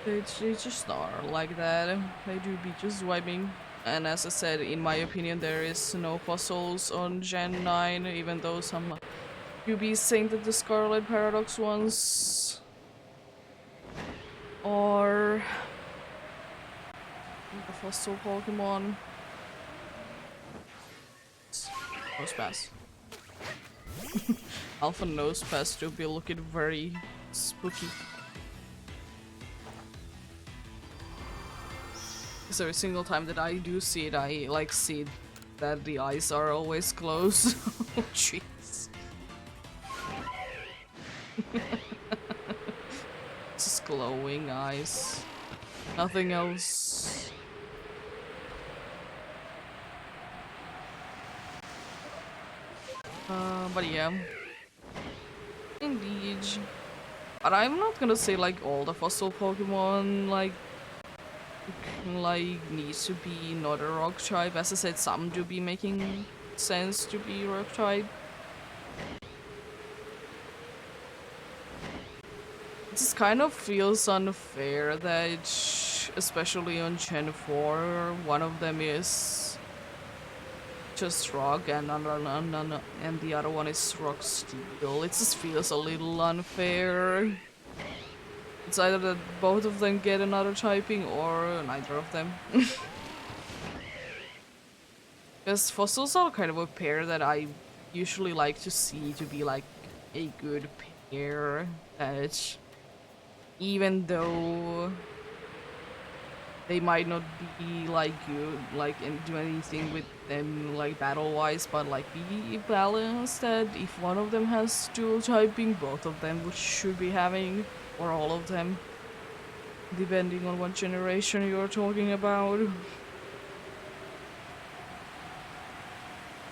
They just are like that. They do be just vibing. And as I said, in my opinion, there is no fossils on Gen 9, even though some do be saying that the Scarlet Paradox ones are the fossil Pokemon. Nosepass. Alpha Nosepass do be looking very spooky. Because every single time that I do see it, I like see that the eyes are always closed. Oh jeez. Just glowing eyes. Nothing else. But yeah, indeed. But I'm not gonna say like all the fossil Pokemon like needs to be not a rock type. As I said, some do be making sense to be rock type. It just kind of feels unfair that, especially on Gen 4, one of them is just rock and the other one is rock steel. It just feels a little unfair. It's either that both of them get another typing or neither of them. Because fossils are kind of a pair that I usually like to see to be like a good pair. That even though they might not be like good, like and do anything with them like battle wise, but like be balanced. That if one of them has dual typing, both of them should be having, or all of them, depending on what generation you're talking about.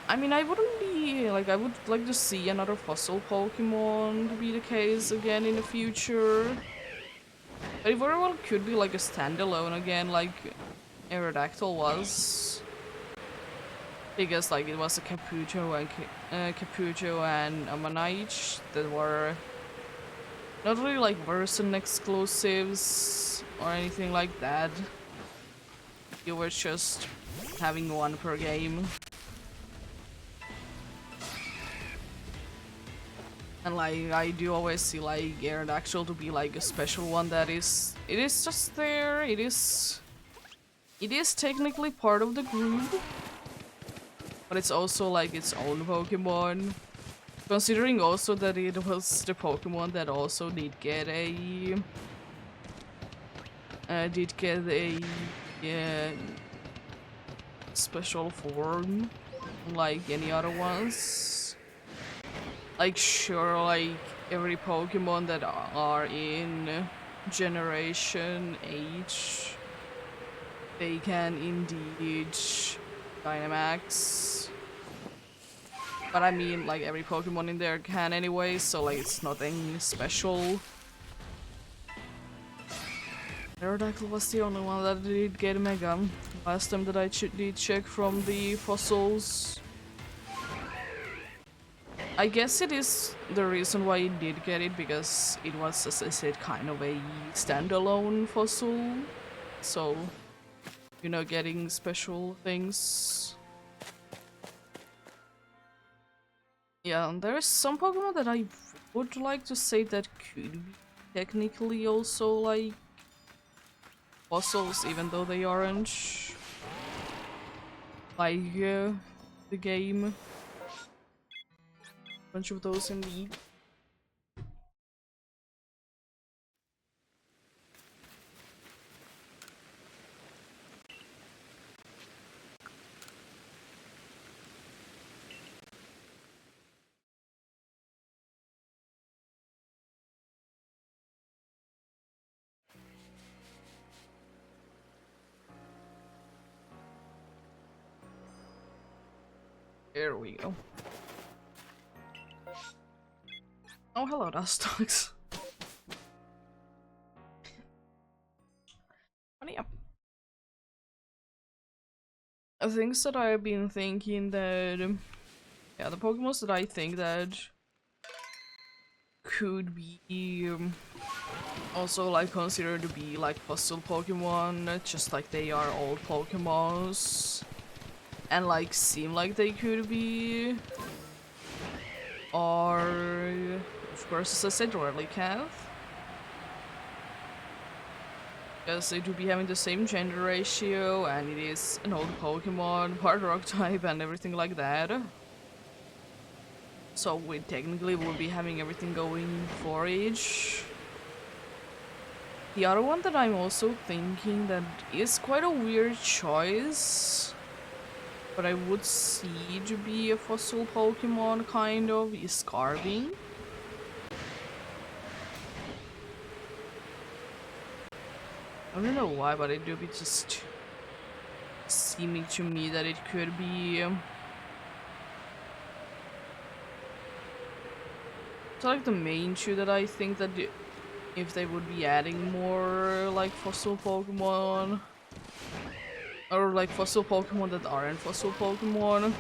I mean, I wouldn't be like, I would like to see another fossil Pokemon to be the case again in the future. But it very well could be like a standalone again, like Aerodactyl was. Because like it was a Caputo and Amanite that were not really like version exclusives or anything like that. You were just having one per game. And like I do always see like Aerodactyl to be like a special one that is just there. It is technically part of the group, but it's also like its own Pokemon. Considering also that it was the Pokemon that also did get a special form like any other ones. Like sure, like every Pokemon that are in Generation H, they can indeed Dynamax. But I mean, like every Pokemon in there can anyway, so like it's nothing special. Aerodactyl was the only one that did get Mega. Last time that I did check from the fossils. I guess it is the reason why it did get it, because it was, as I said, kind of a standalone fossil. So, you know, getting special things. Yeah, and there is some Pokemon that I would like to say that could be technically also like fossils, even though they aren't. Like the game. Bunch of those indeed. There we go. Oh, hello, Dustox. But yeah. Things that I've been thinking that... yeah, the Pokemons that I think that could be also like considered to be like fossil Pokemon, just like they are old Pokemons. And like seem like they could be... are... of course, as I said, Relicanth. Because it would be having the same gender ratio, and it is an old Pokemon, part rock type, and everything like that. So we technically will be having everything going for each. The other one that I'm also thinking that is quite a weird choice, but I would see to be a fossil Pokemon kind of, is Carving. I don't know why, but it do be just seeming to me that it could be So like the main two that I think that if they would be adding more like fossil Pokemon, or like fossil Pokemon that aren't fossil Pokemon.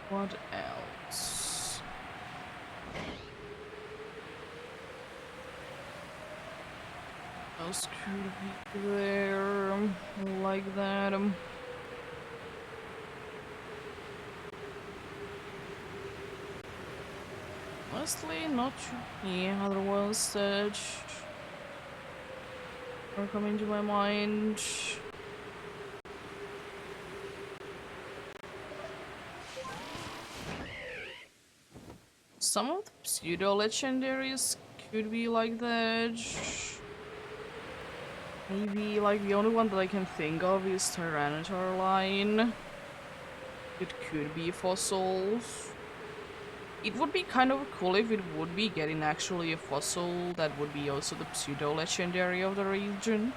What else? Else could be there like that. Honestly, not any other ones that are coming to my mind. Some of the pseudo legendaries could be like that. Maybe like the only one that I can think of is Tyranitar line. It could be fossils. It would be kind of cool if it would be getting actually a fossil that would be also the pseudo legendary of the region.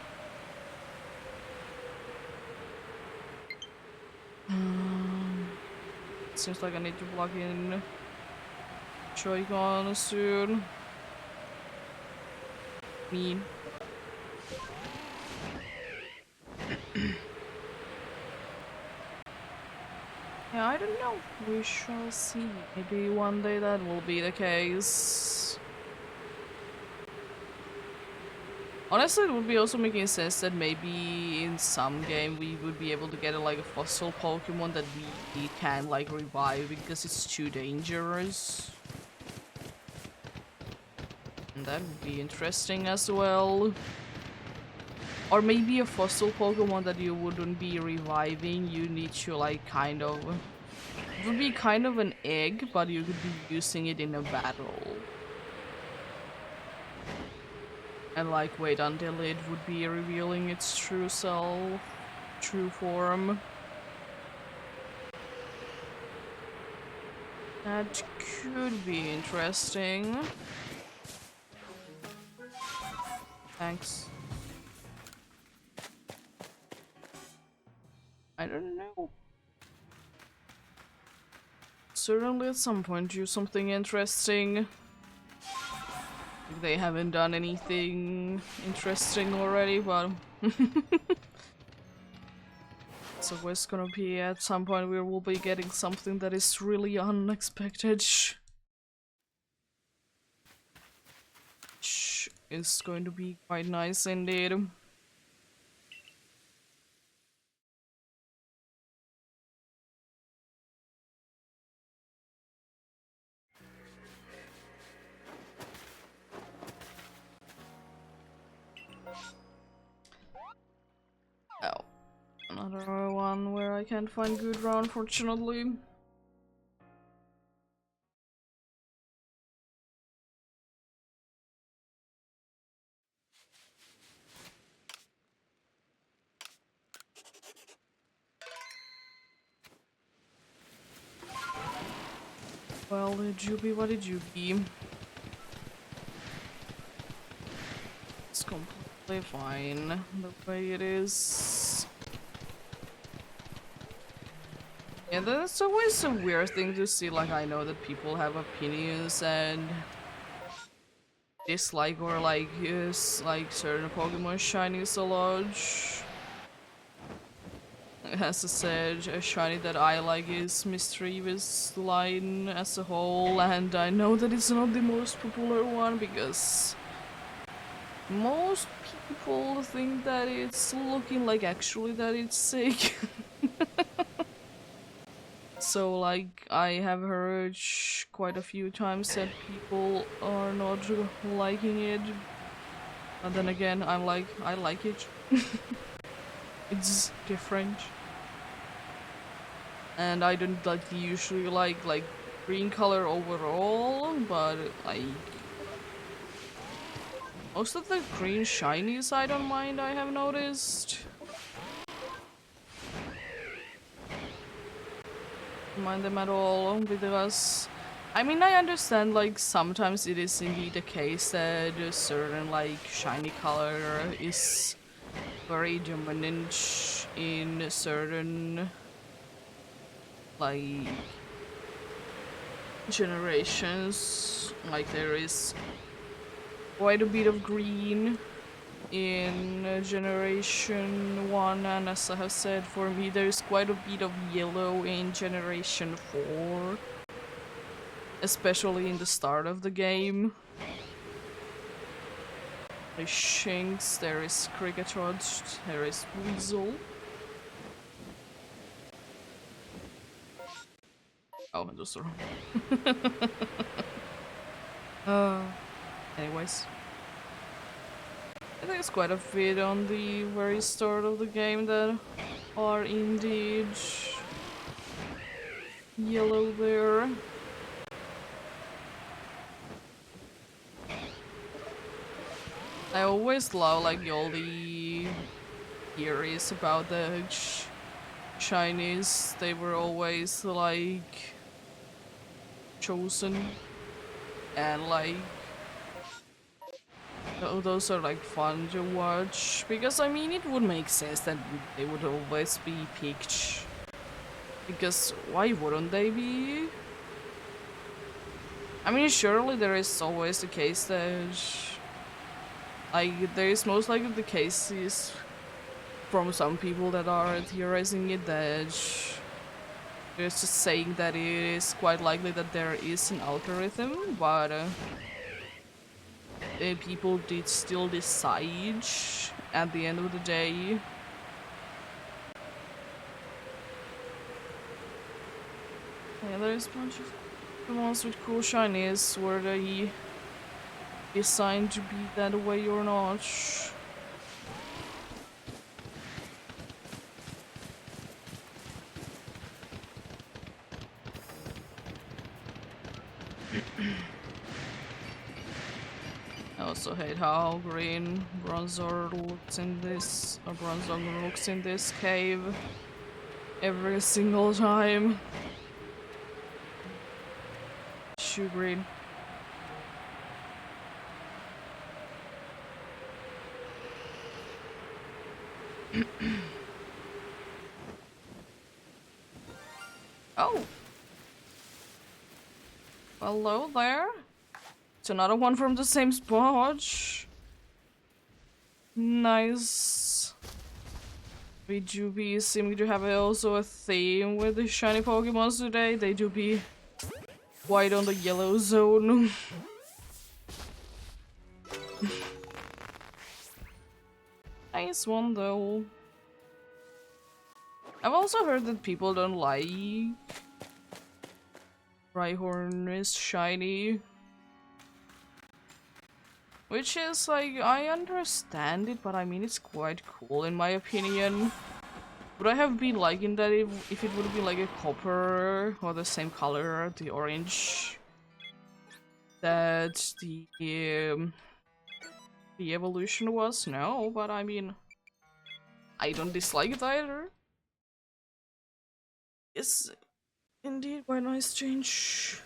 Seems like I need to plug in Joy-Con soon. Mean. Yeah, I don't know. We shall see. Maybe one day that will be the case. Honestly, it would be also making sense that maybe in some game we would be able to get like a fossil Pokemon that we can like revive because it's too dangerous. And that would be interesting as well. Or maybe a fossil Pokemon that you wouldn't be reviving, you need to like kind of... It would be kind of an egg, but you could be using it in a battle. And like wait until it would be revealing its true self, true form. That could be interesting. Thanks. I don't know. Certainly at some point do something interesting. If they haven't done anything interesting already, but it's always gonna be at some point we will be getting something that is really unexpected. Is going to be quite nice indeed. Oh, another one where I can't find good round, unfortunately. Well, did you be? What did you be? It's completely fine the way it is. Yeah, that's always a weird thing to see. Like, I know that people have opinions and dislike or like use like certain Pokemon shinies a lot. As I said, a shiny that I like is Mischievous line as a whole, and I know that it's not the most popular one because most people think that it's looking like actually that it's sick. So like I have heard quite a few times that people are not liking it. And then again, I'm like, I like it. It's different. And I don't like usually like green color overall, but like most of the green shinies I don't mind, I have noticed. Don't mind them at all because I mean, I understand, like, sometimes it is indeed the case that a certain, like, shiny color is very dominant in certain, like, generations. Like, there is quite a bit of green in Generation 1, and as I have said, for me, there's quite a bit of yellow in Generation 4. Especially in the start of the game. There's Shinx, there is Cricketrodge, there is Weasel. Oh, those are uh, anyways. I think it's quite a bit on the very start of the game that are indeed yellow there. I always love like all the theories about the Chinese. They were always like chosen and like those are like fun to watch because I mean it would make sense that they would always be picked because why wouldn't they be? I mean surely there is always the case that like there is most likely the cases from some people that are theorizing it that they're just saying that it is quite likely that there is an algorithm but people did still decide at the end of the day. Yeah, there's a bunch of the ones with cool shinies where they designed to be that way or not. I also hate how green Bronzor looks in this, or Bronzor looks in this cave every single time. Shoe green. Oh! Hello there? It's another one from the same spot. Nice. We do be seeming to have also a theme with the shiny Pokemons today. They do be white on the yellow zone. Nice one though. I've also heard that people don't like Rhyhorn is shiny. Which is like, I understand it, but I mean it's quite cool in my opinion. Would I have been liking that if it would be like a copper or the same color, the orange, that the evolution was? No, but I mean, I don't dislike it either. It's indeed quite a nice change.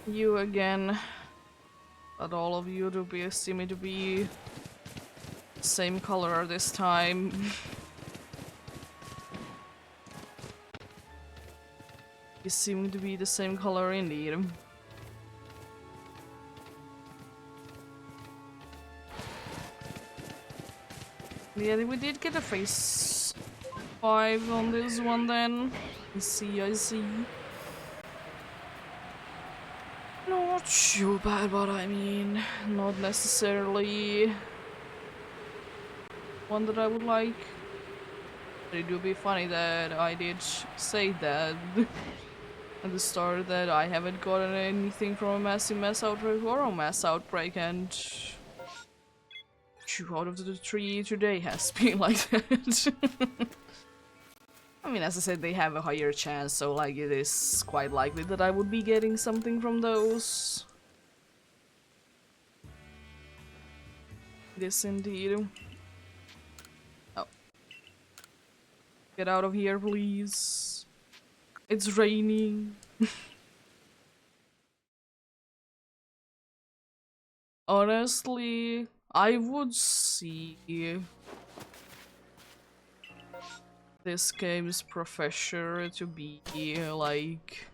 You again. But all of you to be seeming to be same color this time. You seem to be the same color indeed. Yeah, we did get a phase 5 on this one then. I see. Not too bad, but I mean, not necessarily one that I would like. But it would be funny that I did say that at the start that I haven't gotten anything from a massive mass outbreak or a mass outbreak, and 2 out of the 3 today has been like that. I mean, as I said, they have a higher chance, so like it is quite likely that I would be getting something from those. This indeed. Oh, get out of here, please. It's raining. Honestly, I would see this game's professor to be like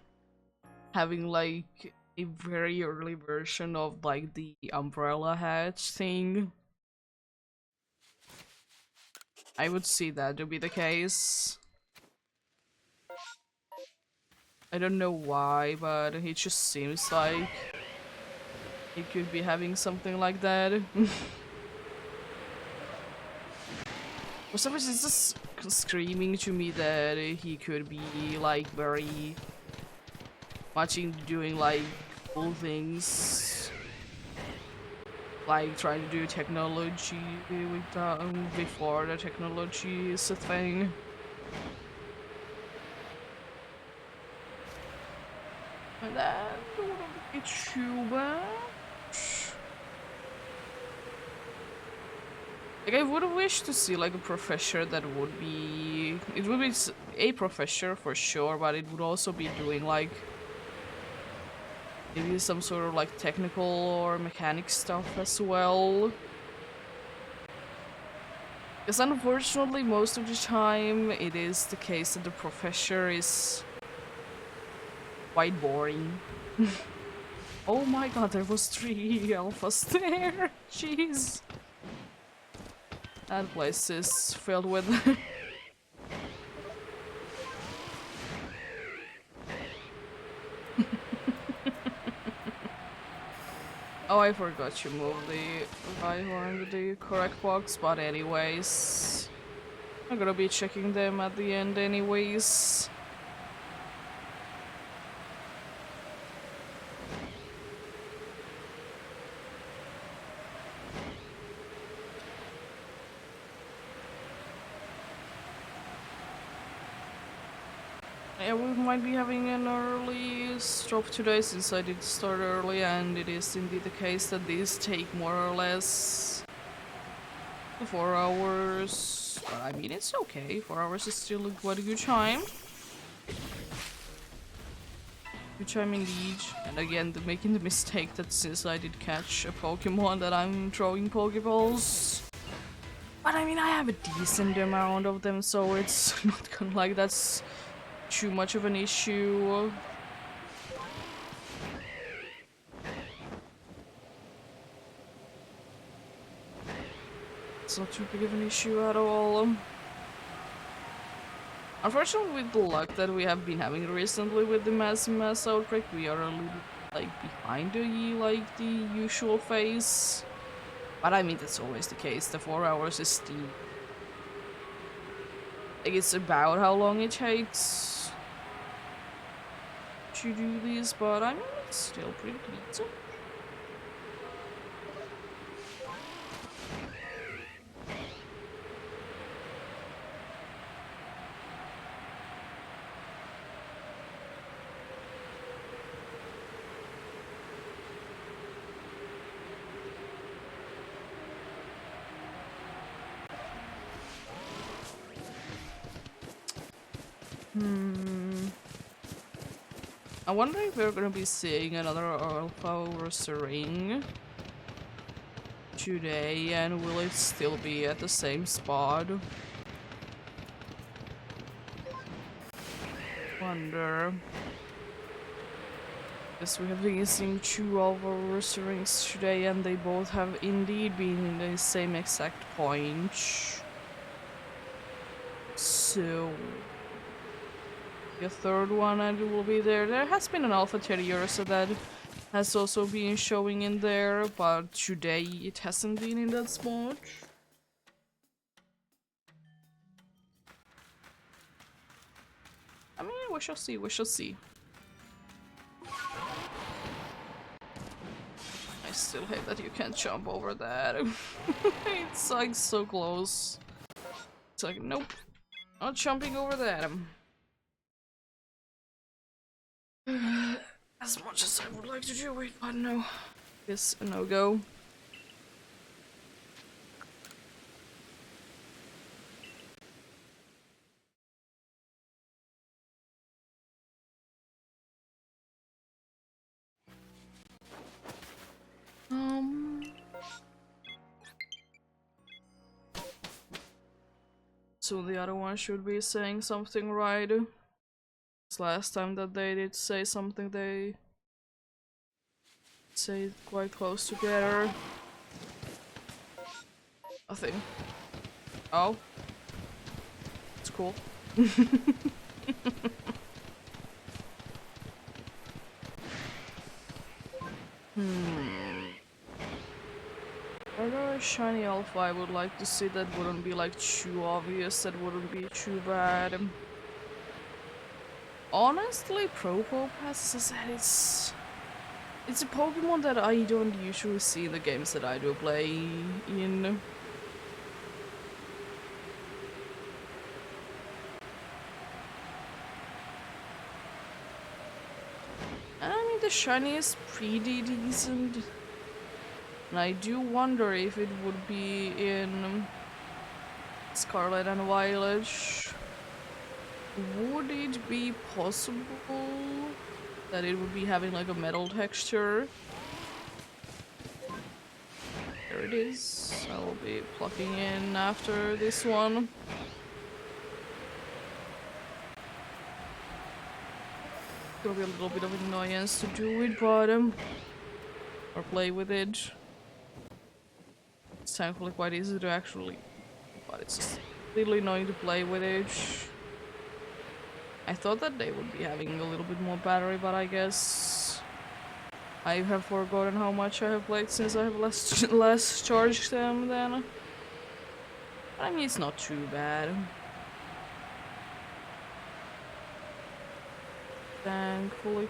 having like a very early version of like the umbrella hatch thing. I would see that to be the case. I don't know why, but it just seems like he could be having something like that. For some reason, it's just screaming to me that he could be like very much in doing like cool things, like trying to do technology with before the technology is a thing. And that wouldn't be too bad. Like, I would wish to see like a professor that would be. It would be a professor for sure, but it would also be doing like maybe some sort of like technical or mechanic stuff as well. Because unfortunately, most of the time, it is the case that the professor is quite boring. Oh my god, there was 3 alphas there! Jeez! That place is filled with... Oh, I forgot to move the rifle into the correct box, but anyways... I'm gonna be checking them at the end anyways. Yeah, we might be having an early stop today since I did start early, and it is indeed the case that these take more or less 4 hours. But I mean, it's okay. 4 hours is still quite a good time. Good time indeed. And again, making the mistake that since I did catch a Pokemon that I'm throwing Pokeballs. But I mean, I have a decent amount of them, so it's not gonna like that's too much of an issue. It's not too big of an issue at all. Unfortunately, with the luck that we have been having recently with the mass outbreak, we are a little like behind the usual phase. But I mean, that's always the case. The 4 hours is the like it's about how long it takes to do this, but I mean, it's still pretty decent. I wonder if we're gonna be seeing another Alpha ring today, and will it still be at the same spot? Wonder. Yes, we have been seeing 2 Alpha rings today, and they both have indeed been in the same exact point. So the third one and it will be there. There has been an Alpha Terrier, so that has also been showing in there, but today it hasn't been in that spot. I mean, we shall see, we shall see. I still hate that you can't jump over that. It's like so close. It's like, nope, not jumping over that. As much as I would like to do it, but no. It's a no-go. So the other one should be saying something right. This last time that they did say something, they say quite close together. Nothing. Oh. It's cool. Another shiny alpha I would like to see that wouldn't be like too obvious, that wouldn't be too bad. Honestly, Probopass it's a Pokemon that I don't usually see in the games that I do play in. And I mean, the shiny is pretty decent. And I do wonder if it would be in Scarlet and Violet. Would it be possible that it would be having like a metal texture? There it is. I will be plugging in after this one. It'll be a little bit of an annoyance to do it, but or play with it. It's thankfully quite easy to actually, but it's just really annoying to play with it. I thought that they would be having a little bit more battery, but I guess I have forgotten how much I have played since I have less charged them then. But I mean, it's not too bad. Thankfully.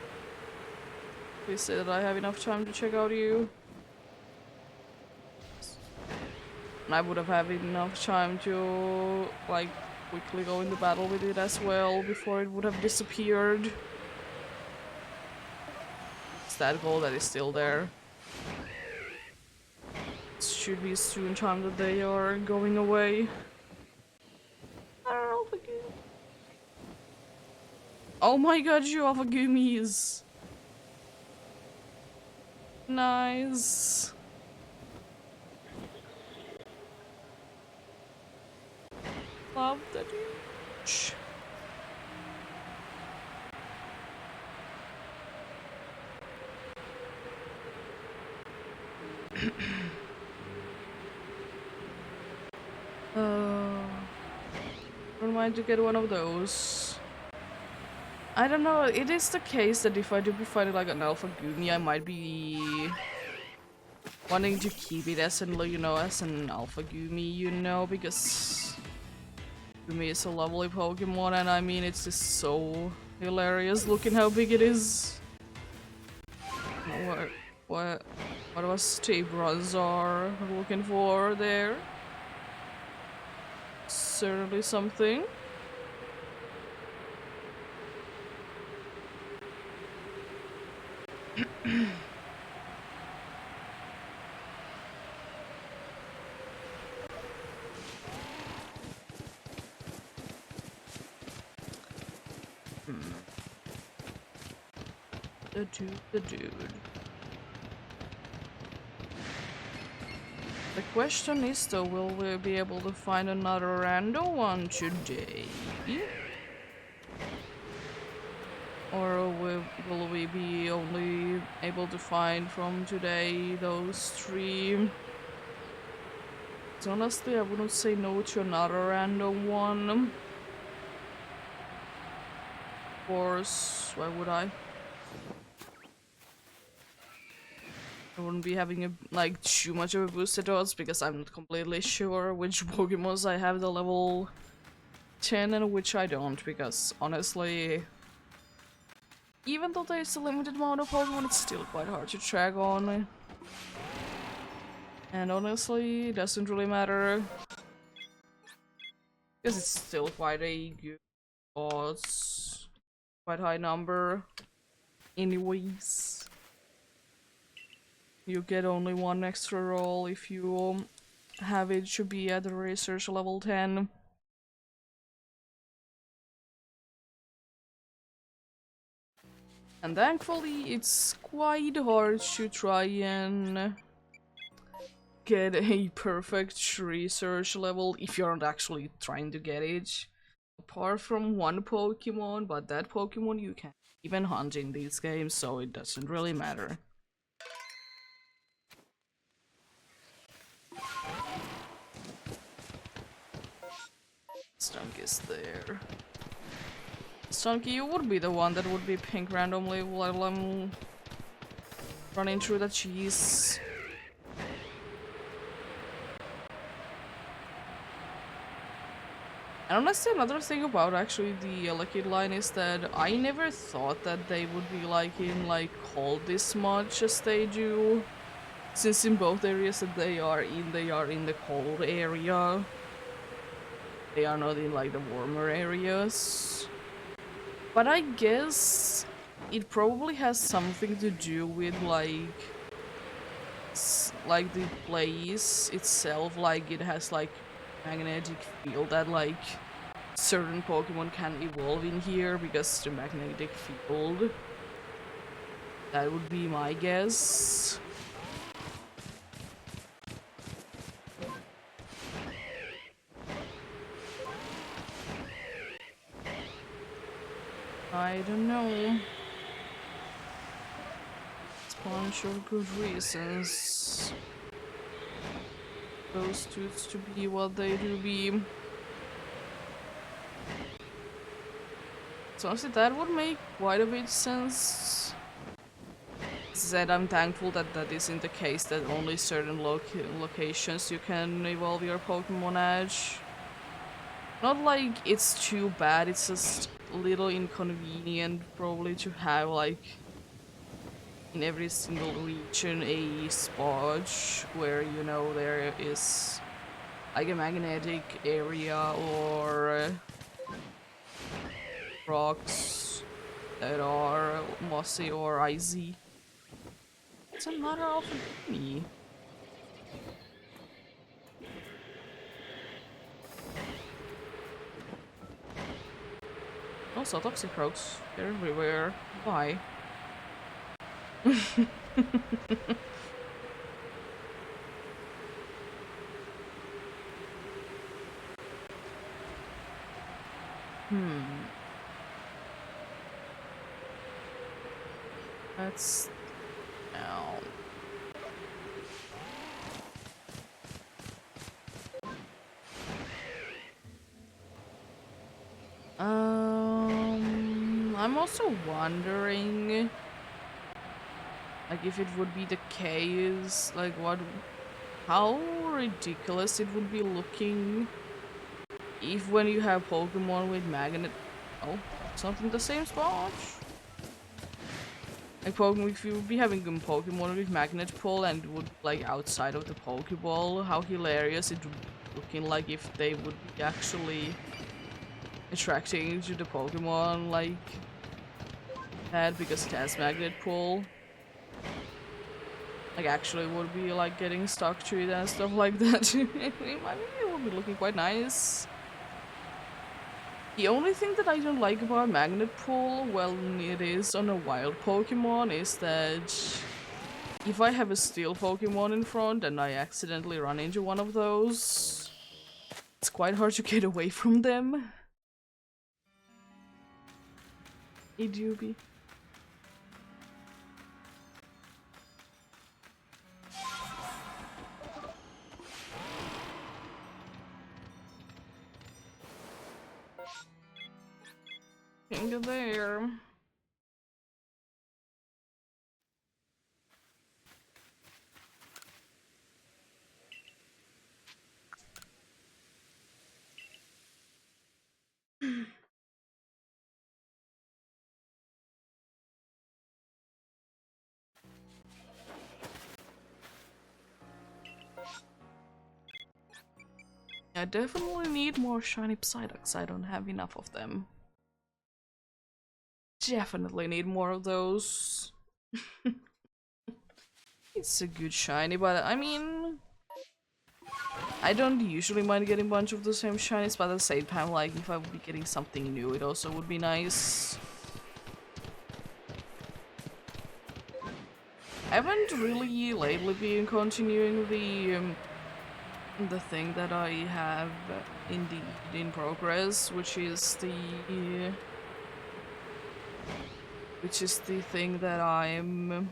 Please say that I have enough time to check out you. And I would have had enough time to, like, quickly go into battle with it as well before it would have disappeared. It's that goal that is still there. It should be soon time that they are going away. I don't know if I can. Oh my god, you have a gummies! Nice. Love that huge. Don't mind to get one of those. I don't know, it is the case that if I do be fighting like an Alpha Goomy, I might be wanting to keep it as an, you know, as an Alpha Goomy, you know, because Goomy is a lovely Pokemon, and I mean, it's just so hilarious looking how big it is. What was Steve Razar looking for there? Certainly something. The dude. The question is though, will we be able to find another random one today? Or will we be only able to find from today those three? So honestly, I wouldn't say no to another random one. Of course, why would I? I wouldn't be having like too much of a boosted odds because I'm not completely sure which Pokemons I have the level 10 and which I don't, because honestly, even though there's a limited amount of Pokemon, it's still quite hard to track on. And honestly, it doesn't really matter, because it's still quite a good odds, quite high number. Anyways. You get only one extra roll if you have it to be at the research level 10. And thankfully it's quite hard to try and get a perfect research level if you're not actually trying to get it. Apart from one Pokemon, but that Pokemon you can't even hunt in these games, so it doesn't really matter. Stunk is there. Stunky, you would be the one that would be pink randomly while I'm running through the cheese. And honestly, another thing about actually the Liquid line is that I never thought that they would be like in like cold this much as they do. Since in both areas that they are in the cold area. They are not in like the warmer areas. But I guess it probably has something to do with like the place itself, like it has like magnetic field that like certain Pokemon can evolve in here because the magnetic field. That would be my guess. I don't know. It's a bunch of good reasons. Those dudes to be what they do be. So honestly, that would make quite a bit of sense. Said I'm thankful that that isn't the case, that only certain locations you can evolve your Pokemon at. Not like it's too bad, it's just a little inconvenient probably to have like in every single region a spot where you know there is like a magnetic area or rocks that are mossy or icy. It's another Alpha. Also, Toxicroaks. They're everywhere. Why? That's... Ow. I'm also wondering, like, if it would be the case, like, how ridiculous it would be looking if when you have Pokemon with magnet... Oh, it's not in the same spot. Like, Pokemon, if you would be having a Pokemon with magnet pull and would, like, outside of the Pokeball, how hilarious it would be looking like if they would be actually attracting to the Pokemon like that because it has magnet pull. Like actually would be like getting stuck to it and stuff like that. I mean, it would be looking quite nice. The only thing that I don't like about magnet pull, well, it is on a wild Pokemon, is that if I have a steel Pokemon in front and I accidentally run into one of those, it's quite hard to get away from them. Hey, Doobie. Can't get there. I definitely need more shiny Psyducks. I don't have enough of them. Definitely need more of those. It's a good shiny, but I mean, I don't usually mind getting a bunch of the same shinies, but at the same time, like, if I would be getting something new, it also would be nice. I haven't really lately been continuing the thing that I have indeed in progress, which is the thing that I'm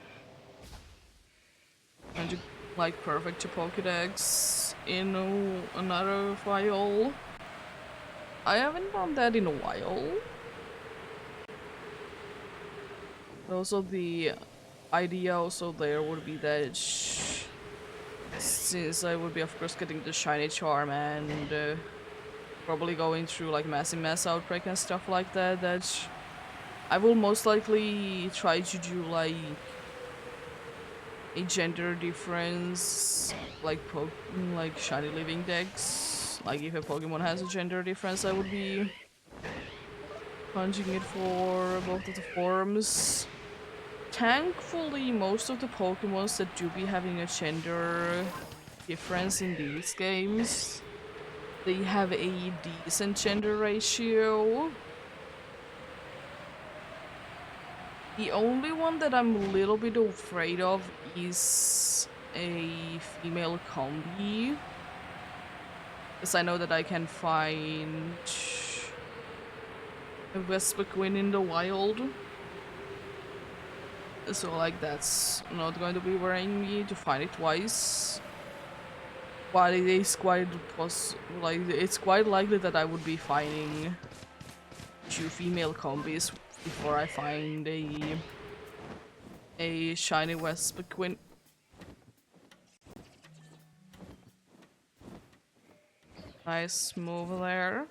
trying to like perfect to Pokédex in another file. I haven't done that in a while. Also, the idea also there would be that since I would be of course getting the shiny charm and probably going through like massive mass outbreak and stuff like that, that I will most likely try to do like a gender difference, like like shiny living decks. Like if a Pokemon has a gender difference, I would be punching it for both of the forms. Thankfully, most of the Pokemons that do be having a gender difference in these games, they have a decent gender ratio. The only one that I'm a little bit afraid of is a female combi. Because I know that I can find a Vespiquen in the wild. So like that's not going to be worrying me to find it twice. But it is quite it's quite likely that I would be finding 2 female combis before I find a shiny Vespiquen. Nice move there.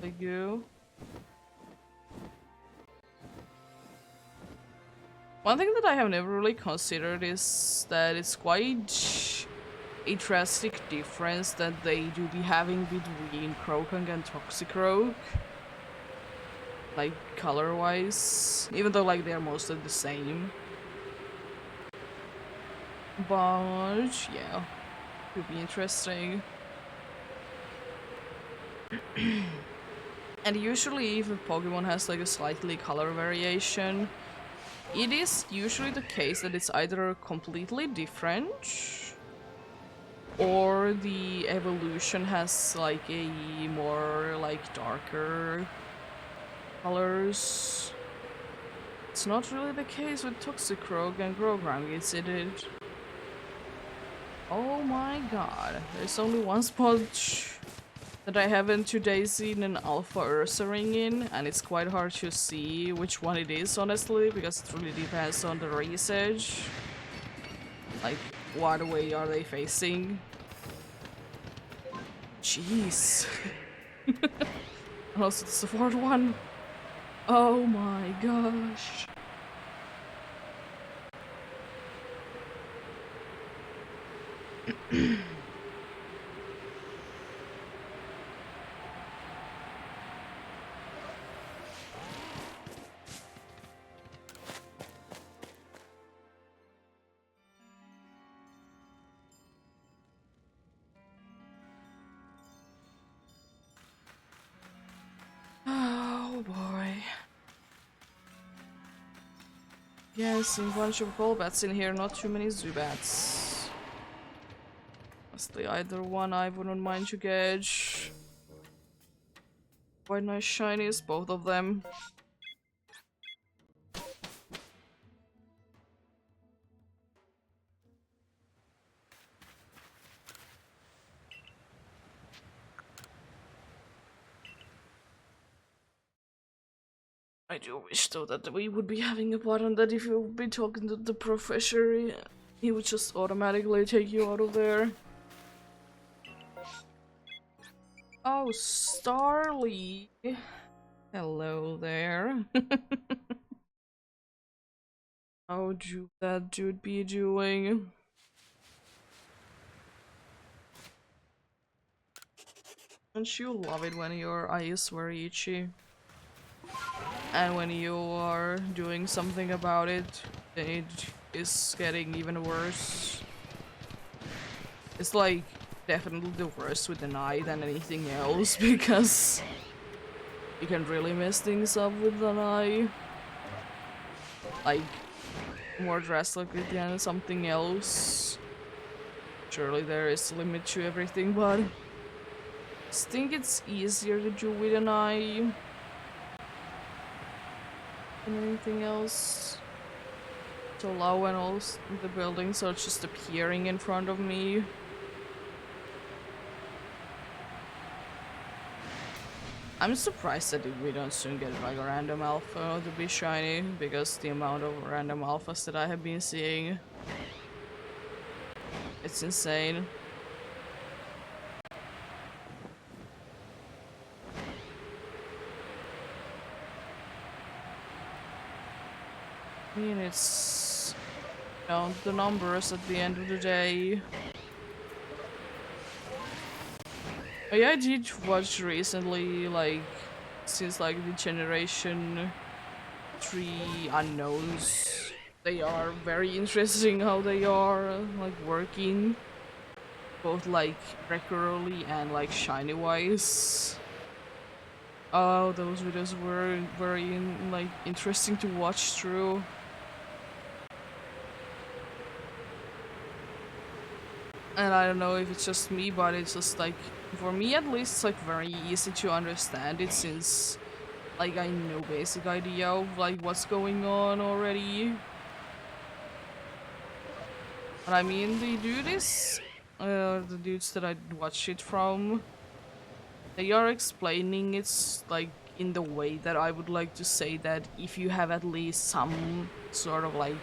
Thank you. One thing that I have never really considered is that it's quite a drastic difference that they do be having between Croagunk and Toxicroak. Like, color-wise. Even though, like, they're mostly the same. But, yeah. Could be interesting. And usually if a Pokemon has, like, a slightly color variation, it is usually the case that it's either completely different or the evolution has like a more like darker colors. It's not really the case with Toxicroak and Croagunk, is it? Oh my god, there's only one spot that I haven't today seen an Alpha Ursaring in, and it's quite hard to see which one it is, honestly, because it really depends on the research. Like, what way are they facing? Jeez. And also the support one. Oh my gosh. Oh boy. Yes, a bunch of Golbats in here, not too many Zubats. Honestly, either one I wouldn't mind to get. Quite nice shinies, both of them. I do wish though that we would be having a button that if you would be talking to the professor, he would just automatically take you out of there. Oh, Starly! Hello there. How would that dude be doing? Don't you love it when your eyes were itchy? And when you are doing something about it, it is getting even worse. It's like definitely the worst with an eye than anything else because you can really mess things up with an eye. Like more drastically than something else. Surely there is a limit to everything, but I just think it's easier to do with an eye than anything else. To allow when all the buildings are just appearing in front of me. I'm surprised that we don't soon get like a random alpha to be shiny, because the amount of random alphas that I have been seeing, it's insane. I mean, it's, you know, the numbers at the end of the day. Oh yeah, I did watch recently, like, since like the Generation 3 unknowns, they are very interesting how they are, like, working. Both, like, regularly and, like, shiny-wise. Oh, those videos were very, like, interesting to watch through. And I don't know if it's just me, but it's just, like, for me at least, it's, like, very easy to understand it, since, like, I know basic idea of, like, what's going on already. But I mean, they do this, the dudes that I watch it from, they are explaining it's, like, in the way that I would like to say that if you have at least some sort of, like,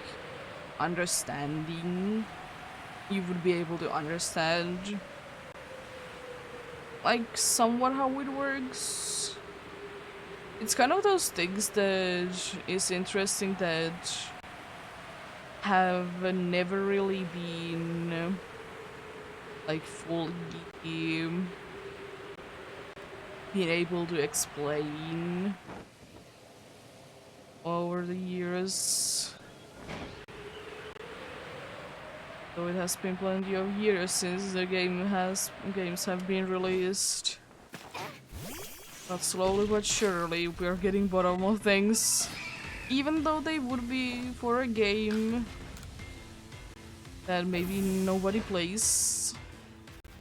understanding, you would be able to understand, like, somewhat how it works. It's kind of those things that is interesting that have never really been, like, fully being able to explain over the years. So it has been plenty of years since the games have been released. But slowly but surely we are getting bottom of things. Even though they would be for a game that maybe nobody plays,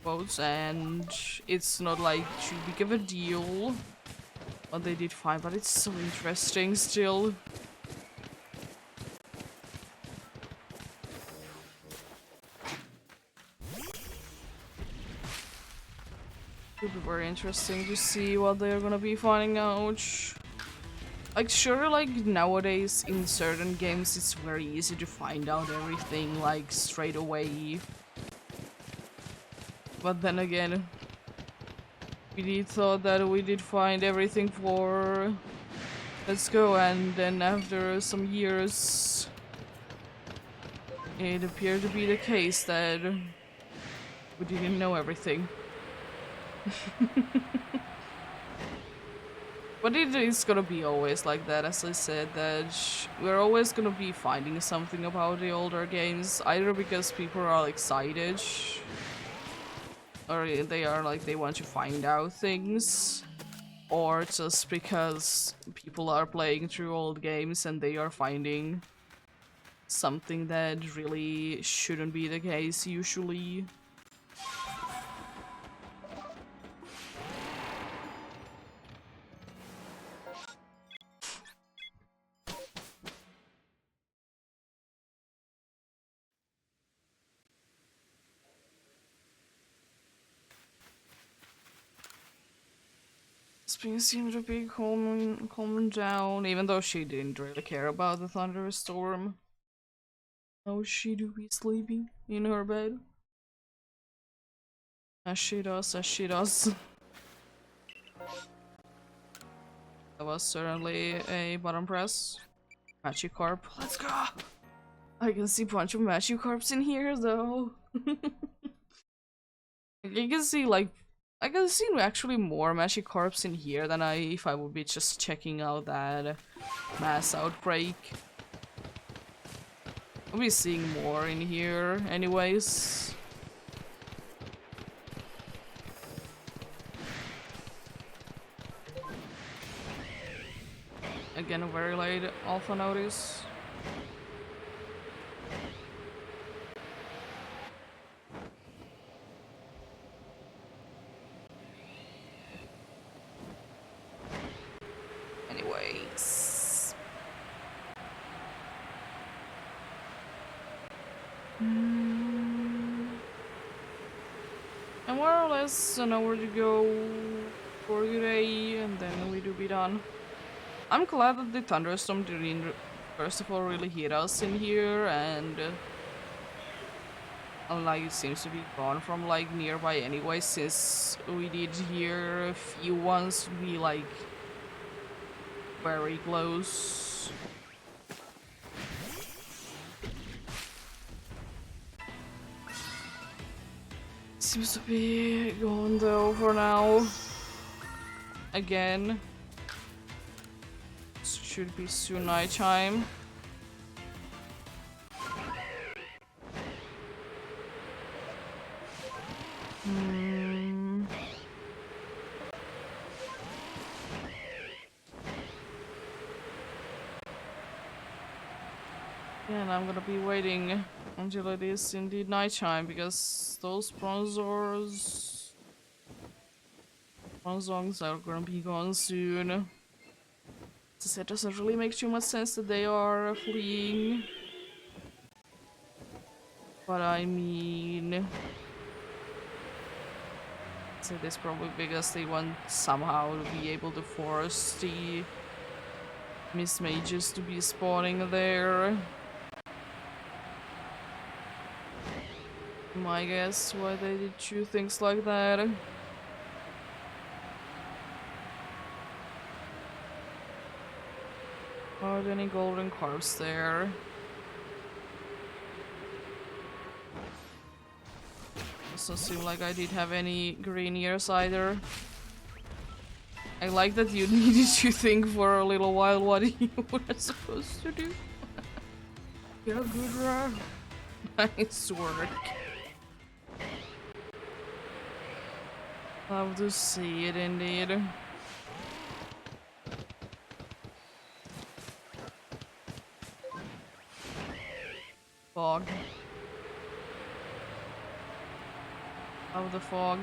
quotes, and it's not like too big of a deal. But they did fine, but it's so interesting still. It'll be very interesting to see what they're gonna be finding out. Like, sure, like, nowadays in certain games it's very easy to find out everything, like, straight away. But then again, we did thought that we did find everything for Let's Go, and then after some years, it appeared to be the case that we didn't know everything. But it is gonna be always like that, as I said, that we're always gonna be finding something about the older games, either because people are excited, or they are like, they want to find out things, or just because people are playing through old games and they are finding something that really shouldn't be the case usually. Spring seemed to be calming down, even though she didn't really care about the thunderstorm. How she do be sleeping in her bed? As she does, as she does. That was certainly a button press. Magikarp, let's go! I can see a bunch of Magikarps in here though. You can see, like, I can see actually more Magikarps in here than if I would be just checking out that mass outbreak. I'll be seeing more in here anyways. Again, a very late alpha notice. And more or less an hour to go for today, and then we do be done. I'm glad that the thunderstorm didn't, first of all, really hit us in here, and like it seems to be gone from like nearby anyway, since we did hear a few ones to be like very close. Seems to be gone though for now. Again. Should be soon nighttime. Yeah, and I'm gonna be waiting until it is indeed nighttime, because those bronzors are gonna be gone soon. As I said, it doesn't really make too much sense that they are fleeing. But I mean, so this probably because they want somehow to be able to force the Miss Mages to be spawning there. My guess why they did do things like that. Are there any golden carps there? Doesn't seem like I did have any green ears either. I like that you needed to think for a little while what you were supposed to do. Yeah, good Ra. Nice work. Love to see it indeed. Fog. Love the fog.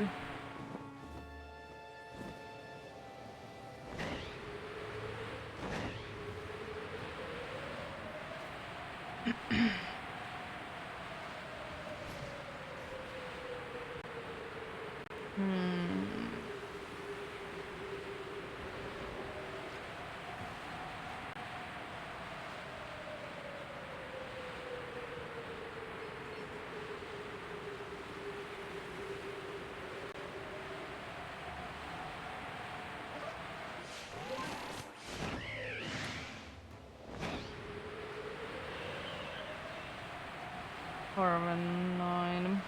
Carbon 9.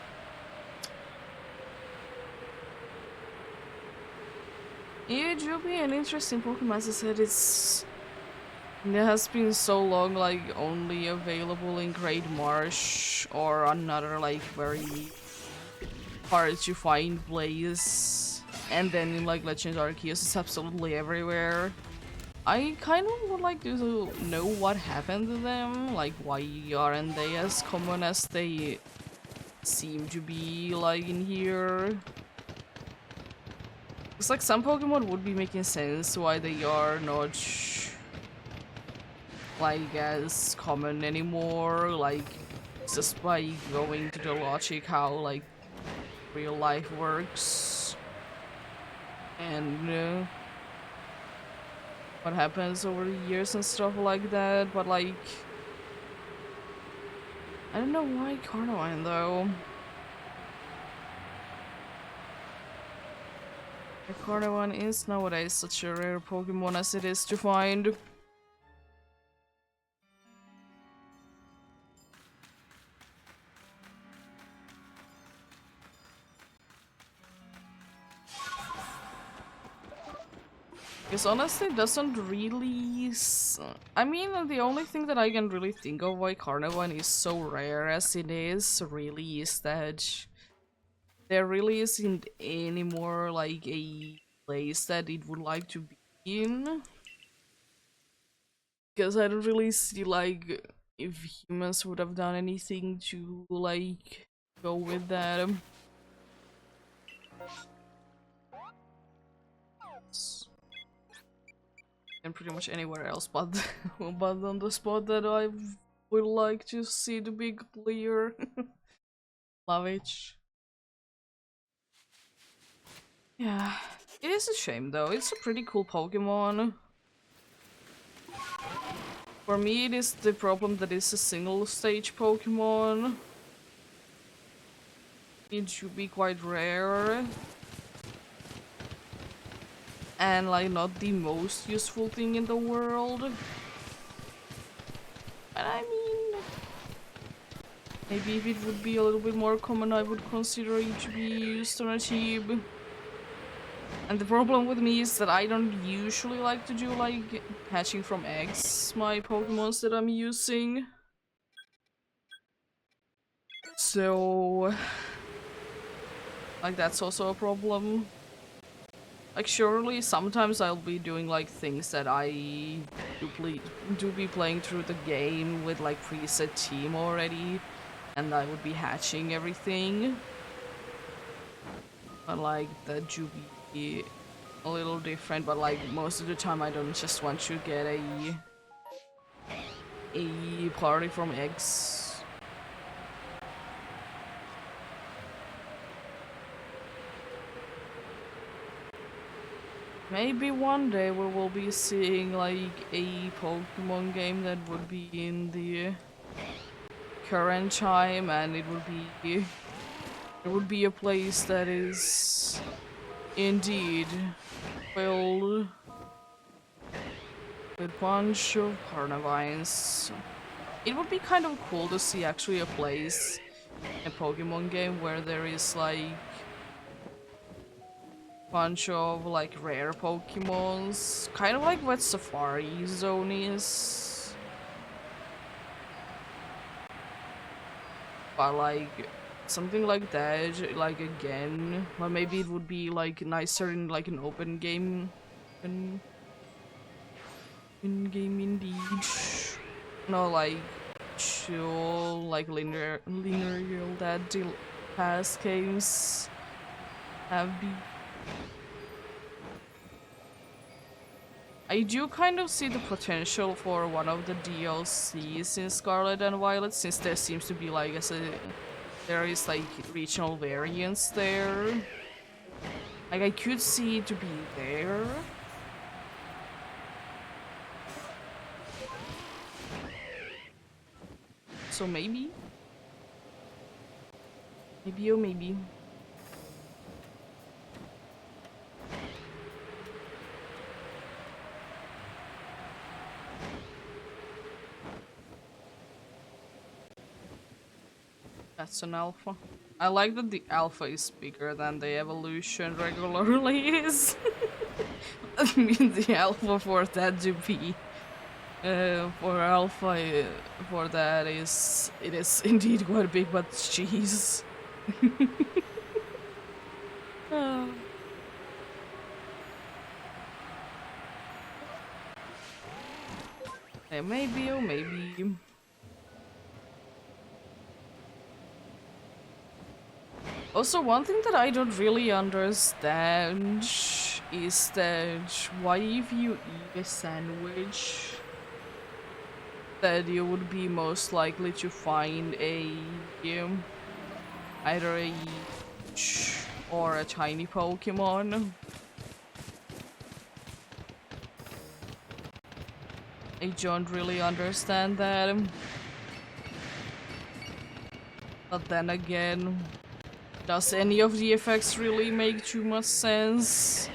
It will be an interesting Pokemon. As I said, it has been so long, like only available in Great Marsh or another like very hard to find place, and then in like Legends Arceus, it's absolutely everywhere. I kind of would like to know what happened to them, like why aren't they as common as they seem to be like in here. It's like some Pokemon would be making sense why they are not like as common anymore, like just by going to the logic how like real life works and what happens over the years and stuff like that, but like I don't know why Carnivine though. The Carnivine is nowadays such a rare Pokemon as it is to find. Because honestly, it doesn't really. I mean, the only thing that I can really think of why Carnivine is so rare as it is, really, is that there really isn't any more like a place that it would like to be in. Because I don't really see like if humans would have done anything to like go with that. And pretty much anywhere else but but on the spot that I would like to see the big clear. Love it. Yeah, it is a shame though. It's a pretty cool Pokemon. For me, it is the problem that it's a single stage Pokemon. It should be quite rare. And like not the most useful thing in the world. And I mean, maybe if it would be a little bit more common, I would consider it to be used on a team. And the problem with me is that I don't usually like to do like hatching from eggs, my Pokemons that I'm using. So, like that's also a problem. Like surely sometimes I'll be doing like things that I do be playing through the game with like preset team already, and I would be hatching everything. But like that do be a little different, but like most of the time I don't just want to get a party from eggs. Maybe one day we will be seeing like a Pokemon game that would be in the current time, and it would be a place that is indeed filled with a bunch of Carnivines. It would be kind of cool to see actually a place, a Pokemon game where there is like bunch of like rare Pokemons, kind of like what Safari Zone is, but like something like that, like again, or maybe it would be like nicer in like an open game, in game indeed, no like chill like linear that the past games have been. I do kind of see the potential for one of the DLCs in Scarlet and Violet, since there seems to be like there is like regional variants there. Like I could see it to be there. So maybe. Maybe oh maybe. That's an alpha. I like that the alpha is bigger than the evolution regularly is. I mean the alpha for that to be for alpha for that is it is indeed quite big, but jeez. uh. Maybe oh maybe. Also, one thing that I don't really understand is that why if you eat a sandwich that you would be most likely to find either a huge or a tiny Pokemon. I don't really understand that. But then again, does any of the effects really make too much sense?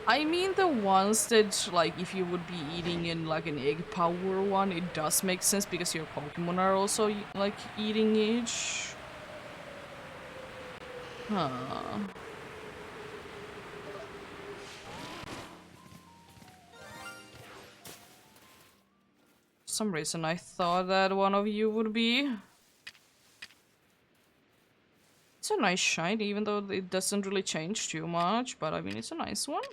I mean the ones that, like, if you would be eating in, like, an egg power one, it does make sense because your Pokemon are also, like, eating it. Huh. For some reason I thought that one of you would be. It's a nice shiny, even though it doesn't really change too much, but I mean, it's a nice one.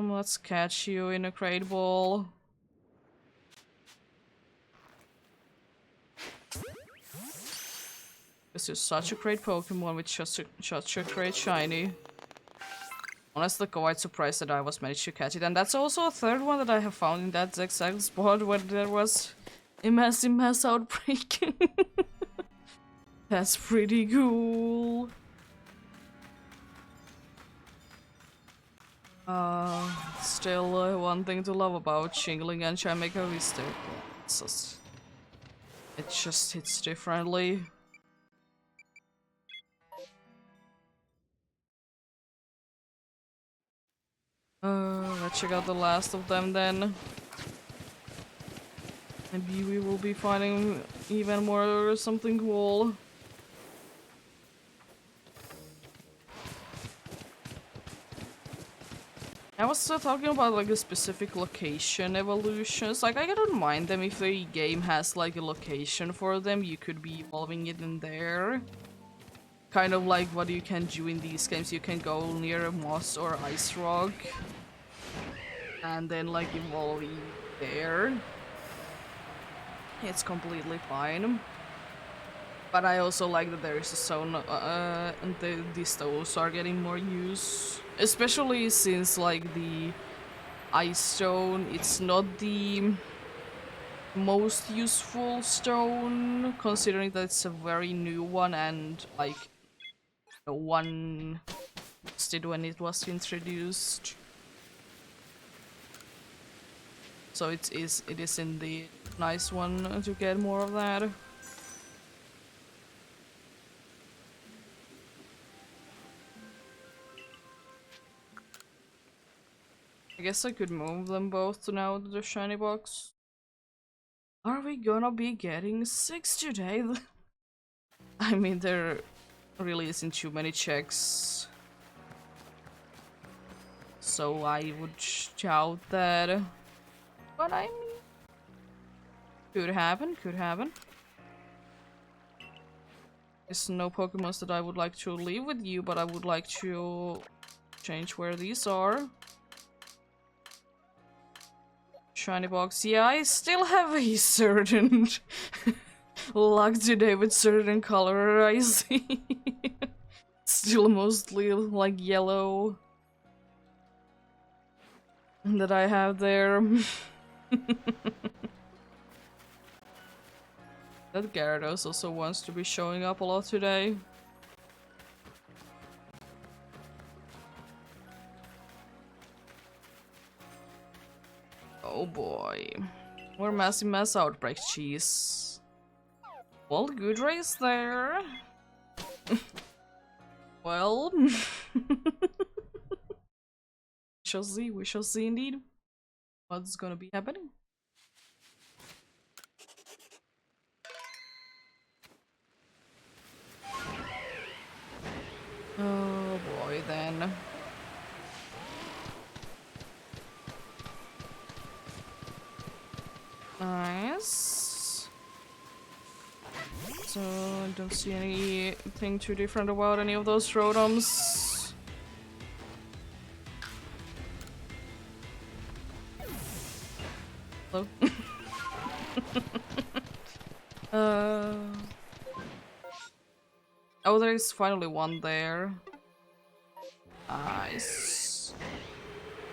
Let's catch you in a Great Ball. This is such a great Pokemon with such a great shiny. Honestly, quite surprised that I was managed to catch it. And that's also a third one that I have found in that exact spot where there was a massive mass outbreak. That's pretty cool. Still one thing to love about Shingling and Shameko is that it just hits differently. Let's check out the last of them then. Maybe we will be finding even more something cool. I was talking about like a specific location evolutions. Like I don't mind them if the game has like a location for them. You could be evolving it in there. Kind of like what you can do in these games. You can go near a moss or ice rock and then like evolve it there. It's completely fine. But I also like that there is a zone and these stones are getting more use. Especially since like the ice stone, it's not the most useful stone, considering that it's a very new one and like the one did when it was introduced. So it is indeed a nice one to get more of that. I guess I could move them both to now the shiny box. Are we gonna be getting 6 today? I mean, there really isn't too many checks. So I would shout that. But I mean, could happen, could happen. There's no Pokemons that I would like to leave with you, but I would like to change where these are. Shiny box. Yeah, I still have a certain luck today with certain color, I see. Still mostly like yellow that I have there. That Gyarados also wants to be showing up a lot today. Oh boy. More massive mass outbreak, cheese. Well, good race there. Well, we shall see indeed what's gonna be happening. Oh boy, then. Nice. So, I don't see anything too different about any of those Rotoms. Hello? Oh, there's finally one there. Nice.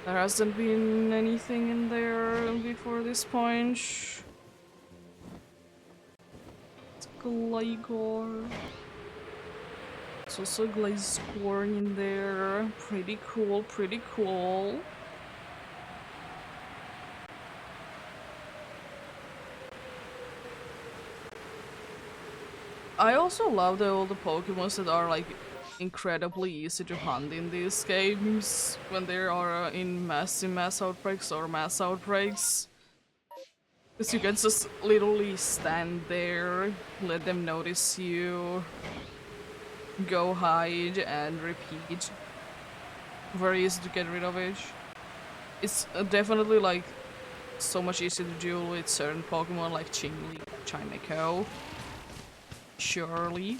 There hasn't been anything in there before this point. It's Gligor. There's also Gliscor in there. Pretty cool, pretty cool. I also love all the Pokemons that are like incredibly easy to hunt in these games when they are in mass outbreaks or mass outbreaks. Because you can just literally stand there, let them notice you, go hide and repeat. Very easy to get rid of it. It's definitely like so much easier to deal with certain Pokemon like Chingli, Chimeco. Surely.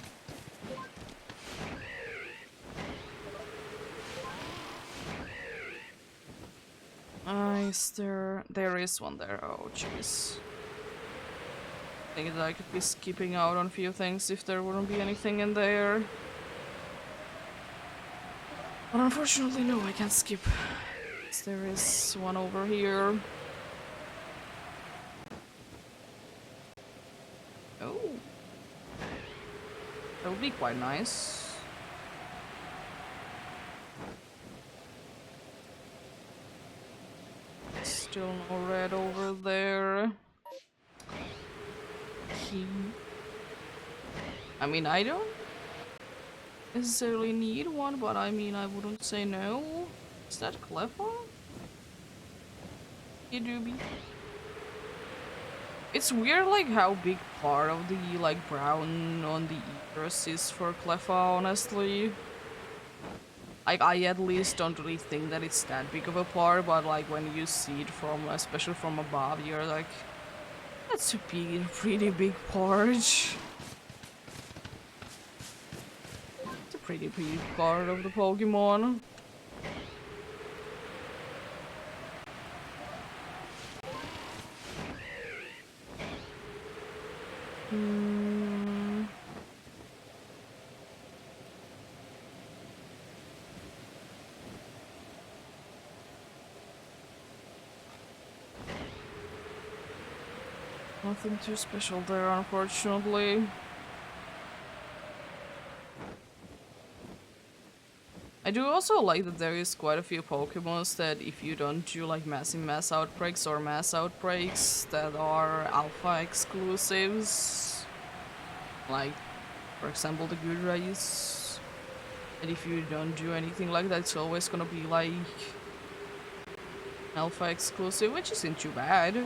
Is there is one there. Oh jeez. I think that I could be skipping out on a few things if there wouldn't be anything in there. But unfortunately, no, I can't skip. There is one over here. Oh. That would be quite nice. Still no red over there. I mean, I don't necessarily need one, but I mean, I wouldn't say no. Is that clever? You do be. It's weird, like, how big part of the, like, brown on the ears is for Cleffa, honestly. Like, I at least don't really think that it's that big of a part, but, like, when you see it from, especially from above, you're like, that's a pretty big part. It's a pretty big part of the Pokemon. Nothing too special there, unfortunately. I do also like that there is quite a few Pokemons that if you don't do like massive mass outbreaks or mass outbreaks that are alpha exclusives. Like, for example, the Good Race. And if you don't do anything like that, it's always gonna be like alpha exclusive, which isn't too bad.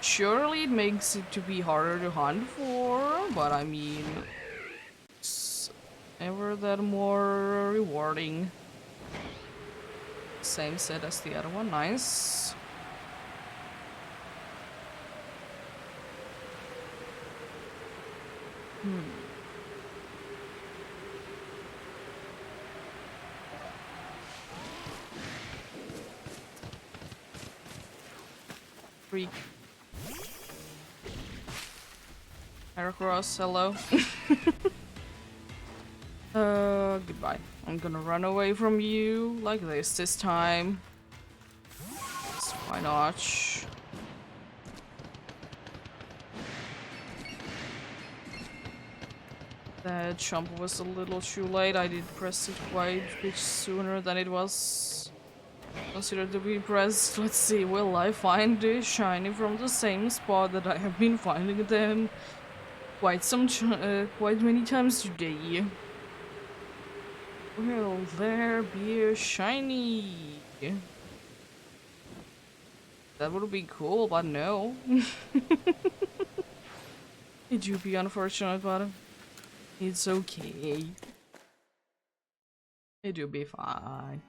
Surely it makes it to be harder to hunt for, but I mean, it's ever that more rewarding. Same set as the other one, nice. Freak. Heracross, hello. Goodbye. I'm gonna run away from you like this time. So why not? That jump was a little too late. I did press it quite a bit sooner than it was considered to be pressed. Let's see, will I find the shiny from the same spot that I have been finding them quite many times today? Will there be a shiny? That would be cool, but no. It would be unfortunate, but it's okay. It will be fine.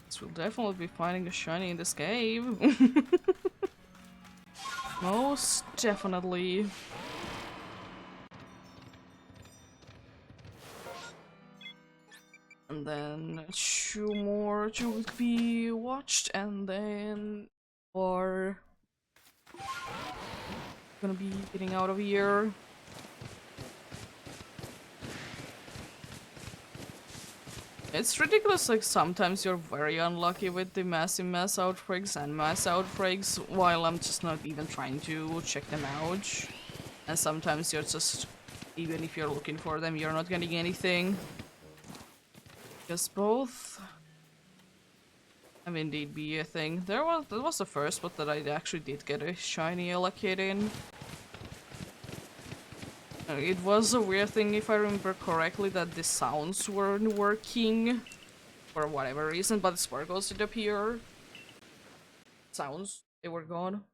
This will definitely be finding a shiny in this cave. Most definitely. And then 2 more to be watched, and then we're gonna be getting out of here. It's ridiculous, like sometimes you're very unlucky with the massive mass outbreaks and mass outbreaks, while I'm just not even trying to check them out. And sometimes you're just, even if you're looking for them, you're not getting anything. Because both have indeed be a thing. That was the first, but that I actually did get a shiny Elakid in. It was a weird thing, if I remember correctly, that the sounds weren't working for whatever reason, but the sparkles did appear. Sounds, they were gone.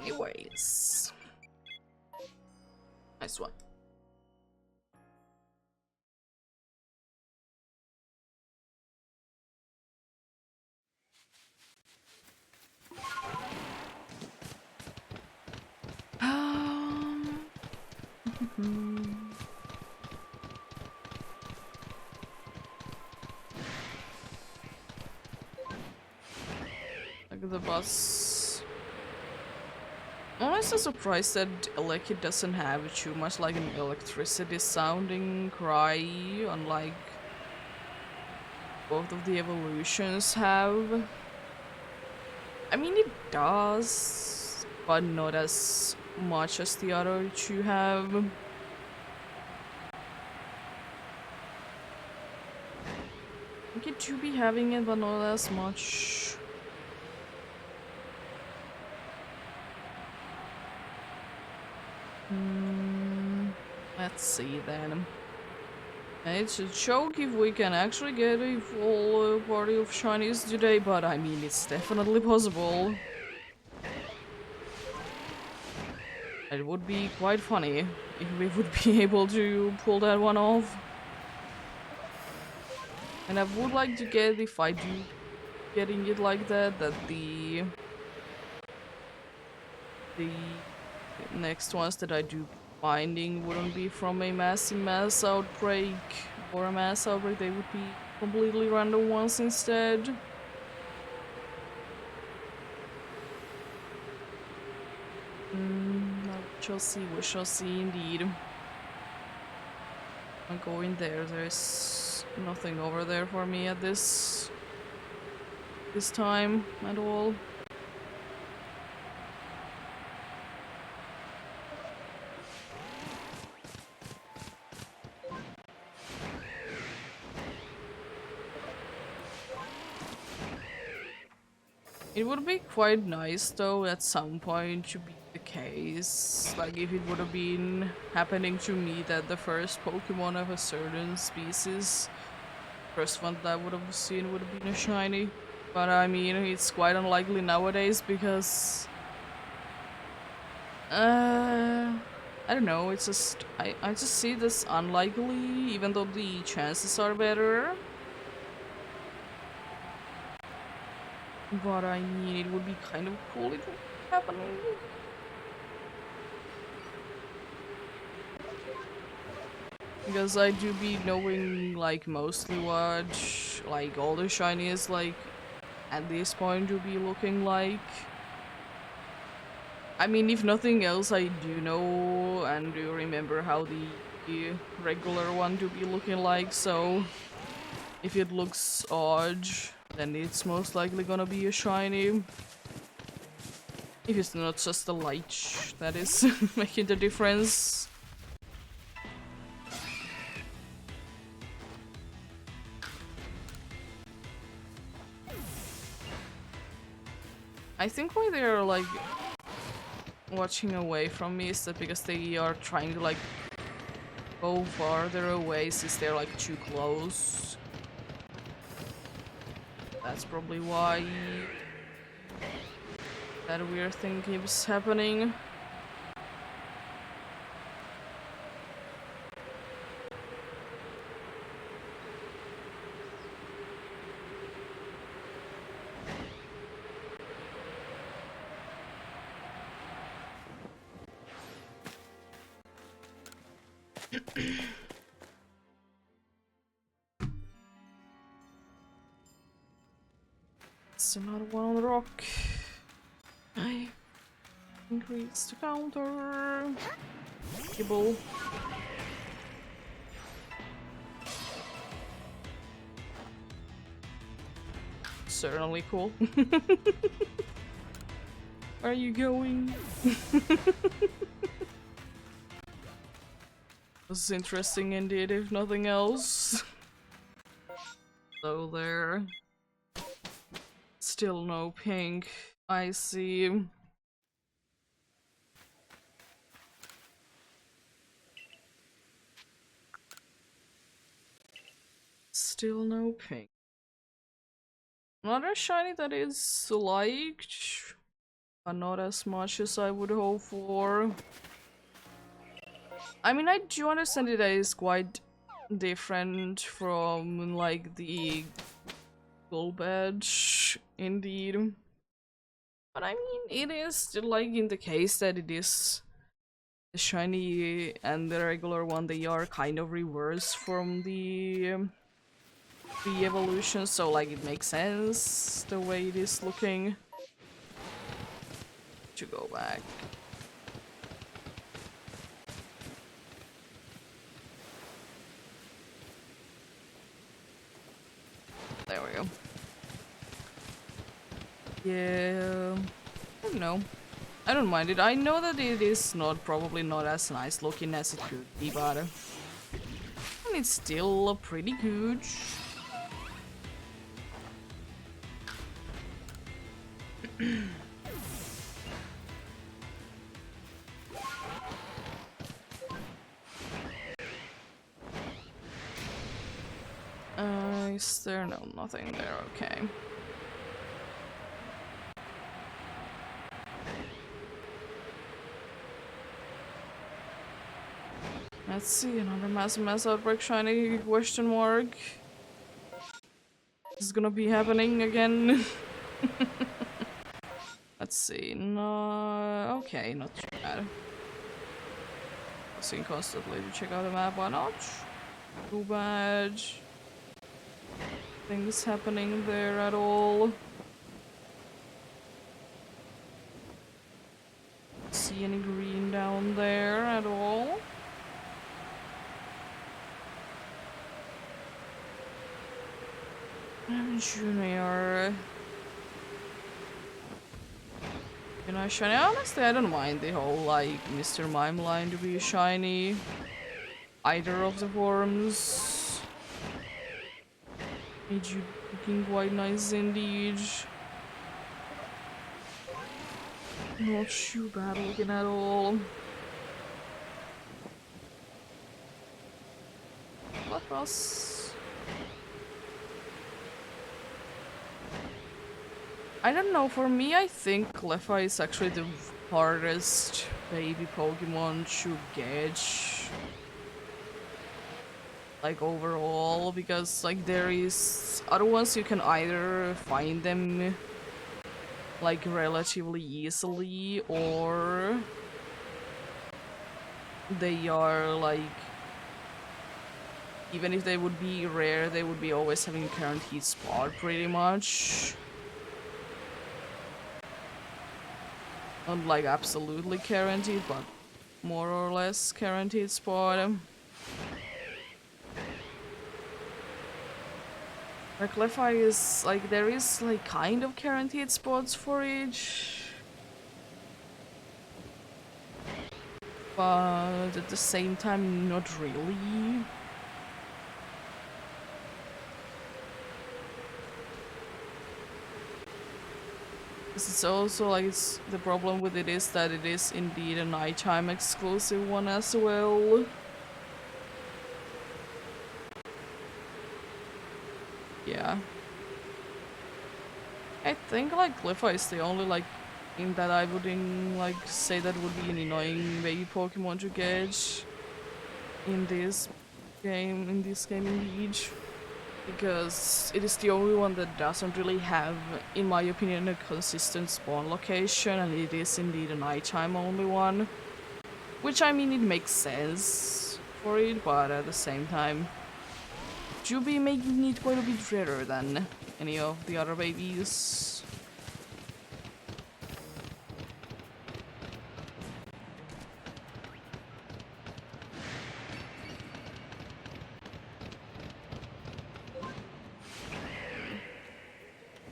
Anyways. Nice one. Look at the bus. honestly surprised that Elekid doesn't have too much like an electricity sounding cry, unlike both of the evolutions have. I mean, it does, but not as much as the other two have. I think it do be having it, but not as much. Let's see then. It's a joke if we can actually get a full party of shinies today, but I mean, it's definitely possible. It would be quite funny if we would be able to pull that one off. And I would like to get, if I do getting it like that, that the next ones that I do finding wouldn't be from a mass outbreak or a mass outbreak, they would be completely random ones instead. We shall see indeed. I'll go in there, there's nothing over there for me at this time at all. It would be quite nice though at some point to be the case, like if it would have been happening to me that the first Pokemon of a certain species, first one that I would have seen would have been a shiny. But I mean, it's quite unlikely nowadays because I don't know, it's just I just see this unlikely even though the chances are better. But I mean, it would be kind of cool if it would happen. Because I do be knowing, like, mostly what, like, all the shinies, like, at this point do be looking like. I mean, if nothing else, I do know and do remember how the regular one do be looking like, so if it looks odd, then it's most likely gonna be a shiny. If it's not just the light that is making the difference. I think why they're like watching away from me is that because they are trying to like go farther away since they're like too close. That's probably why that weird thing keeps happening. It's another one on the rock. I increase the counter. Kibble. Certainly cool. Where are you going? This is interesting indeed, if nothing else. So there. Still no pink. I see. Still no pink. Another shiny that is liked, but not as much as I would hope for. I mean, I do understand that it is quite different from like the gold badge, indeed. But I mean, it is still like in the case that it is the shiny and the regular one, they are kind of reversed from the evolution, so like it makes sense the way it is looking. To go back. There we go. Yeah, I don't know. I don't mind it. I know that it is probably not as nice looking as it could be, but and it's still pretty good. Is there? No, nothing there. Okay. Let's see, another mass outbreak shiny question mark. This is gonna be happening again. Let's see, no, okay, not too bad. Seeing constantly to check out the map, why not? Too bad. Things happening there at all. See any green down there at all? Junior. You know, shiny. Honestly, I don't mind the whole like Mr. Mime line to be shiny. Either of the forms. Made you looking quite nice indeed. Not too bad looking at all. What was? I don't know, for me I think Cleffa is actually the hardest baby Pokemon to get. Like overall, because like there is other ones you can either find them like relatively easily, or they are like, even if they would be rare, they would be always having a guaranteed spot pretty much. Not like absolutely guaranteed, but more or less guaranteed spot. Like Cleffa is like, there is like kind of guaranteed spots for each, but at the same time not really. It's also like, the problem with it is that it is indeed a nighttime exclusive one as well. Yeah. I think like Cleffa is the only like thing that I wouldn't like say that would be an annoying baby Pokemon to get in this game indeed. Because it is the only one that doesn't really have, in my opinion, a consistent spawn location, and it is indeed a nighttime only one. Which, I mean, it makes sense for it, but at the same time, it should be making it quite a bit rarer than any of the other babies.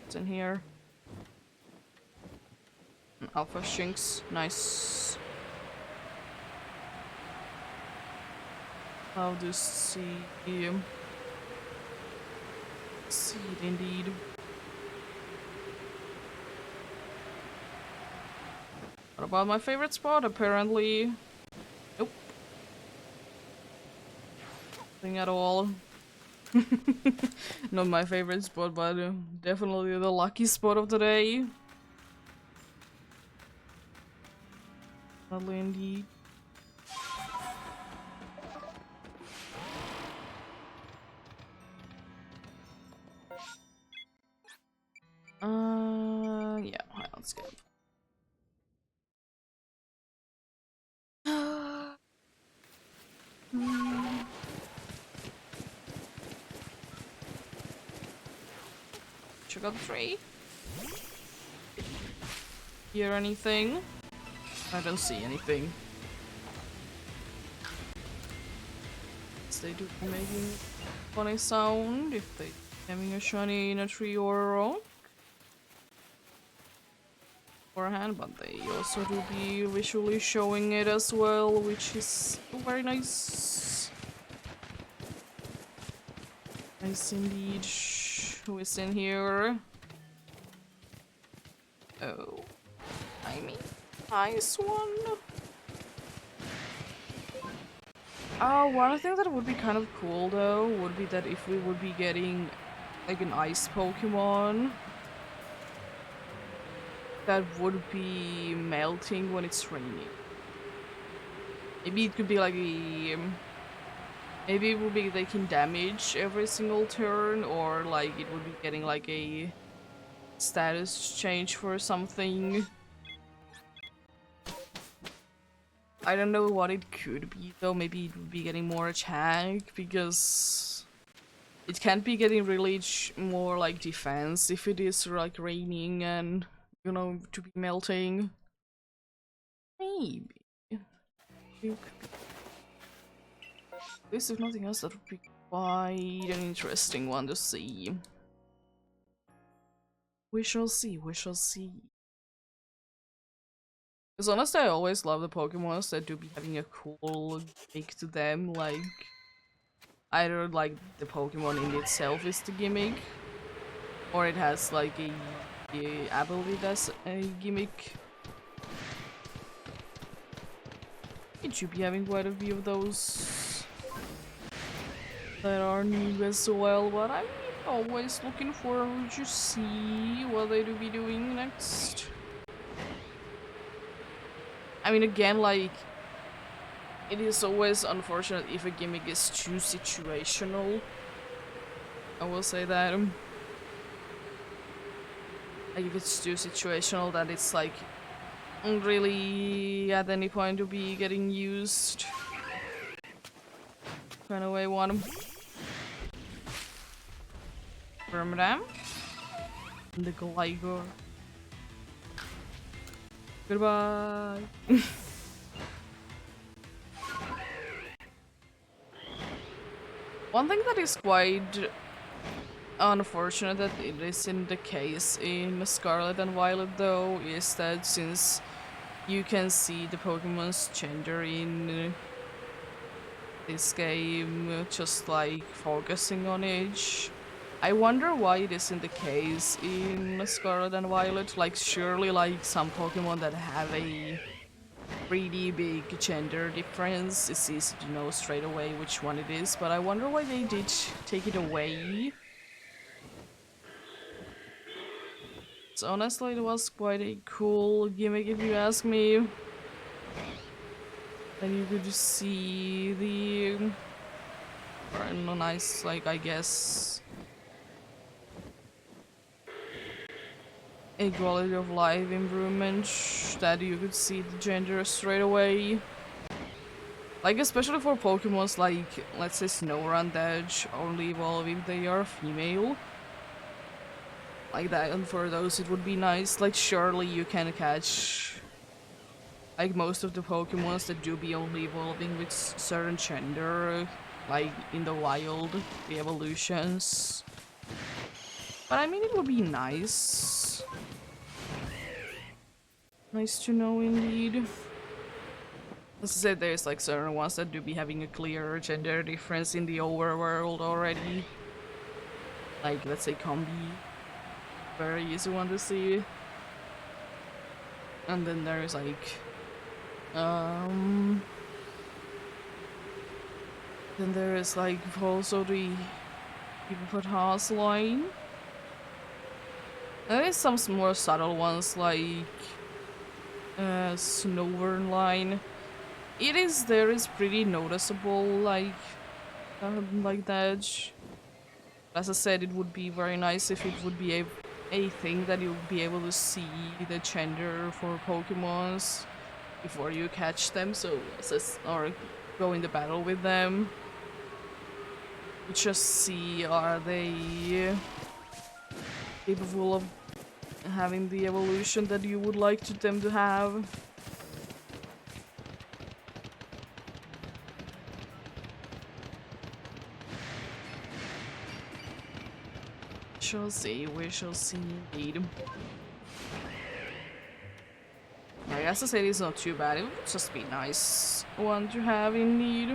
What's in here? An Alpha Shinx, nice. How to see seed indeed. What about my favorite spot? Apparently, nope. Nothing at all. Not my favorite spot, but definitely the lucky spot of the day. Definitely indeed. Yeah, alright, let's get it. Check out the tree. Hear anything? I don't see anything. They do making funny sound if they Having a shiny in a tree or a rock. Beforehand, but they also do be visually showing it as well, which is very nice. Nice indeed. Who is in here? Oh, I mean, nice one. One thing that would be kind of cool though would be that if we would be getting like an ice Pokemon that would be melting when it's raining. Maybe it could be like a maybe it would be taking damage every single turn, or like it would be getting like a status change for something. I don't know what it could be though. Maybe it would be getting more attack, because it can't be getting really more like defense if it is like raining and, you know, to be melting. Maybe. At least if nothing else, that would be quite an interesting one to see. We shall see, we shall see. Because honestly, I always love the Pokemons that do be having a cool gimmick to them, like either like the Pokemon in itself is the gimmick, or it has like a ability that's a gimmick. It should be having quite a few of those that are new as well, but I'm always looking forward to see what they do be doing next. I mean, again, like, it is always unfortunate if a gimmick is too situational. I will say that. Like, if it's too situational, that it's like really at any point to be getting used. Run away, one. Vermidam. And the Gligar. Goodbye. One thing that is quite unfortunate that it isn't the case in Scarlet and Violet though is that since you can see the Pokemon's gender in this game, just like focusing on age, I wonder why it isn't the case in Scarlet and Violet. Like, surely like some Pokemon that have a pretty big gender difference, it's easy to know straight away which one it is, but I wonder why they did take it away. So honestly, it was quite a cool gimmick if you ask me. Then you could see the nice, like, I guess, a quality of life improvement that you could see the gender straight away. Like, especially for Pokemons like, let's say, Snorunt that only evolve if they are female. Like that, and for those it would be nice. Like, surely you can catch like most of the Pokemons that do be only evolving with certain gender, like in the wild, the evolutions. But I mean, it would be nice. Nice to know indeed. As I said, there's like certain ones that do be having a clear gender difference in the overworld already. Like, let's say Combi. Very easy one to see. And then there's like then there is like also the Hippopotas line. There is some more subtle ones like Snowburn line. There is pretty noticeable, like that. As I said, it would be very nice if it would be a thing that you would be able to see the gender for Pokemons before you catch them, so or go into battle with them. You just see, are they capable of having the evolution that you would like them to have. we shall see indeed. I guess the city is not too bad, it would just be nice one to have indeed.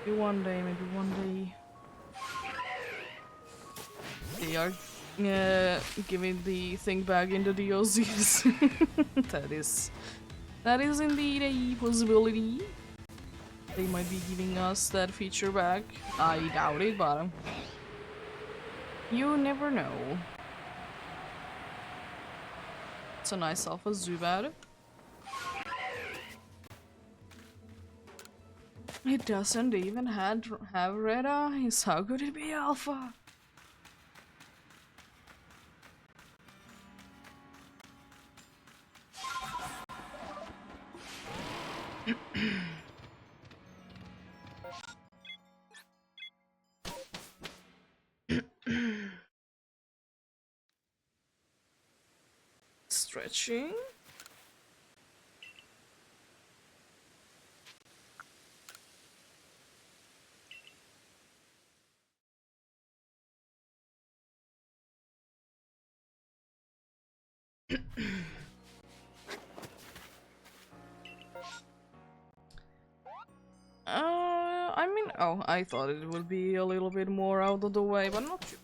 Maybe one day, maybe one day. They are giving the thing back into the DLCs. That is indeed a possibility. They might be giving us that feature back. I doubt it, but you never know. It's a nice alpha Zubat. It doesn't even have red eyes. How could it be alpha? Stretching. I mean, oh, I thought it would be a little bit more out of the way, but not sure.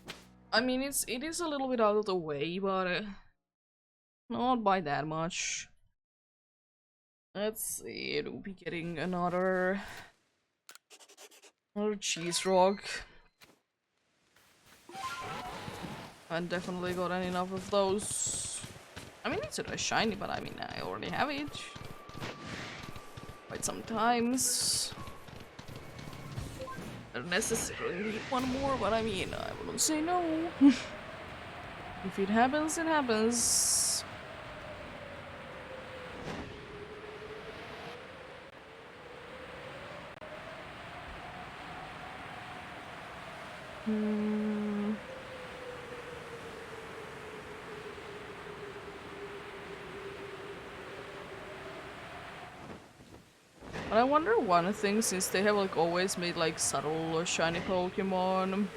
I mean, it is a little bit out of the way, but not by that much. Let's see, it'll be getting another cheese rock. I definitely gotten enough of those. I mean, it's a shiny, but I mean, I already have it. Quite sometimes. I don't necessarily need one more, but I mean, I wouldn't say no. If it happens, it happens. But I wonder one thing, since they have like always made like subtle or shiny Pokemon,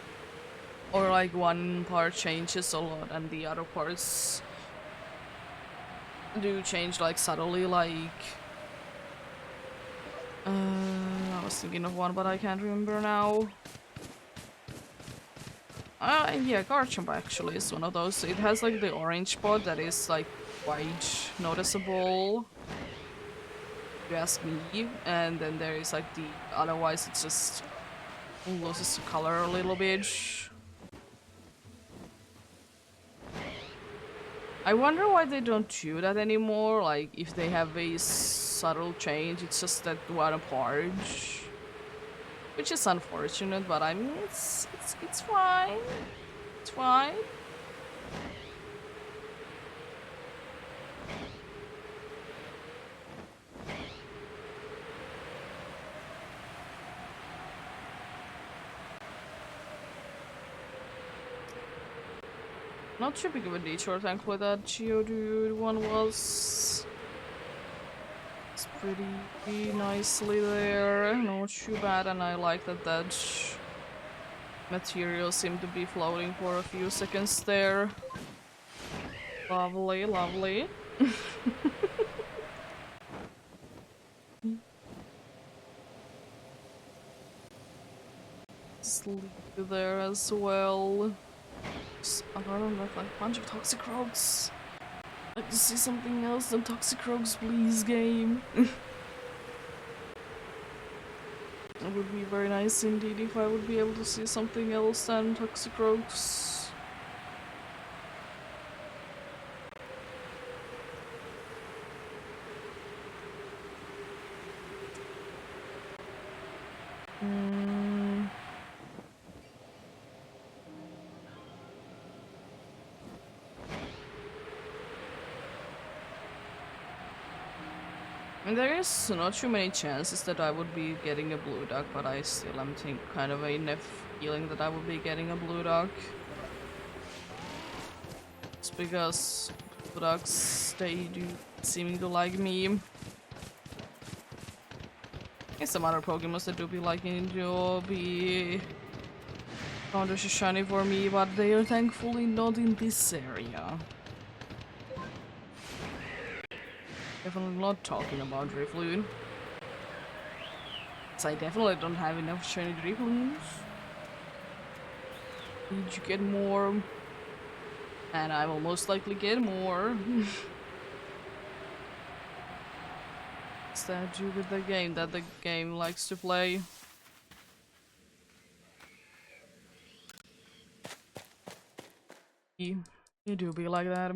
or like one part changes a lot and the other parts do change like subtly, like I was thinking of one but I can't remember now. Yeah, Garchomp actually is one of those. It has like the orange spot that is like quite noticeable, if you ask me, and then there is like the otherwise it just loses color a little bit. I wonder why they don't do that anymore, like if they have a subtle change, it's just that one part. Which is unfortunate, but I mean it's fine. It's fine. Not too big of a detour, thankfully that Geodude one was. It's pretty nicely there, not too bad, and I like that material seemed to be floating for a few seconds there. Lovely, lovely. Sleep there as well. Other than that, like a bunch of Toxicroaks. I'd like to see something else than Toxicroaks, please, game. It would be very nice indeed if I would be able to see something else than Toxicroaks. There is not too many chances that I would be getting a blue duck, but I still am kind of a feeling that I would be getting a blue duck. It's because blue ducks, they do seem to like me. There's some other Pokemon that do be liking to be found a shiny for me, but they are thankfully not in this area. Definitely not talking about Drifloon. So I definitely don't have enough shiny Drifloons. Need to get more. And I will most likely get more. What's that do with the game that the game likes to play? You do be like that.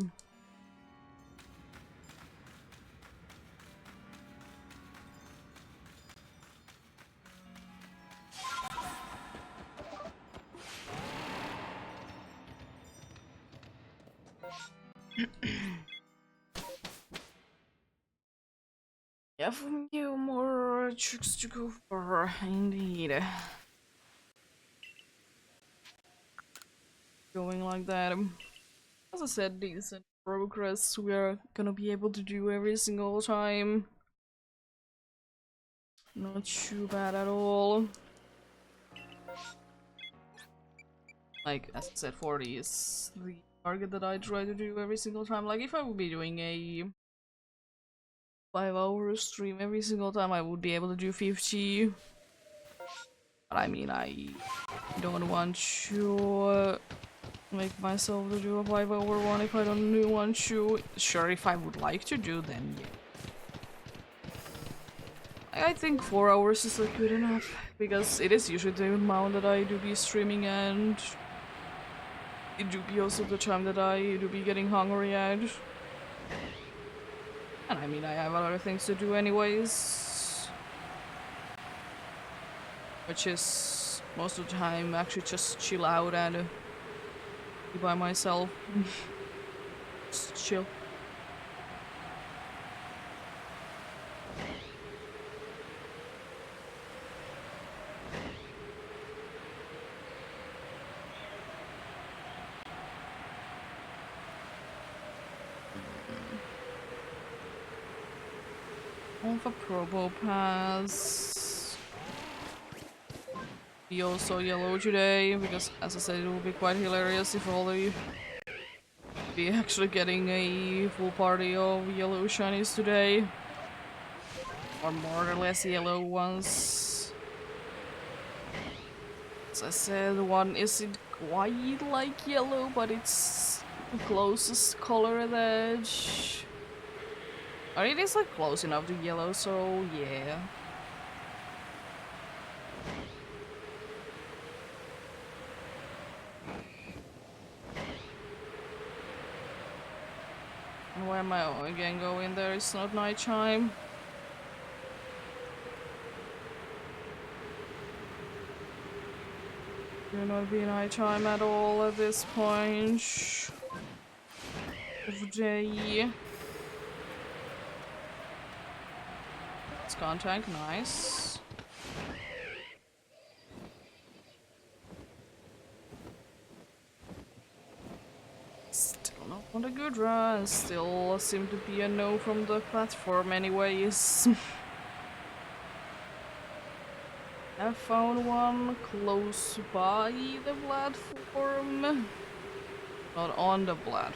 Yeah, from you more tricks to go for, indeed. Going like that. As I said, decent progress we are gonna be able to do every single time. Not too bad at all. Like, as I said, 40 is the target that I try to do every single time. Like, if I would be doing a 5-hour stream every single time, I would be able to do 50. But I mean, I don't want to make myself to do a 5-hour one if I don't want to. Sure, if I would like to do, then yeah. I think 4 hours is like good enough, because it is usually the amount that I do be streaming, and it do be also the time that I do be getting hungry at. And I mean, I have other things to do anyways. Which is most of the time actually just chill out and be by myself. Just chill. On the Probo Pass. Be also yellow today, because as I said, it will be quite hilarious if all of you be actually getting a full party of yellow shinies today. Or more or less yellow ones. As I said, one isn't quite like yellow, but it's the closest color that... Or it is like close enough to yellow, so yeah. And why am I again going there? It's not nighttime. Do not be nighttime at all at this point of day. It's contact, nice. Still not a good run. Still seem to be a no from the platform anyways. I found one close by the platform. Not on the platform.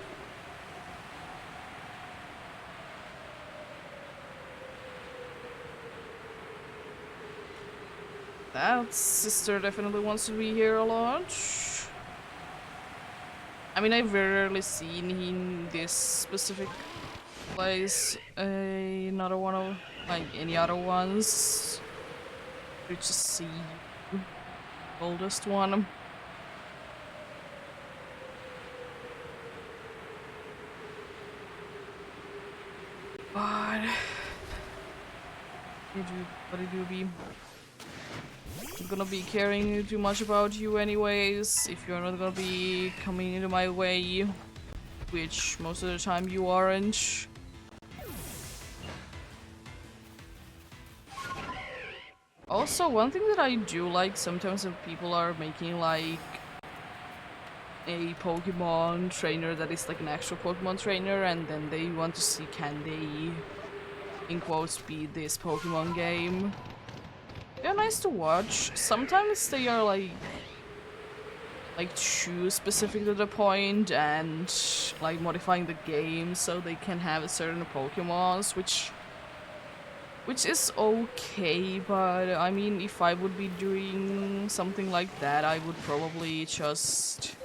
That sister definitely wants to be here a lot. I mean, I've rarely seen in this specific place another one of, like, any other ones. You just see the oldest one. But it do be. I'm gonna be caring too much about you anyways, if you're not gonna be coming into my way, which most of the time you aren't. Also, one thing that I do like sometimes when people are making like a Pokemon trainer that is like an actual Pokemon trainer, and then they want to see can they, in quotes, beat this Pokemon game. They're nice to watch. Sometimes they are like like too specific to the point and like modifying the game so they can have certain Pokemons, which is okay, but I mean, if I would be doing something like that, I would probably just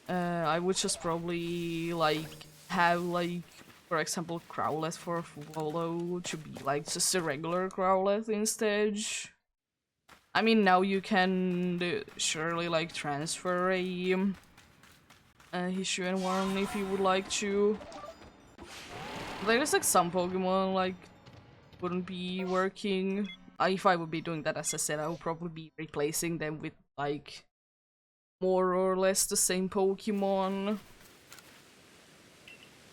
I would just probably like have like, for example, Crowlet for Volo to be like just a regular Crowlet instead. I mean, now you can surely like transfer a Hishu and Worm if you would like to. There's like some Pokemon like wouldn't be working. If I would be doing that, as I said, I would probably be replacing them with like more or less the same Pokemon.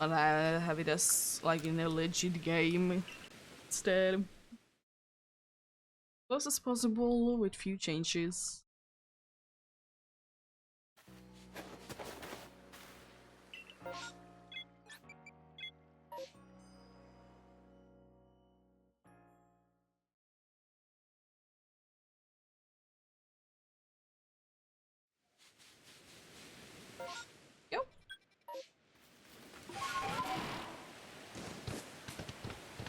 And I have it as like in a legit game instead. Close as possible with few changes. Yep.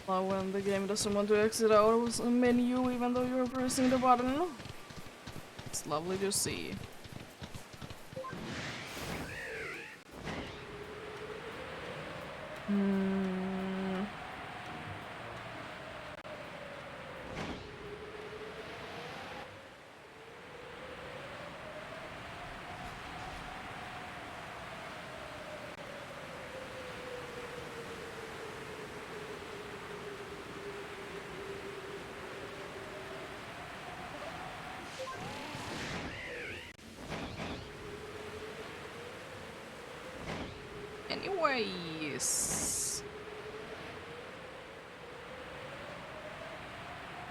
Well, when the game doesn't want to exit out of a menu even though you're pressing the button. It's lovely to see. Anyways,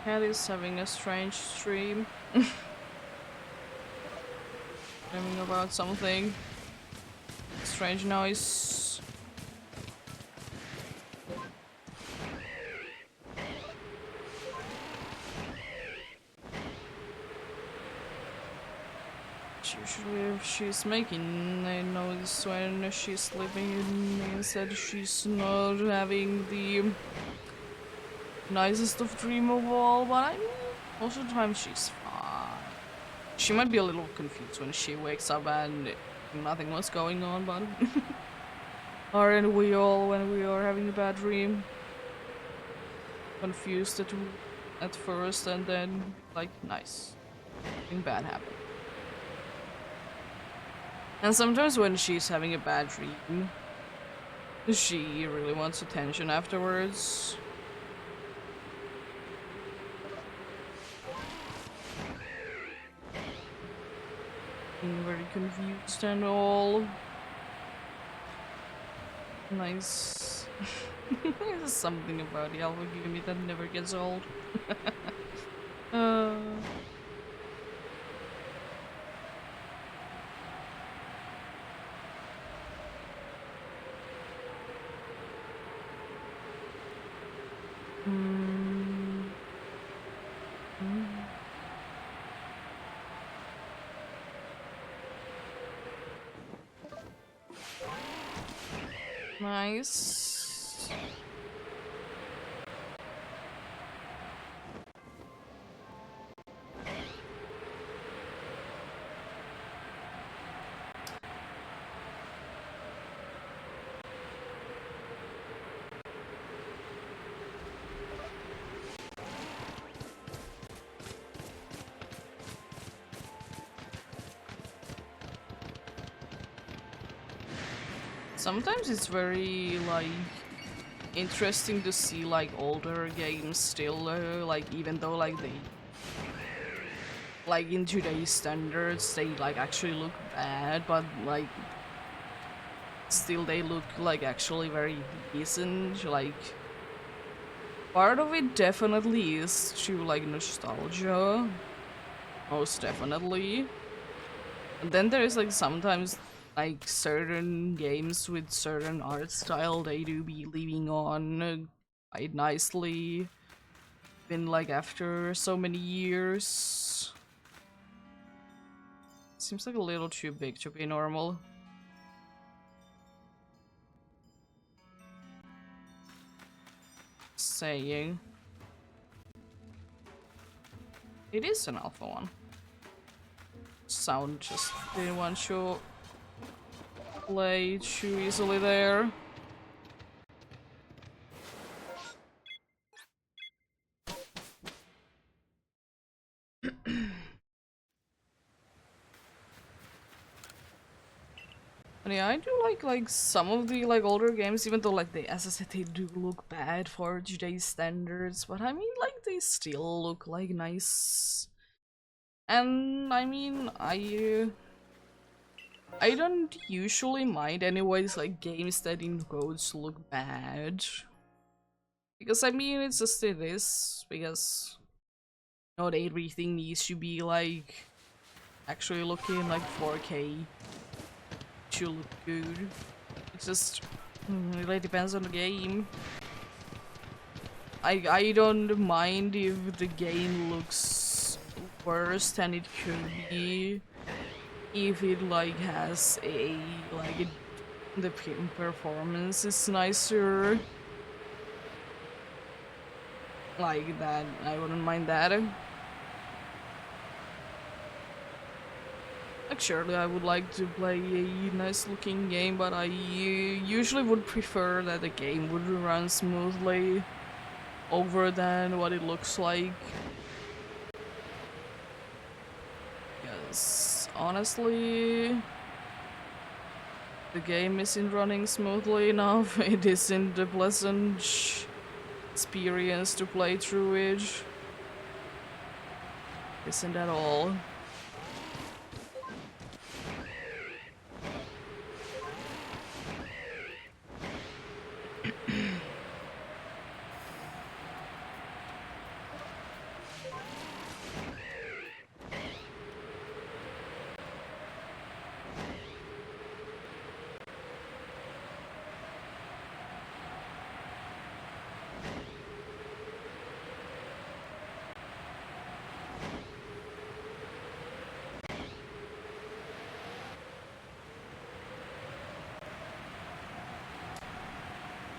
Cat is having a strange stream. Dreaming about something. Strange noise. Usually if she's making a noise when she's sleeping, it means that she's not having the nicest of dream of all, but I mean, most of the time she's fine. She might be a little confused when she wakes up and nothing was going on, but aren't we all when we are having a bad dream? Confused at first and then like, nice. Nothing bad happened. And sometimes when she's having a bad dream, she really wants attention afterwards. Being very confused and all. Nice. There's something about the Alpha Gumi that never gets old. uh... Nice. Sometimes it's very like interesting to see like older games still like, even though like they like in today's standards they like actually look bad, but like still they look like actually very decent. Like part of it definitely is to like nostalgia, most definitely. And then there is like sometimes like certain games with certain art style they do be leaving on quite nicely, been like after so many years. Seems like a little too big to be normal. Saying. It is an alpha one. Sound just didn't want to play too easily there. And yeah, I do like some of the older games, even though as I said, they do look bad for today's standards, but I mean they still look nice. And I mean I don't usually mind anyways games that in quotes look bad. Because I mean it's just it is, because not everything needs to be actually looking 4K to look good. It just really depends on the game. I don't mind if the game looks worse than it could be, if it has the performance is nicer, like that. I wouldn't mind that. Surely I would like to play a nice looking game, but I usually would prefer that the game would run smoothly over than what it looks like. Because honestly, the game isn't running smoothly enough. It isn't a pleasant experience to play through it. Isn't at all.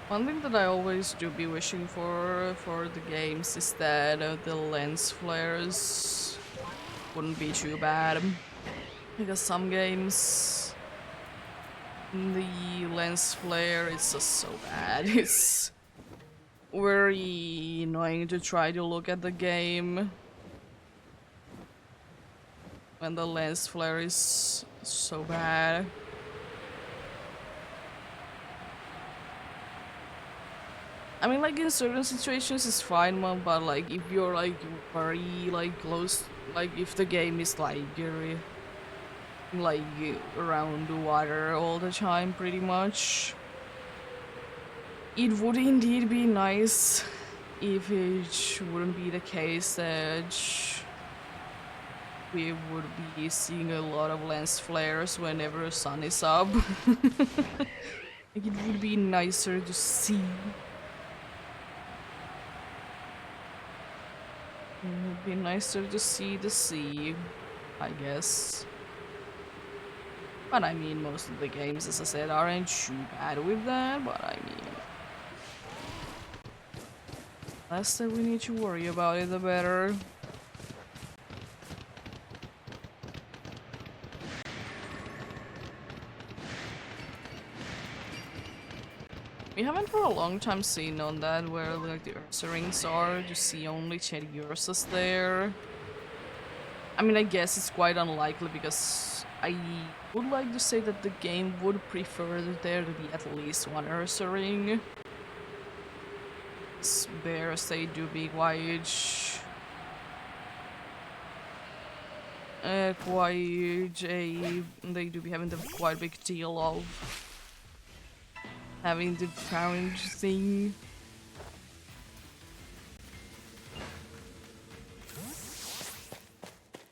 One thing that I always do be wishing for the games is that the lens flares wouldn't be too bad. Because some games, the lens flare is just so bad. It's very annoying to try to look at the game when the lens flare is so bad. I mean, in certain situations it's fine, but if you're very close, if the game is you're around the water all the time, pretty much, it would indeed be nice if it wouldn't be the case that we would be seeing a lot of lens flares whenever the sun is up. It would be nicer to see. It would be nicer to see the sea, I guess. But I mean, most of the games, as I said, aren't too bad with that, but I mean, less that we need to worry about it, the better. We haven't for a long time seen on that where the Ursa rings are, to see only Cherry Ursas there. I mean, I guess it's quite unlikely because I would like to say that the game would prefer there to be at least one Ursa ring. Bears, they do be quite they do be having the quite big deal of having the parent thing.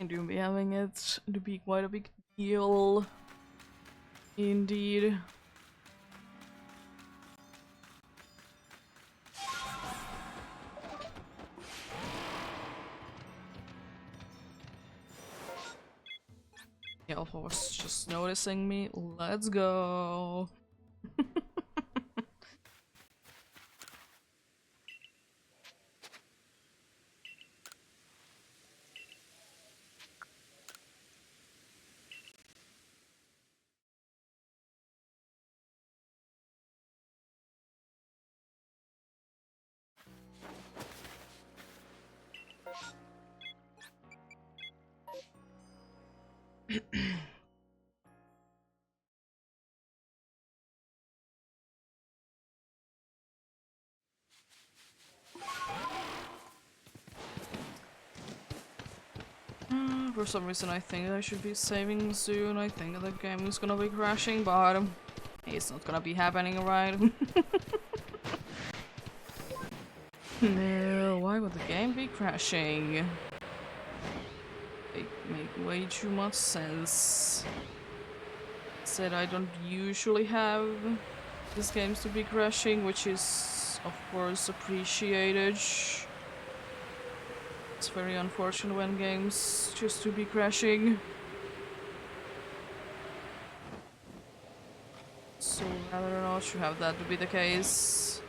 And do be having it to be quite a big deal indeed. The alpha was just noticing me. Let's go. For some reason I think I should be saving soon. I think the game is gonna be crashing, but it's not gonna be happening, right? No, why would the game be crashing? It make way too much sense. Said I don't usually have these games to be crashing, which is of course appreciated. It's very unfortunate when games just to be crashing. So rather not to have that to be the case.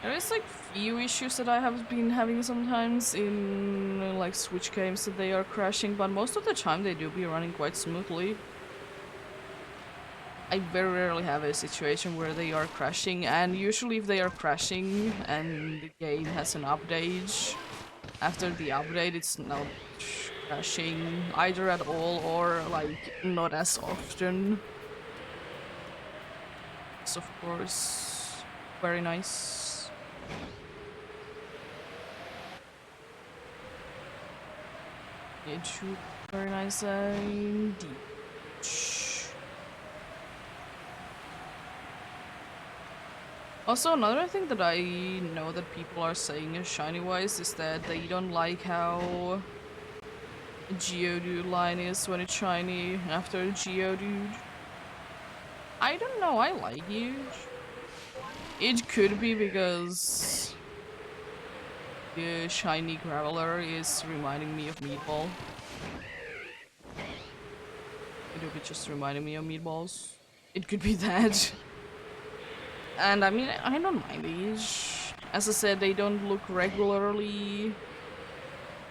There is like few issues that I have been having sometimes in like Switch games that they are crashing, but most of the time they do be running quite smoothly. I very rarely have a situation where they are crashing, and usually if they are crashing and the game has an update, after the update it's not crashing either at all or like not as often. It's of course very nice. It should be very nice indeed. Also, another thing that I know that people are saying shiny-wise is that they don't like how Geodude line is when it's shiny after Geodude. I don't know, I like it. It could be because the shiny Graveler is reminding me of Meatball. It could be just reminding me of Meatballs. It could be that. And I mean, I don't mind these. As I said, they don't look regularly.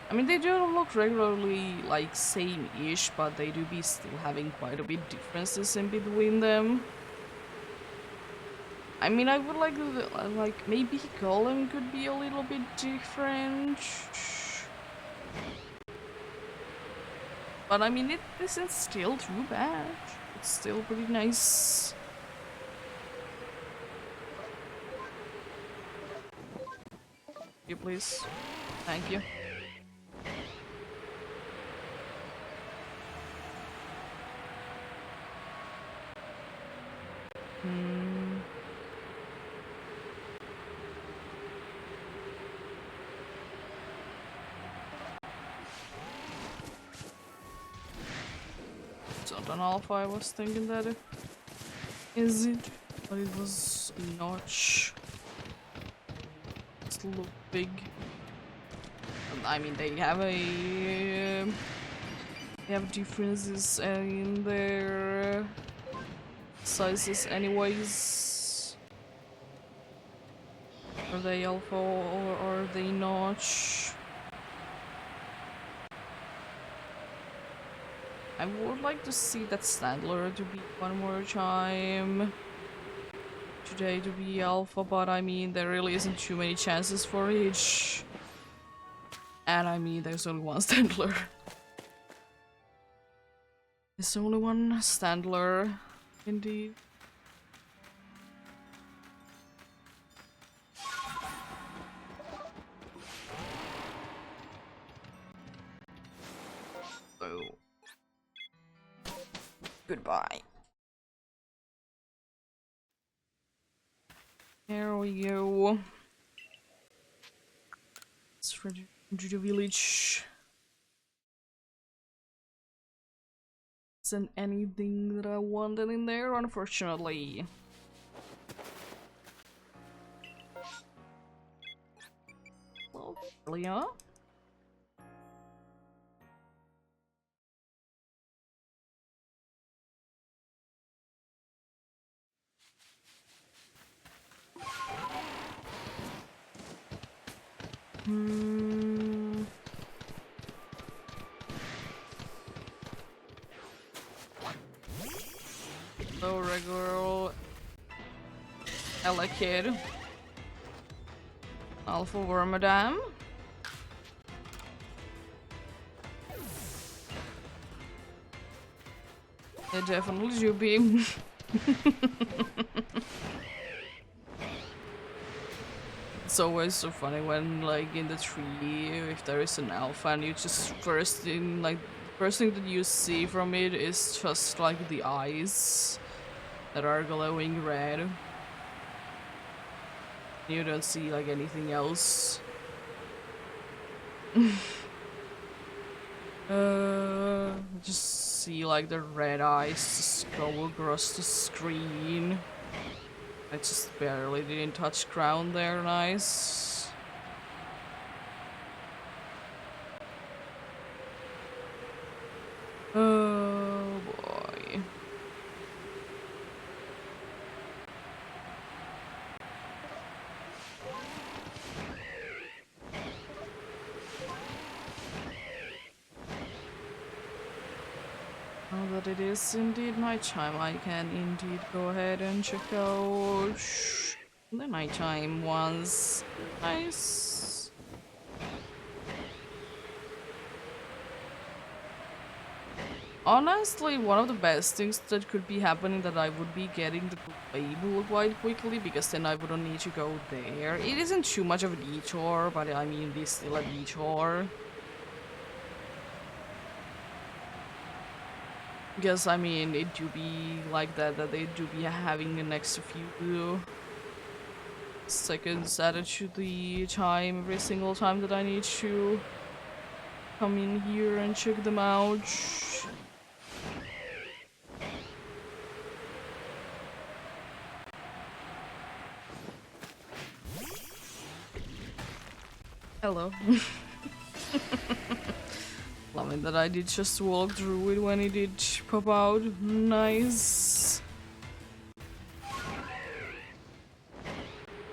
I mean, they don't look regularly like same-ish, but they do be still having quite a bit differences in between them. I mean, I would like maybe Golem could be a little bit different. But I mean, it isn't still too bad. It's still pretty nice. You please. Thank you. It's not an alpha, I was thinking that it is it, but it was notch. It looked big. I mean, they have differences in their sizes anyways. Are they alpha or are they notch? I would like to see that Standler to be one more time today to be alpha, but I mean there really isn't too many chances for each. And I mean there's only one Standler. There's only one Standler, indeed. So goodbye. There we go. Let's return to the village. Isn't anything that I wanted in there, unfortunately. Well, yeah. So regular Ella Kid. Alpha Wormadam. They definitely do be. It's always so funny when, like, in the tree, if there is an alpha and you just first thing that you see from it is just like the eyes that are glowing red. You don't see like anything else. Just see like the red eyes just go across the screen. I just barely didn't touch ground there, nice. Oh boy. Now that it is indeed nighttime, I can indeed go ahead and check out the nighttime ones. Nice. Honestly, one of the best things that could be happening that I would be getting the label quite quickly, because then I wouldn't need to go there. It isn't too much of a detour, but I mean, it is still a detour. Because I mean, it do be like that they do be having an extra few seconds added to the time every single time that I need to come in here and check them out. Hello. Loving that I did just walk through it when it did pop out. Nice.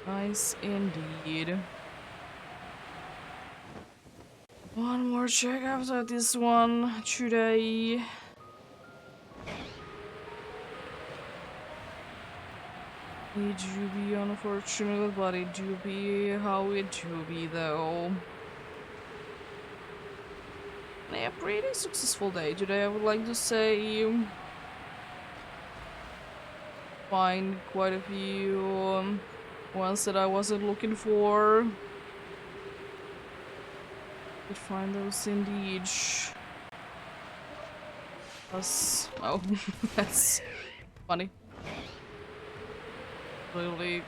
Nice indeed. One more check after this one today. It do be unfortunate, but it do be how it do be though. Yeah, pretty successful day today, I would like to say. Find quite a few ones that I wasn't looking for. Did find those indeed. That's oh, that's funny. Literally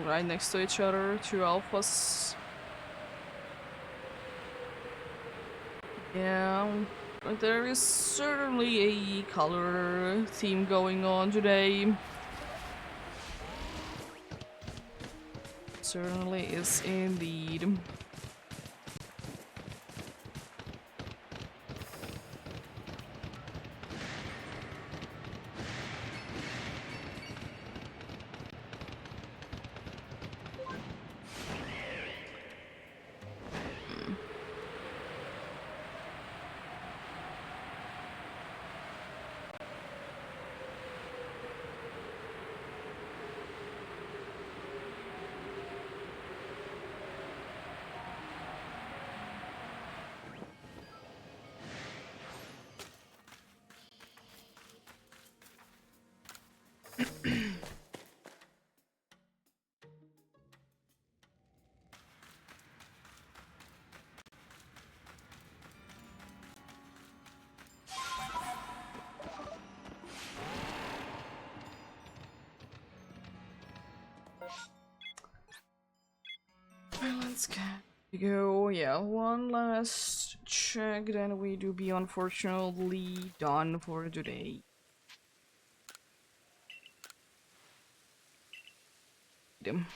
right next to each other, two alphas. Yeah, but there is certainly a color theme going on today. Certainly is indeed. Let's go. Yeah, one last check, then we do be unfortunately done for today. Damn.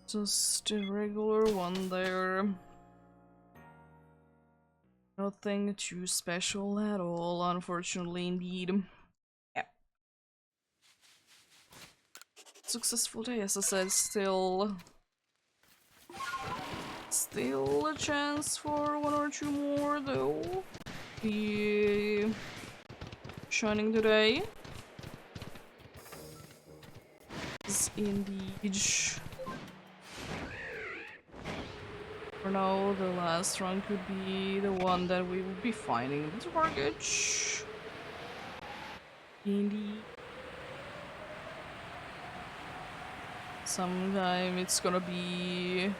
Just a regular one there. Nothing too special at all, unfortunately, indeed. Yeah. Successful day, as I said, still a chance for one or two more, though. The shining today is indeed, for now, the last run could be the one that we will be finding the target. Indeed. Sometime it's gonna be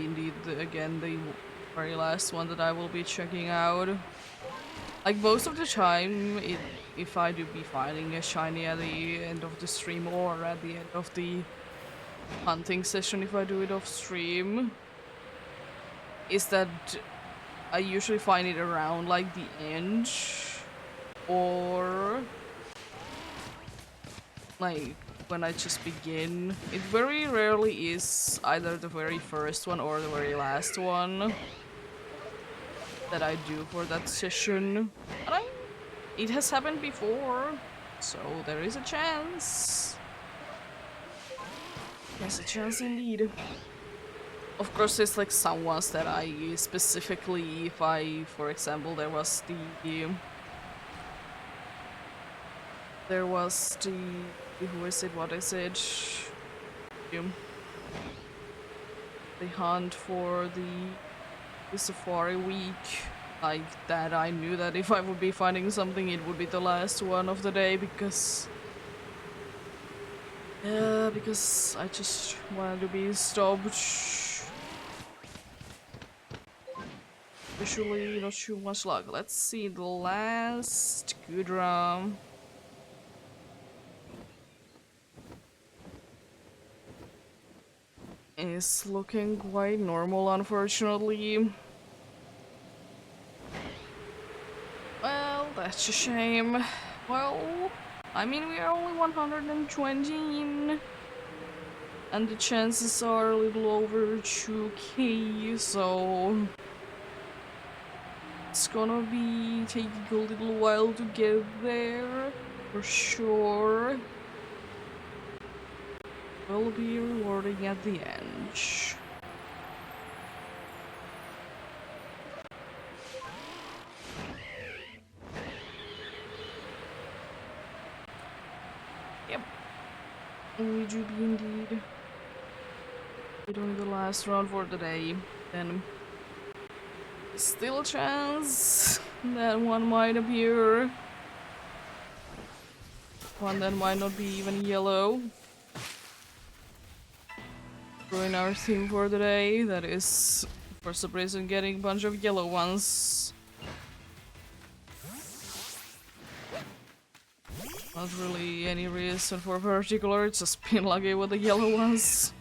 indeed again the very last one that I will be checking out. Like most of the time, if I do be finding a shiny at the end of the stream or at the end of the hunting session, if I do it off stream, is that I usually find it around like the end, or like when I just begin. It very rarely is either the very first one or the very last one that I do for that session. But it has happened before, so there is a chance. There's a chance indeed. Of course, there's like some ones that I specifically, if I, for example, there was the who is it, what is it? The hunt for the Safari Week. Like that, I knew that if I would be finding something, it would be the last one of the day, because I just wanted to be stopped. Usually not too much luck. Let's see the last good round. Is looking quite normal, unfortunately. Well, that's a shame. Well, I mean, we are only 120, and the chances are a little over 2k, so it's gonna be taking a little while to get there, for sure. Will be rewarding at the end. Yep. We do be indeed. We're doing the last round for the day. Then still a chance that one might appear. One that might not be even yellow. Ruin our theme for the day, that is for some reason getting a bunch of yellow ones. Not really any reason for particular, it's just been lucky with the yellow ones.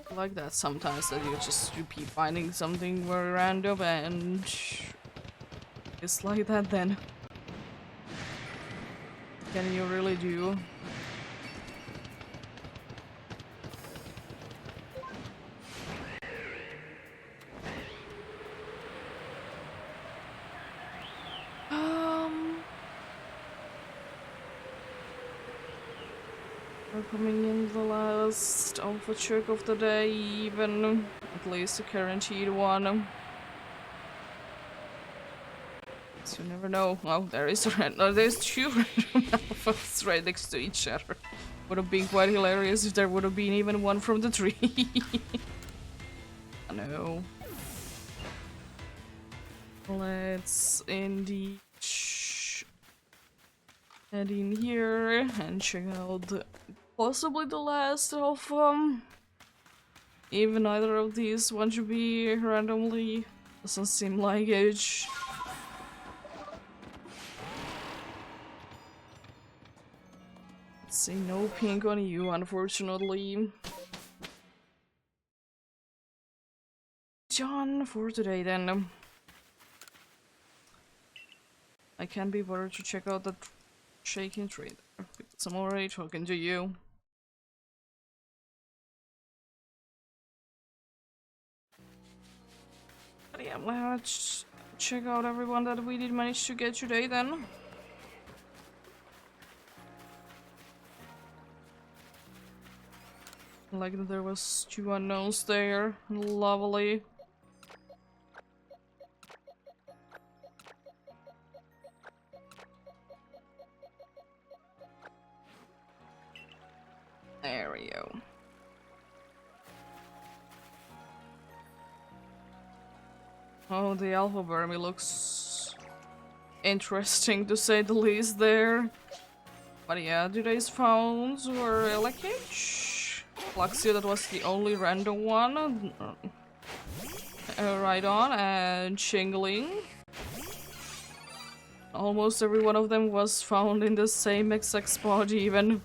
I like that sometimes, that you keep finding something very random and it's like that then. Can you really do? We're coming in the last alpha check of the day, even at least a guaranteed one. So you never know. Oh, there is there's two random alphas right next to each other. Would have been quite hilarious if there would have been even one from the tree. I know. Let's indeed head in here and check out possibly the last of them. Even either of these want to be randomly. Doesn't seem like it. Let's see, no pink on you, unfortunately. Done for today then. I can't be bothered to check out that shaking tree there, because I'm already talking to you. But yeah, let's check out everyone that we did manage to get today then. Like that there was 2 unknowns there. Lovely. There we go. Oh, the alpha Burmy looks interesting to say the least there. But yeah, today's phones were Elekich. Fluxio, that was the only random one. Right on, and Chingling. Almost every one of them was found in the same exact spot even.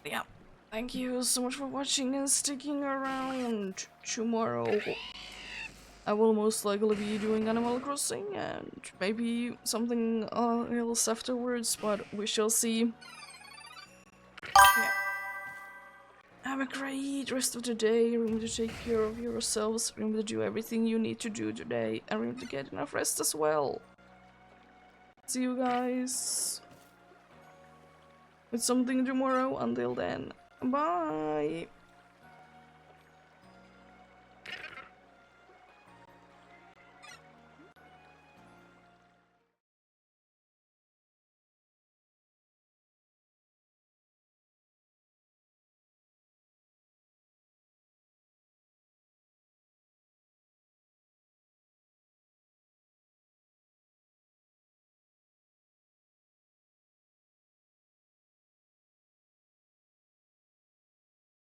Yeah, thank you so much for watching and sticking around. Tomorrow I will most likely be doing Animal Crossing and maybe something else afterwards, but we shall see. Yeah. Have a great rest of the day. Remember to take care of yourselves. Remember to do everything you need to do today. And remember to get enough rest as well. See you guys with something tomorrow. Until then, bye!